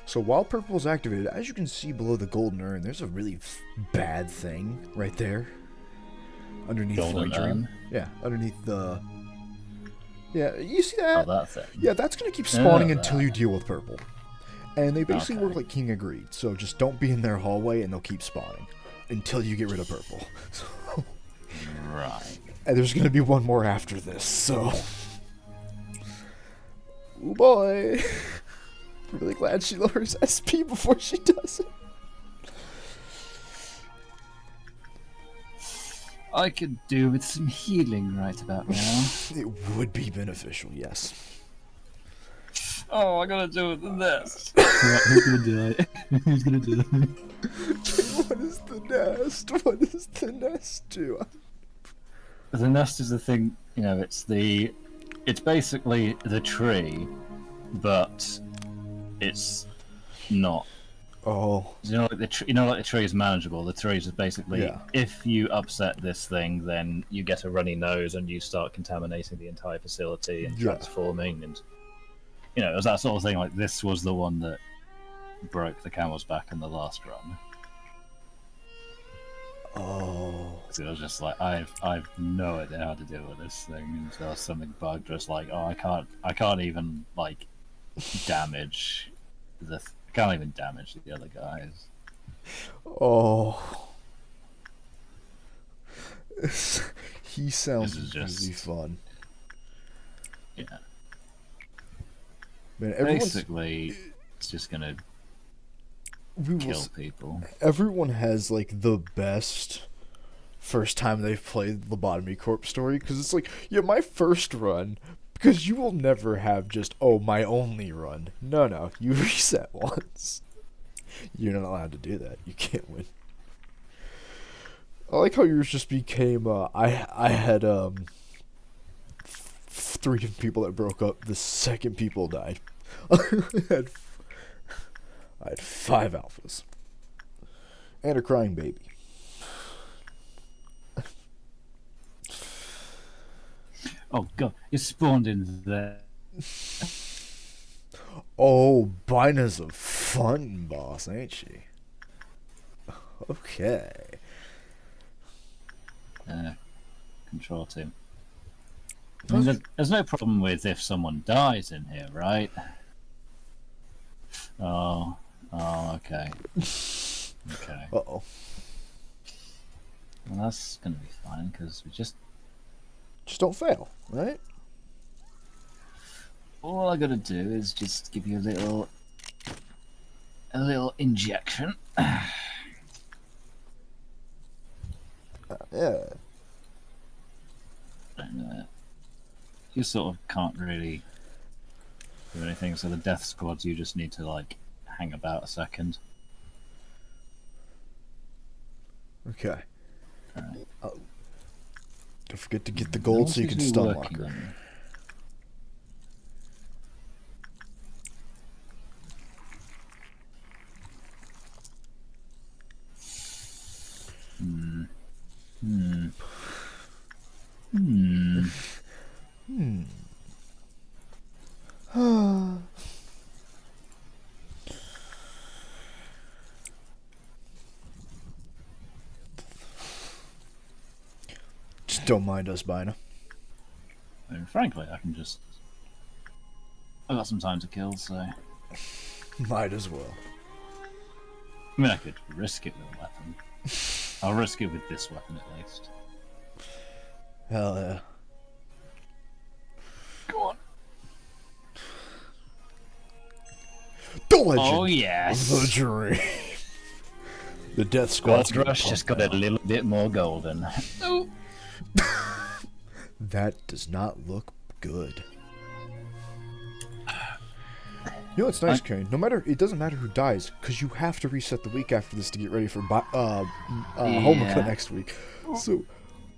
so while purple is activated, as you can see below the golden urn, there's a really bad thing right there. Underneath Golden Void Dream. urn? Yeah, underneath the... Yeah, you see that? Oh, that thing. Yeah, that's going to keep spawning Yeah, until you deal with purple. And they basically Okay. work like King agreed, so just don't be in their hallway and they'll keep spawning. Until you get rid of purple. Right. And there's going to be one more after this, so... Ooh boy! Really glad she lowers SP before she does it. I could do with some healing right about now. It would be beneficial, yes. Oh, I gotta do this. Right, who's gonna die? Who's gonna die? What is the nest? What does the nest do? The nest is the thing, you know, it's basically the tree, but it's not. Oh. You know, like the tree is manageable. The tree is just basically, Yeah. if you upset this thing, then you get a runny nose and you start contaminating the entire facility and Yeah. transforming, and you know, it was that sort of thing. Like this was the one that broke the camel's back in the last run. Oh. So it was just like I've no idea how to deal with this thing, and there was something bugged. Just like, oh, I can't even like damage can't even damage the other guys. Oh. He sounds This is really just- fun. Yeah. Man, everyone's, Basically, it's just gonna we will kill s- people. everyone has like the best first time they've played Lobotomy Corp story, because it's like, yeah, my first run, because you will never have just, oh, my only run. No, you reset once. You're not allowed to do that. You can't win. I like how yours just became, I had 3 people that broke up the second people died. I had 5 alphas. And a crying baby. Oh god, it spawned in there. Oh, Bina's a fun boss, ain't she? Okay. Control team. I mean, there's no problem with if someone dies in here, right? Oh, okay. Okay. Uh-oh. Well, that's gonna be fine because we just Just don't fail, right? all I gotta do is just give you a little injection. Yeah. you sort of can't really do anything. So the death squads, you just need to like hang about a second. Okay. Alright. Don't forget to get the gold so you can stun lock her. Just don't mind us, Bina. I mean, frankly, I can just. I got some time to kill, so. Might as well. I mean, I could risk it with a weapon. I'll risk it with this weapon at least. Hell yeah. Go on. The legend. Oh yes. The dream. The death squad. Gold Rush just got a little bit more golden. Oh. That does not look good. You know what's nice, Kane? No matter, it doesn't matter who dies, because you have to reset the week after this to get ready for Homika next week. So,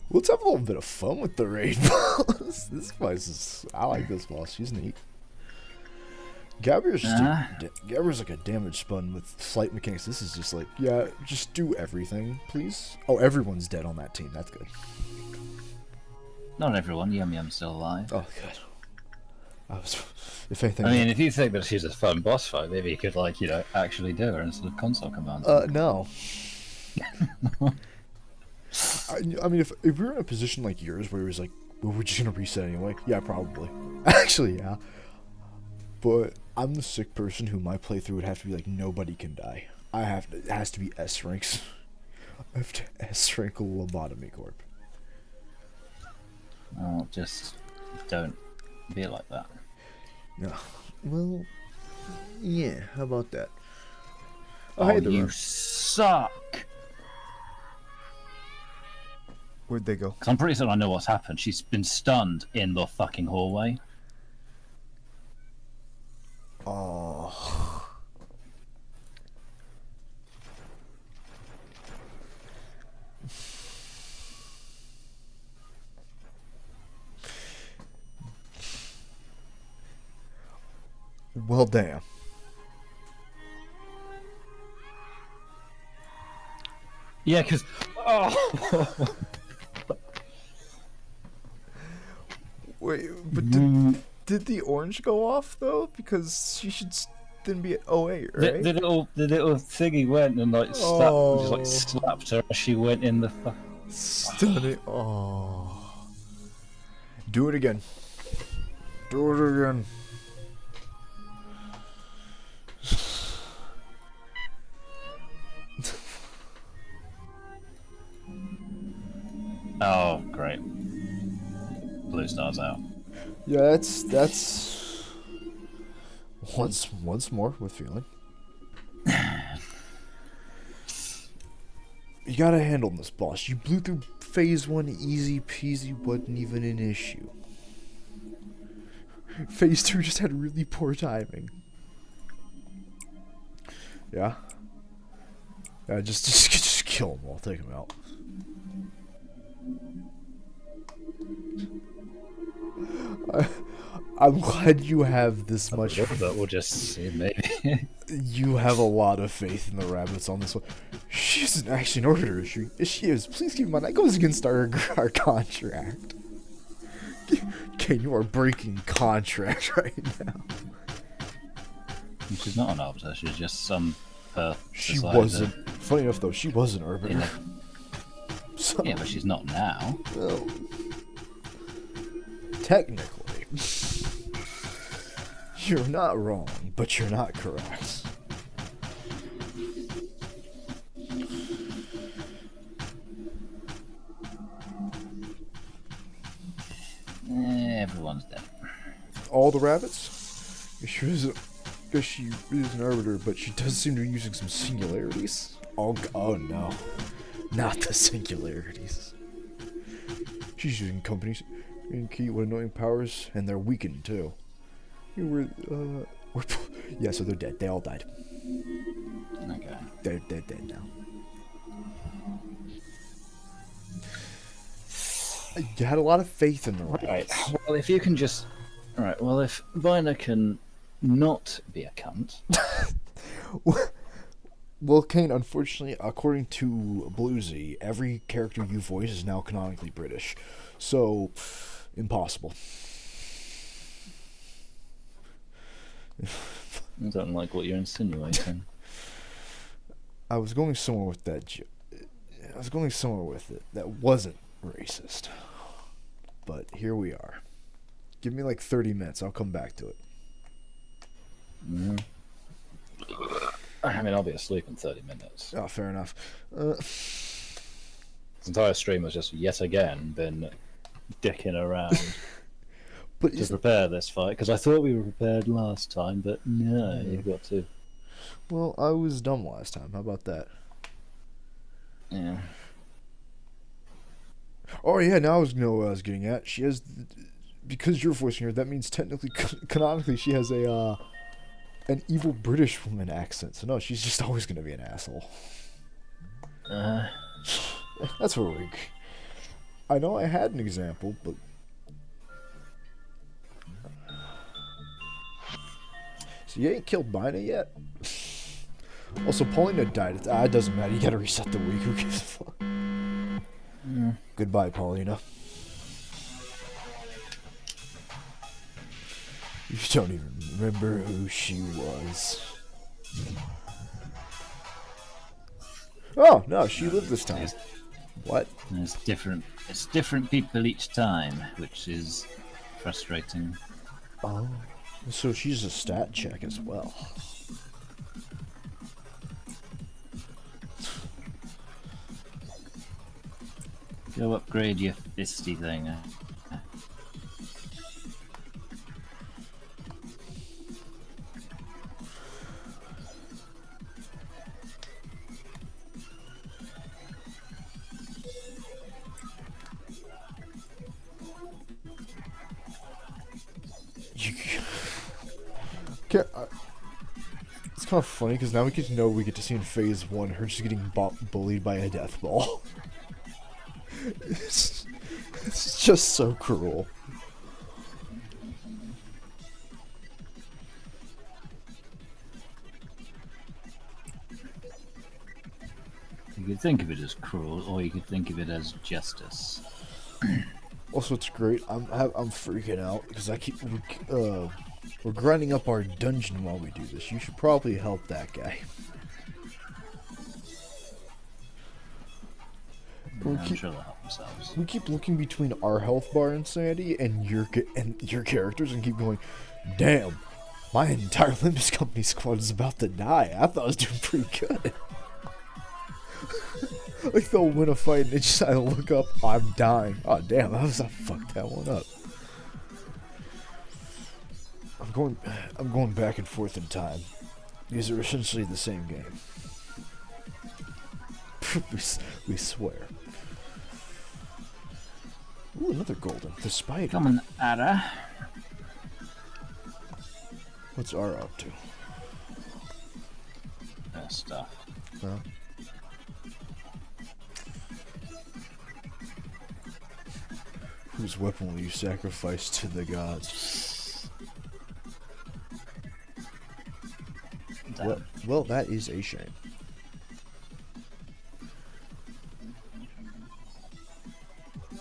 let's have a little bit of fun with the raid boss. This boss is, I like this boss. She's neat. Gabriel's Gabriel's like a damage spun with flight mechanics. This is just like, yeah, just do everything, please. Oh, everyone's dead on that team. That's good. Not everyone. Yum Yum's still alive. Oh, good. If anything, I mean, if you think that she's a fun boss fight, maybe you could, like, you know, actually do her instead of console commands. No. I mean, if we were in a position like yours where it was like, well, we're just gonna reset anyway, yeah, probably. Actually, yeah. But I'm the sick person who my playthrough would have to be like, nobody can die. It has to be S ranks. I have to S rank a Lobotomy Corp. Oh, just don't be like that. No. Well, yeah, how about that? Oh, hey, you suck! Where'd they go? 'Cause I'm pretty certain I know what's happened. She's been stunned in the fucking hallway. Oh. Well, damn. Yeah, because... Oh! Wait, but did the orange go off, though? Because she should then be at 08, right? The little thingy went and, like, just, like, slapped her as she went in the... Stunning. Oh. Do it again. Do it again. Oh, great. Blue star's out. Yeah, that's once more with feeling. You gotta handle this, boss. You blew through phase 1 easy peasy, wasn't even an issue. Phase 2 just had really poor timing. Yeah? Yeah, just kill them all, take them out. I'm glad you have this much. But we'll just see, maybe. You have a lot of faith in the rabbits on this one. She isn't actually an orbiter, is she? If she is, please keep in mind that goes against our contract. Okay, you are breaking contract right now. She's not an arbiter. She's just some. She wasn't. Funny enough, though, she was an arbiter. So, yeah, but she's not now. Well, technically. You're not wrong, but you're not correct. Everyone's dead. All the rabbits? She is an arbiter, but she does seem to be using some singularities. Oh no. Not the singularities. She's using And Key, what annoying powers, and they're weakened too. You were yeah, so they're dead. They all died. Okay. They're dead now. You had a lot of faith in the Right. Well, if you can just. Alright, well, if Viner can not be a cunt. Well, Kane, unfortunately, according to Bluesy, every character you voice is now canonically British. So, impossible. I don't like what you're insinuating. I was going somewhere with that. I was going somewhere with it that wasn't racist. But here we are. Give me like 30 minutes. I'll come back to it. Mm-hmm. I mean, I'll be asleep in 30 minutes. Oh, fair enough. This entire stream has just yet again been dicking around but to prepare this fight, because I thought we were prepared last time, but no, you've got to. Well, I was dumb last time. How about that? Yeah. Oh, yeah, now I know what I was getting at. She has... Because you're voicing her, that means technically, canonically, she has an evil British woman accent. So no, she's just always going to be an asshole. That's what we... I know I had an example, but... So you ain't killed Bina yet? Also, Paulina died. It doesn't matter. You gotta reset the week. Who gives a fuck? Mm. Goodbye, Paulina. You don't even remember who she was. Oh, no, she lived this time. What? It's different people each time, which is frustrating. Oh, so she's a stat check as well. Go upgrade your fisty thing. It's kind of funny because now we get to see in phase 1 her just getting bullied by a death ball. It's just so cruel. You could think of it as cruel, or you could think of it as justice. Also, it's great. I'm freaking out because we're grinding up our dungeon while we do this. You should probably help that guy. I'm sure they'll help themselves. We keep looking between our health bar insanity and your characters and keep going, damn, my entire Limbus Company squad is about to die. I thought I was doing pretty good. Like they'll win a fight and I look up, I'm dying. Oh damn, I fucked that one up. I'm going back and forth in time. These are essentially the same game. we swear. Ooh, another golden. The spider. Come on, Ada. What's R up to? Stuff. Huh? Whose weapon will you sacrifice to the gods? Well, that is a shame.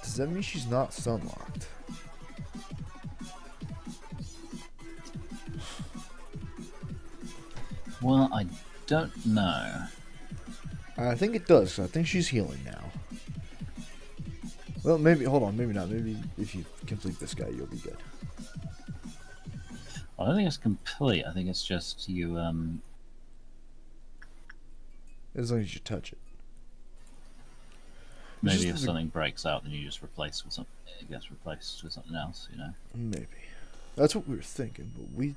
Does that mean she's not stunlocked? Well, I don't know. I think it does, 'cause I think she's healing now. Well, maybe, hold on, maybe not. Maybe if you complete this guy, you'll be good. I don't think it's complete. I think it's just you, As long as you touch it. maybe if something breaks out, then you just replace with something. It gets replaced with something else, you know? Maybe. That's what we were thinking, but we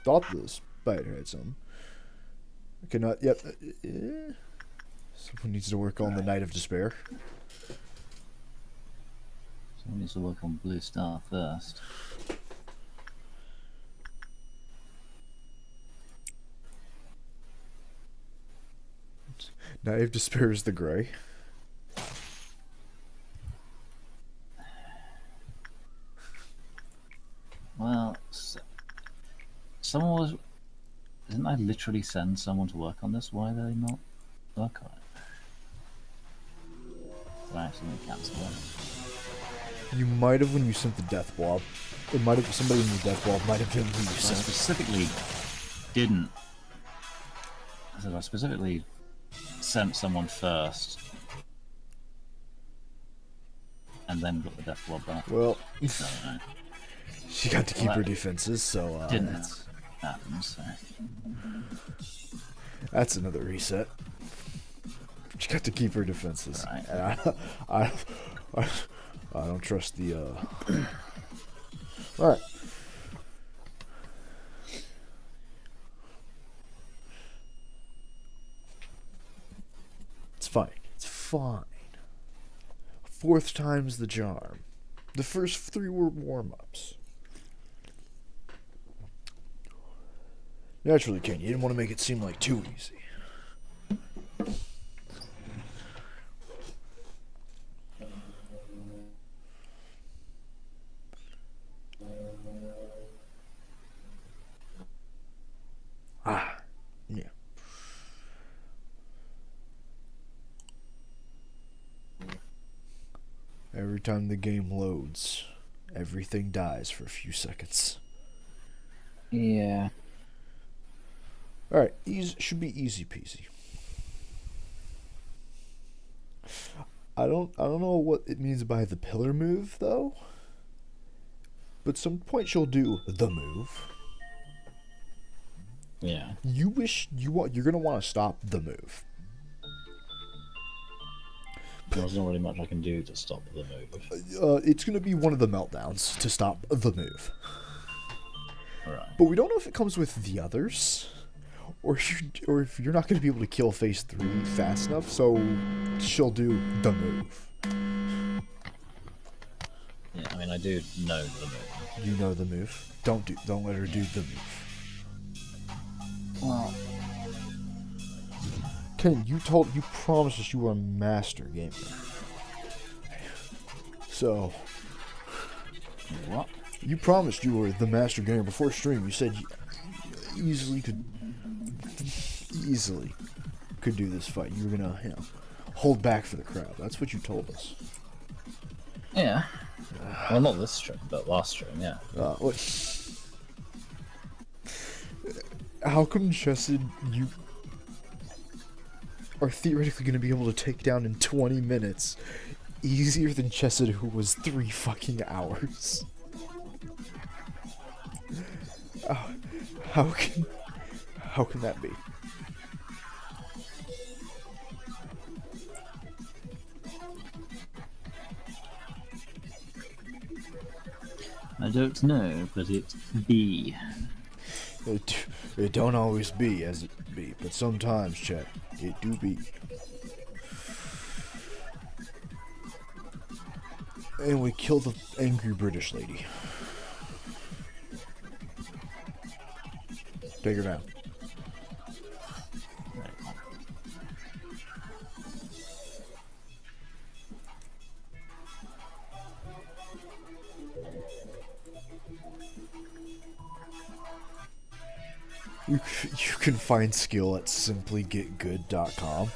thought the spider had something. Okay, not yet. Someone needs to work on the Night of Despair. So Someone needs to work on Blue Star first. Naive Despair is the gray. Well, someone was... Didn't I literally send someone to work on this? Why are they not work on it? Did I accidentally cancel it? You might have when you sent the death blob. It might have somebody in the death blob might have been who you I sent. specifically didn't. I specifically sent someone first, and then got the death blob back. Well, So, no. she got to keep her defenses, so Didn't happen. So. That's another reset. She got to keep her defenses. Right. And I don't trust the. All right. It's fine. It's fine. Fourth time's the charm. The first 3 were warm-ups. Naturally, Ken, you didn't want to make it seem like too easy. Yeah. Every time the game loads, everything dies for a few seconds. Yeah. Alright, should be easy peasy. I don't know what it means by the pillar move though. But some point you'll do the move. Yeah. You're gonna want to stop the move. There's not really much I can do to stop the move. It's gonna be one of the meltdowns to stop the move. Alright. But we don't know if it comes with the others, or if you're not gonna be able to kill phase 3 fast enough. So she'll do the move. Yeah, I mean I do know the move. You know the move. Don't let her do the move. Well, Ken, you promised us you were a master gamer. So, what? you promised you were the master gamer before stream. You said you easily could do this fight. You were gonna, hold back for the crowd. That's what you told us. Yeah. Well, not this stream, but last stream, yeah. How come, Chesed, you are theoretically going to be able to take down in 20 minutes easier than Chesed, who was 3 fucking hours? How can that be? I don't know, but it's B. It don't always be as it be, but sometimes, Chet, it do be. And we kill the angry British lady. Take her down. You can find skill at simplygetgood.com.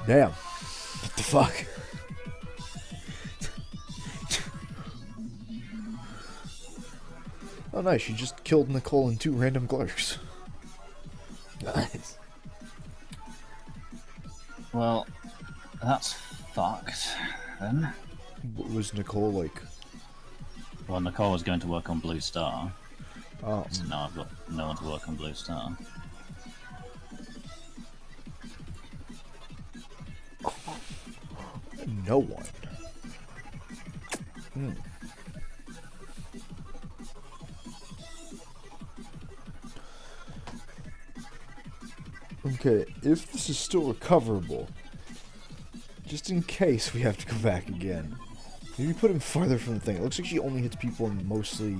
Damn. What the fuck? Oh, nice. You just killed Nicole and 2 random clerks. Nice. Well, that's fucked, then. What was Nicole like? Well, Nicole was going to work on Blue Star. Oh. So now I've got no one to work on Blue Star. No one. Okay, if this is still recoverable, just in case we have to go back again, Maybe put him farther from the thing. It looks like she only hits people in mostly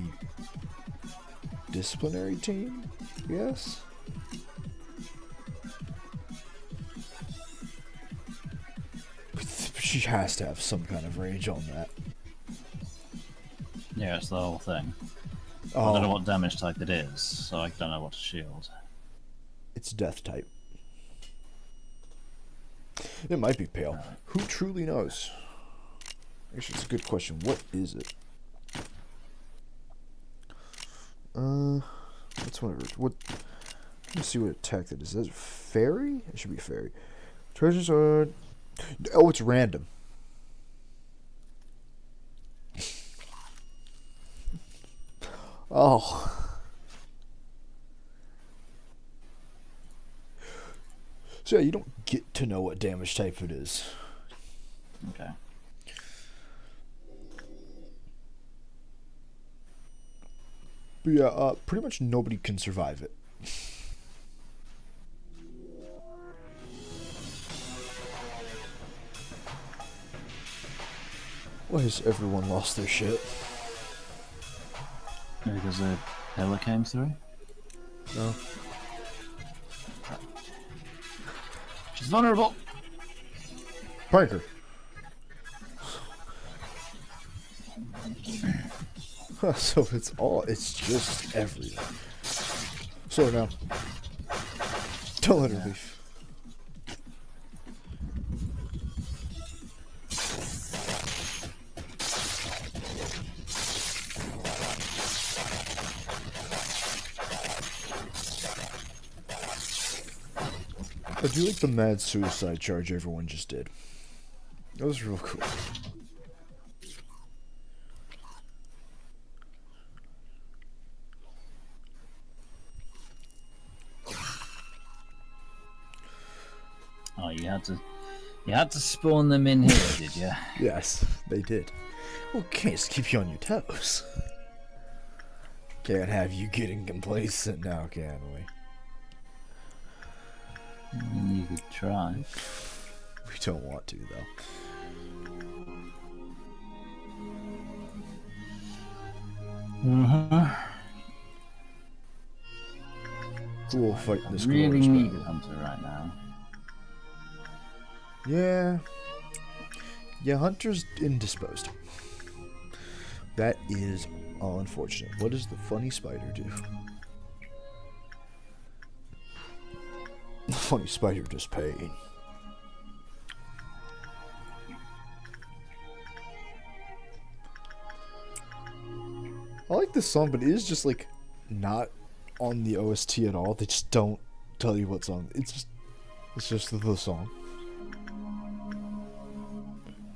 disciplinary team, yes? She has to have some kind of range on that. Yeah, it's the whole thing. I Oh, don't know what damage type it is, so I don't know what to shield. it's death type. It might be pale. Who truly knows? Actually, it's a good question. What is it? That's whatever. What? Let's see what attack that is. Is that fairy? It should be fairy. Treasures are. Oh, it's random. Oh. So yeah, you don't get to know what damage type it is. Okay. But yeah, pretty much nobody can survive it. Why has everyone lost their shit? Because a pillar came through? No. She's vulnerable! Pranker. So it's just everything. Slow down. Don't let her leave. I do like the mad suicide charge everyone just did. That was real cool. Oh, you had to spawn them in here, did you? Yes, they did. Well, can't just keep you on your toes. Can't have you getting complacent now, can we? You could try. We don't want to, though. Cool fight in this Really glorious need battle. Hunter right now. Yeah. Yeah, Hunter's indisposed. That is unfortunate. What does the funny spider do? The funny spider does pain. I like this song, but it is just like not on the OST at all. They just don't tell you what song. It's just the song.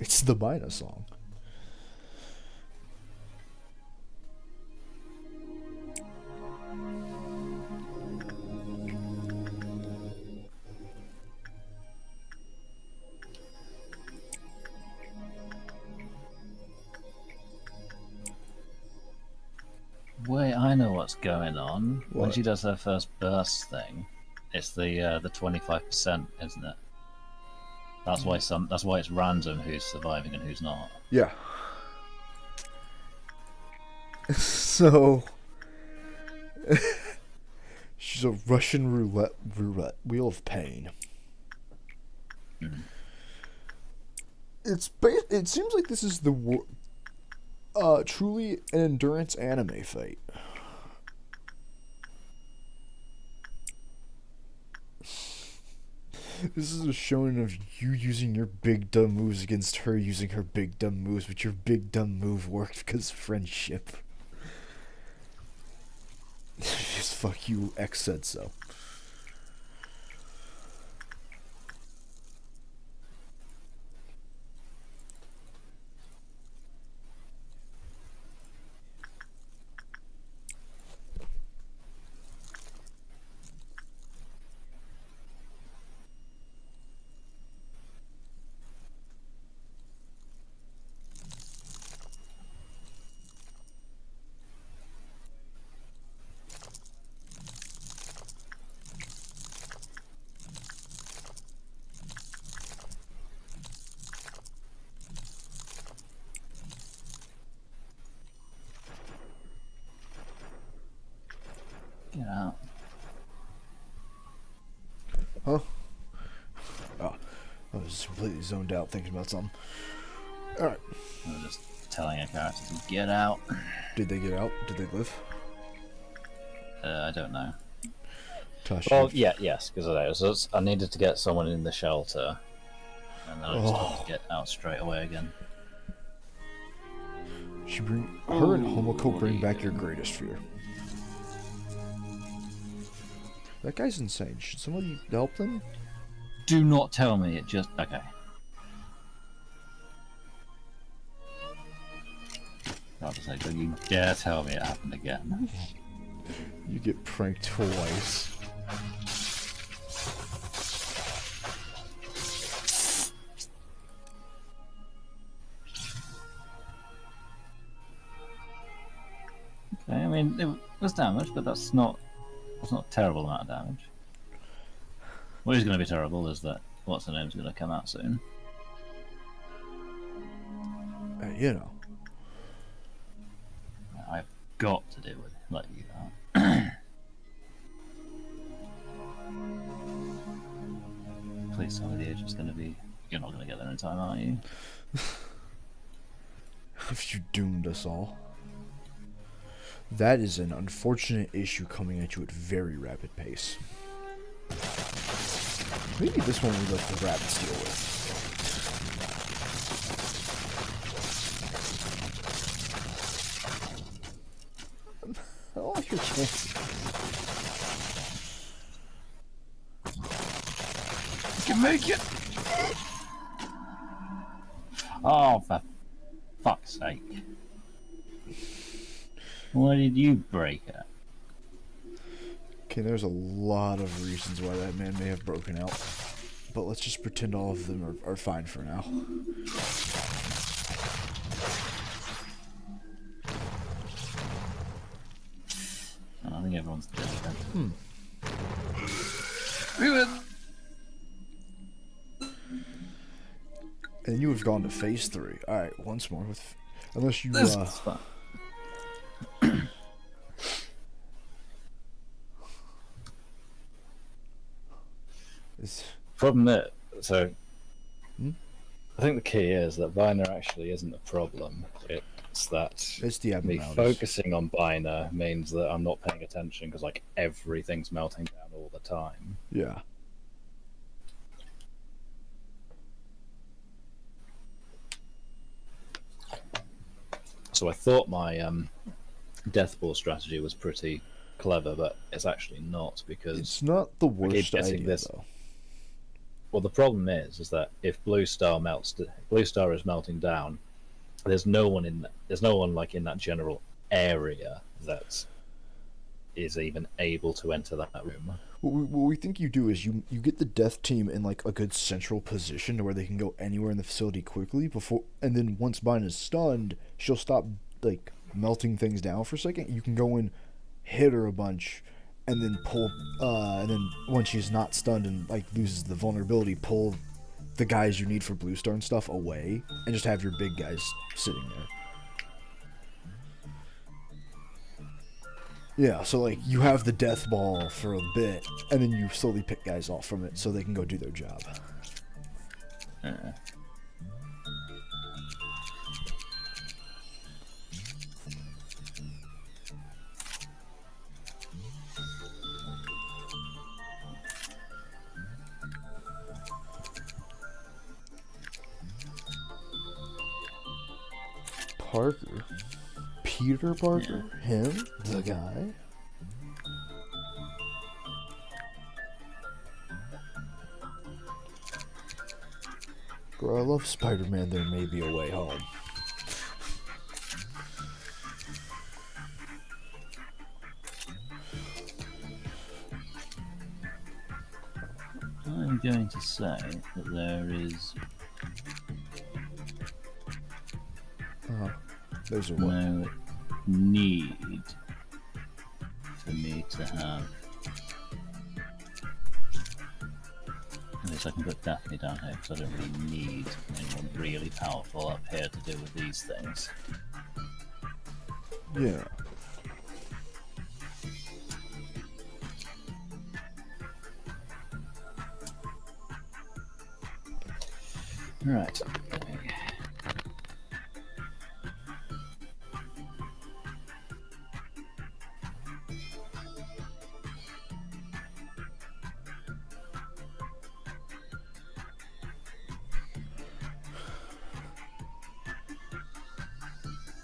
It's the Mina song. Wait, I know what's going on. When What? she does her first burst thing, it's the 25%, isn't it? That's why it's random who's surviving and who's not. Yeah. So she's a Russian roulette wheel of pain. Mm. It seems like this is the truly an endurance anime fight. This is a showing of you using your big dumb moves against her using her big dumb moves, but your big dumb move worked because friendship. Just fuck you, X said so. Get out. Huh? Oh, I was completely zoned out thinking about something. Alright. I was just telling a character to get out. Did they get out? Did they live? I don't know. Tosh, Well, yeah, yes, because I needed to get someone in the shelter, and then I just told to get out straight away again. Her and Homoko bring back your greatest fear. That guy's insane. Should somebody help them? Do not tell me it just... Okay. God, don't you dare tell me it happened again. You get pranked twice. Okay, I mean, it was damaged, but it's not a terrible amount of damage. What is going to be terrible is that what's the name's going to come out soon. You know. I've got to deal with it, let you out. Please tell me the agent's going to be... You're not going to get there in time, are you? If you doomed us all. That is an unfortunate issue coming at you at very rapid pace. Maybe this one we let the rabbits deal with. I don't like your chances. You can make it! Oh, for fuck's sake. Why did you break it? Okay, there's a lot of reasons why that man may have broken out. But let's just pretend all of them are fine for now. I think everyone's dead then. And you have gone to phase 3. Alright, once more with... Unless you, This is fun. Problem is, so I think the key is that Viner actually isn't a problem. It's that It's the me abnormalities. focusing on Viner means that I'm not paying attention because like everything's melting down all the time. Yeah. So I thought my death ball strategy was pretty clever, but it's actually not because It's not the worst getting idea, this. though. Well, the problem is that if Blue Star is melting down, there's no one like in that general area that is even able to enter that room. What we think you do is you get the death team in like a good central position to where they can go anywhere in the facility quickly and then once Vine is stunned, she'll stop like melting things down for a second. You can go in, hit her a bunch, and then pull. And then once she's not stunned and like loses the vulnerability, pull the guys you need for Blue Star and stuff away, and just have your big guys sitting there. Yeah, so like you have the death ball for a bit, and then you slowly pick guys off from it so they can go do their job. Parker? Peter Parker? Yeah. Him? The guy? Girl, I love Spider-Man. There may be a way home. I'm going to say that there is There's a no need for me to have. At least I can put Daphne down here because I don't really need anyone really powerful up here to deal with these things. Yeah. Right.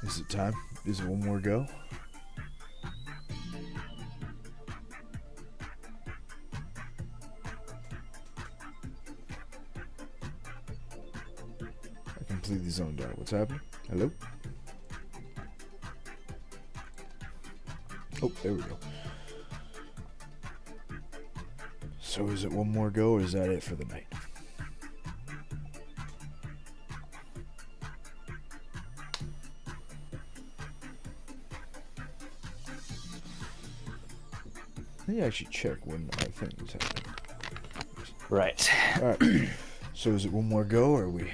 Is it time? Is it one more go? I completely zoned out. What's happening? Hello? Oh, there we go. So is it one more go, or is that it for the night? Let me actually check when our thing is happening. Right. Alright. So is it one more go, or are we...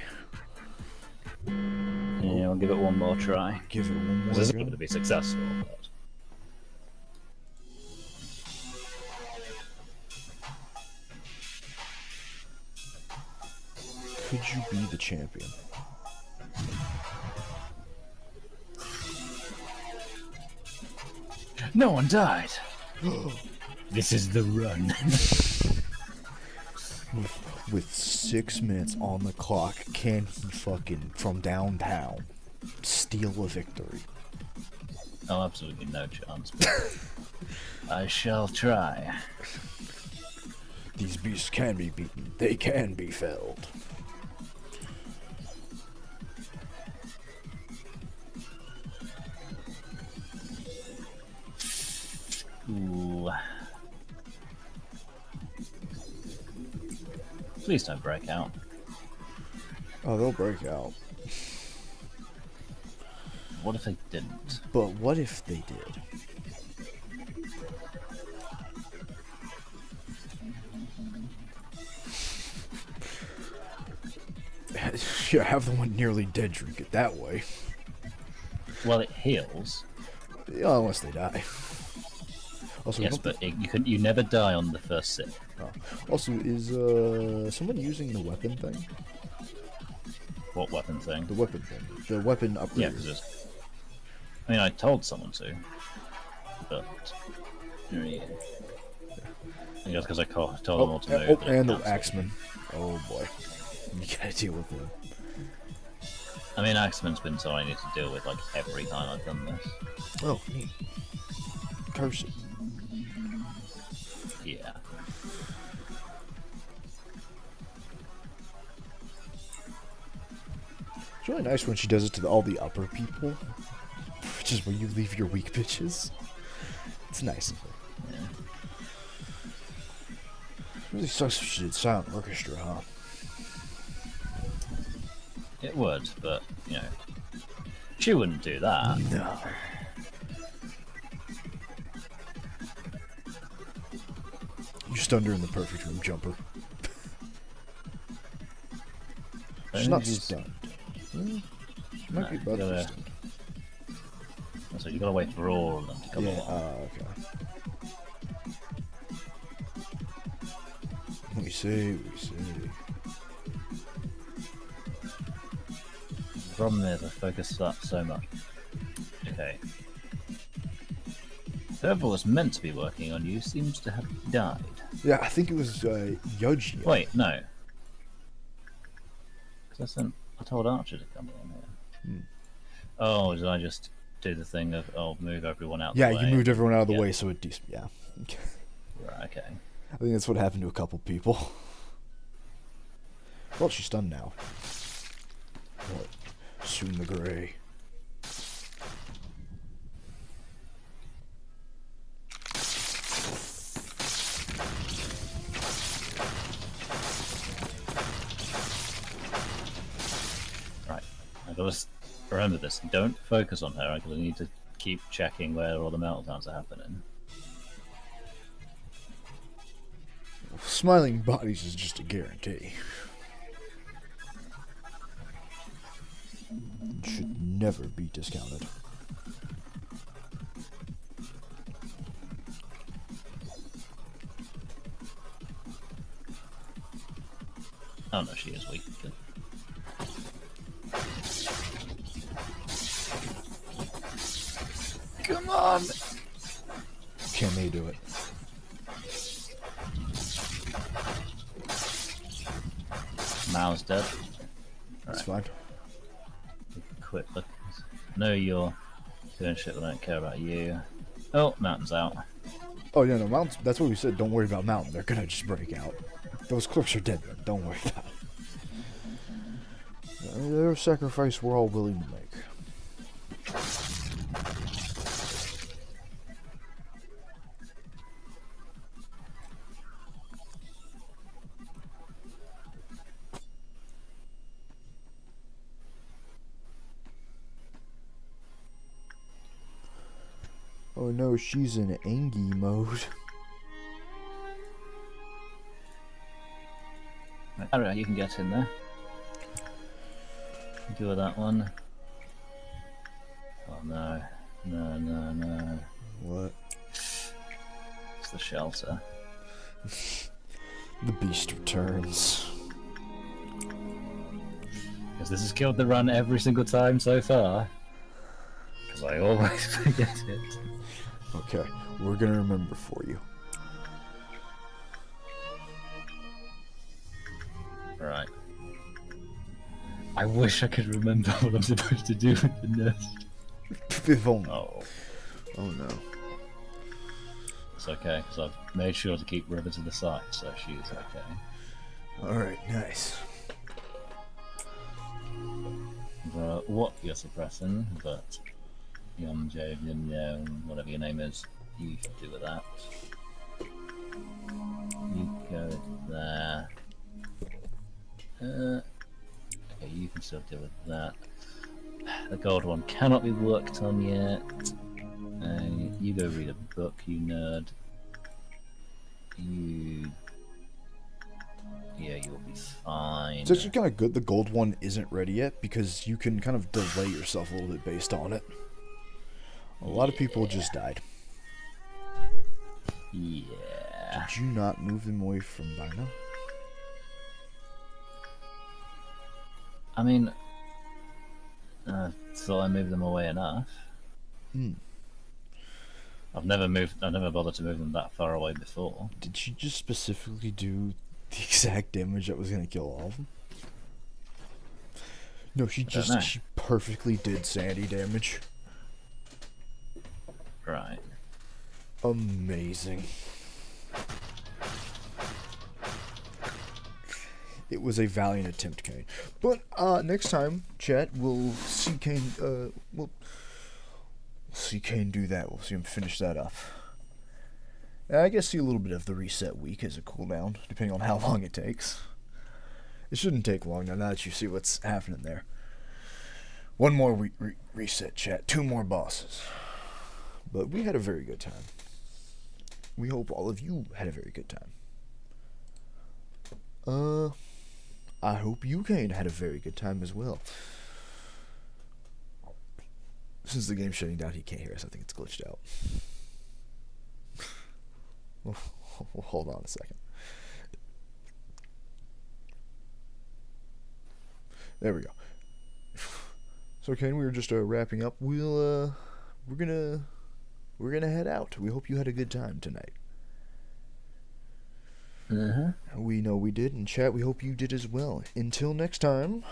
Yeah, I'll give it one more try. Give it one more This is go? going to be successful. But... Could you be the champion? No one died. This is the run. With 6 minutes on the clock, can he fucking, from downtown, steal a victory? Oh, absolutely no chance. But I shall try. These beasts can be beaten. They can be felled. Ooh. Please don't break out. Oh, they'll break out. What if they didn't? But what if they did? Yeah, have the one nearly dead drink it that way. Well, it heals. Yeah, unless they die. Also, Yes, but you never die on the first sip. Oh. Also, is someone using the weapon thing? What weapon thing? The weapon thing. The weapon upgrade. Yeah, because I mean, I told someone to, but yeah. I guess because I told them all to move. And the axeman. Oh boy, you gotta deal with him. I mean, Axeman's been something I need to deal with like every time I've done this. Oh, neat. Curse it. Yeah. It's really nice when she does it to all the upper people, which is where you leave your weak bitches. It's nice of her. Yeah. It really sucks if she did silent orchestra, huh? It would, but you know, she wouldn't do that. No. You stunned her in the perfect room, jumper. She's not stunned. She might be about to be stunned. So you gotta wait for all of them to come along. Okay. We see. The problem is I focused that so much. Okay. Whoever was meant to be working on you seems to have died. Yeah, I think it was Yoji. Wait, no. Because I told Archer to come along here. Oh, did I just do the thing of move everyone out? Yeah, the way? you moved everyone out of the Yeah. way, so it yeah. Right, okay. I think that's what happened to a couple people. Well, she's stunned now. What? Soon the Gray. Right. I gotta remember this. Don't focus on her because I need to keep checking where all the meltdowns are happening. Smiling bodies is just a guarantee. It should never be discounted. Oh no, she is weak. Good. on! Can they do it? Mao's dead. That's fine. Quit look. No, you're doing shit that I don't care about you. Oh, Mountain's out. Oh, yeah, no, mountains. That's what we said. Don't worry about mountain. They're gonna just break out. Those clerks are dead, man. Don't worry about it. They're a sacrifice we're all willing to make. Oh no, she's in Angie mode. Alright, you can get in there. Do that one. Oh no. No. What? It's the shelter. The beast returns. Because this has killed the run every single time so far. Because I always forget it. Okay, we're gonna remember for you. Right. I wish I could remember what I'm supposed to do with the nest. If only. Oh. Oh no. It's okay, because I've made sure to keep River to the side, so she's okay. Alright, nice. What you're suppressing, but whatever your name is, you can do with that. You go there. Okay, you can still deal with that. The gold one cannot be worked on yet. You go read a book, you nerd. Yeah, you'll be fine. It's actually kind of good the gold one isn't ready yet, because you can kind of delay yourself a little bit based on it. A lot of people just died. Yeah. Did you not move them away from Bino? I mean, thought I moved them away enough. I've never bothered to move them that far away before. Did she just specifically do the exact damage that was gonna kill all of them? No, she perfectly did sandy damage. Right. Amazing. It was a valiant attempt, Kane. But next time, chat, we'll see Kane. We'll see Kane do that. We'll see him finish that up. And I guess see a little bit of the reset week as a cooldown, depending on how long it takes. It shouldn't take long now that you see what's happening there. One more reset, chat. 2 more bosses. But we had a very good time. We hope all of you had a very good time. I hope you, Kane, had a very good time as well. Since the game's shutting down, he can't hear us. I think it's glitched out. Hold on a second. There we go. So, Kane, we were just wrapping up. We're gonna head out. We hope you had a good time tonight. We know we did, and chat, we hope you did as well. Until next time,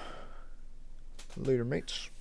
later, mates.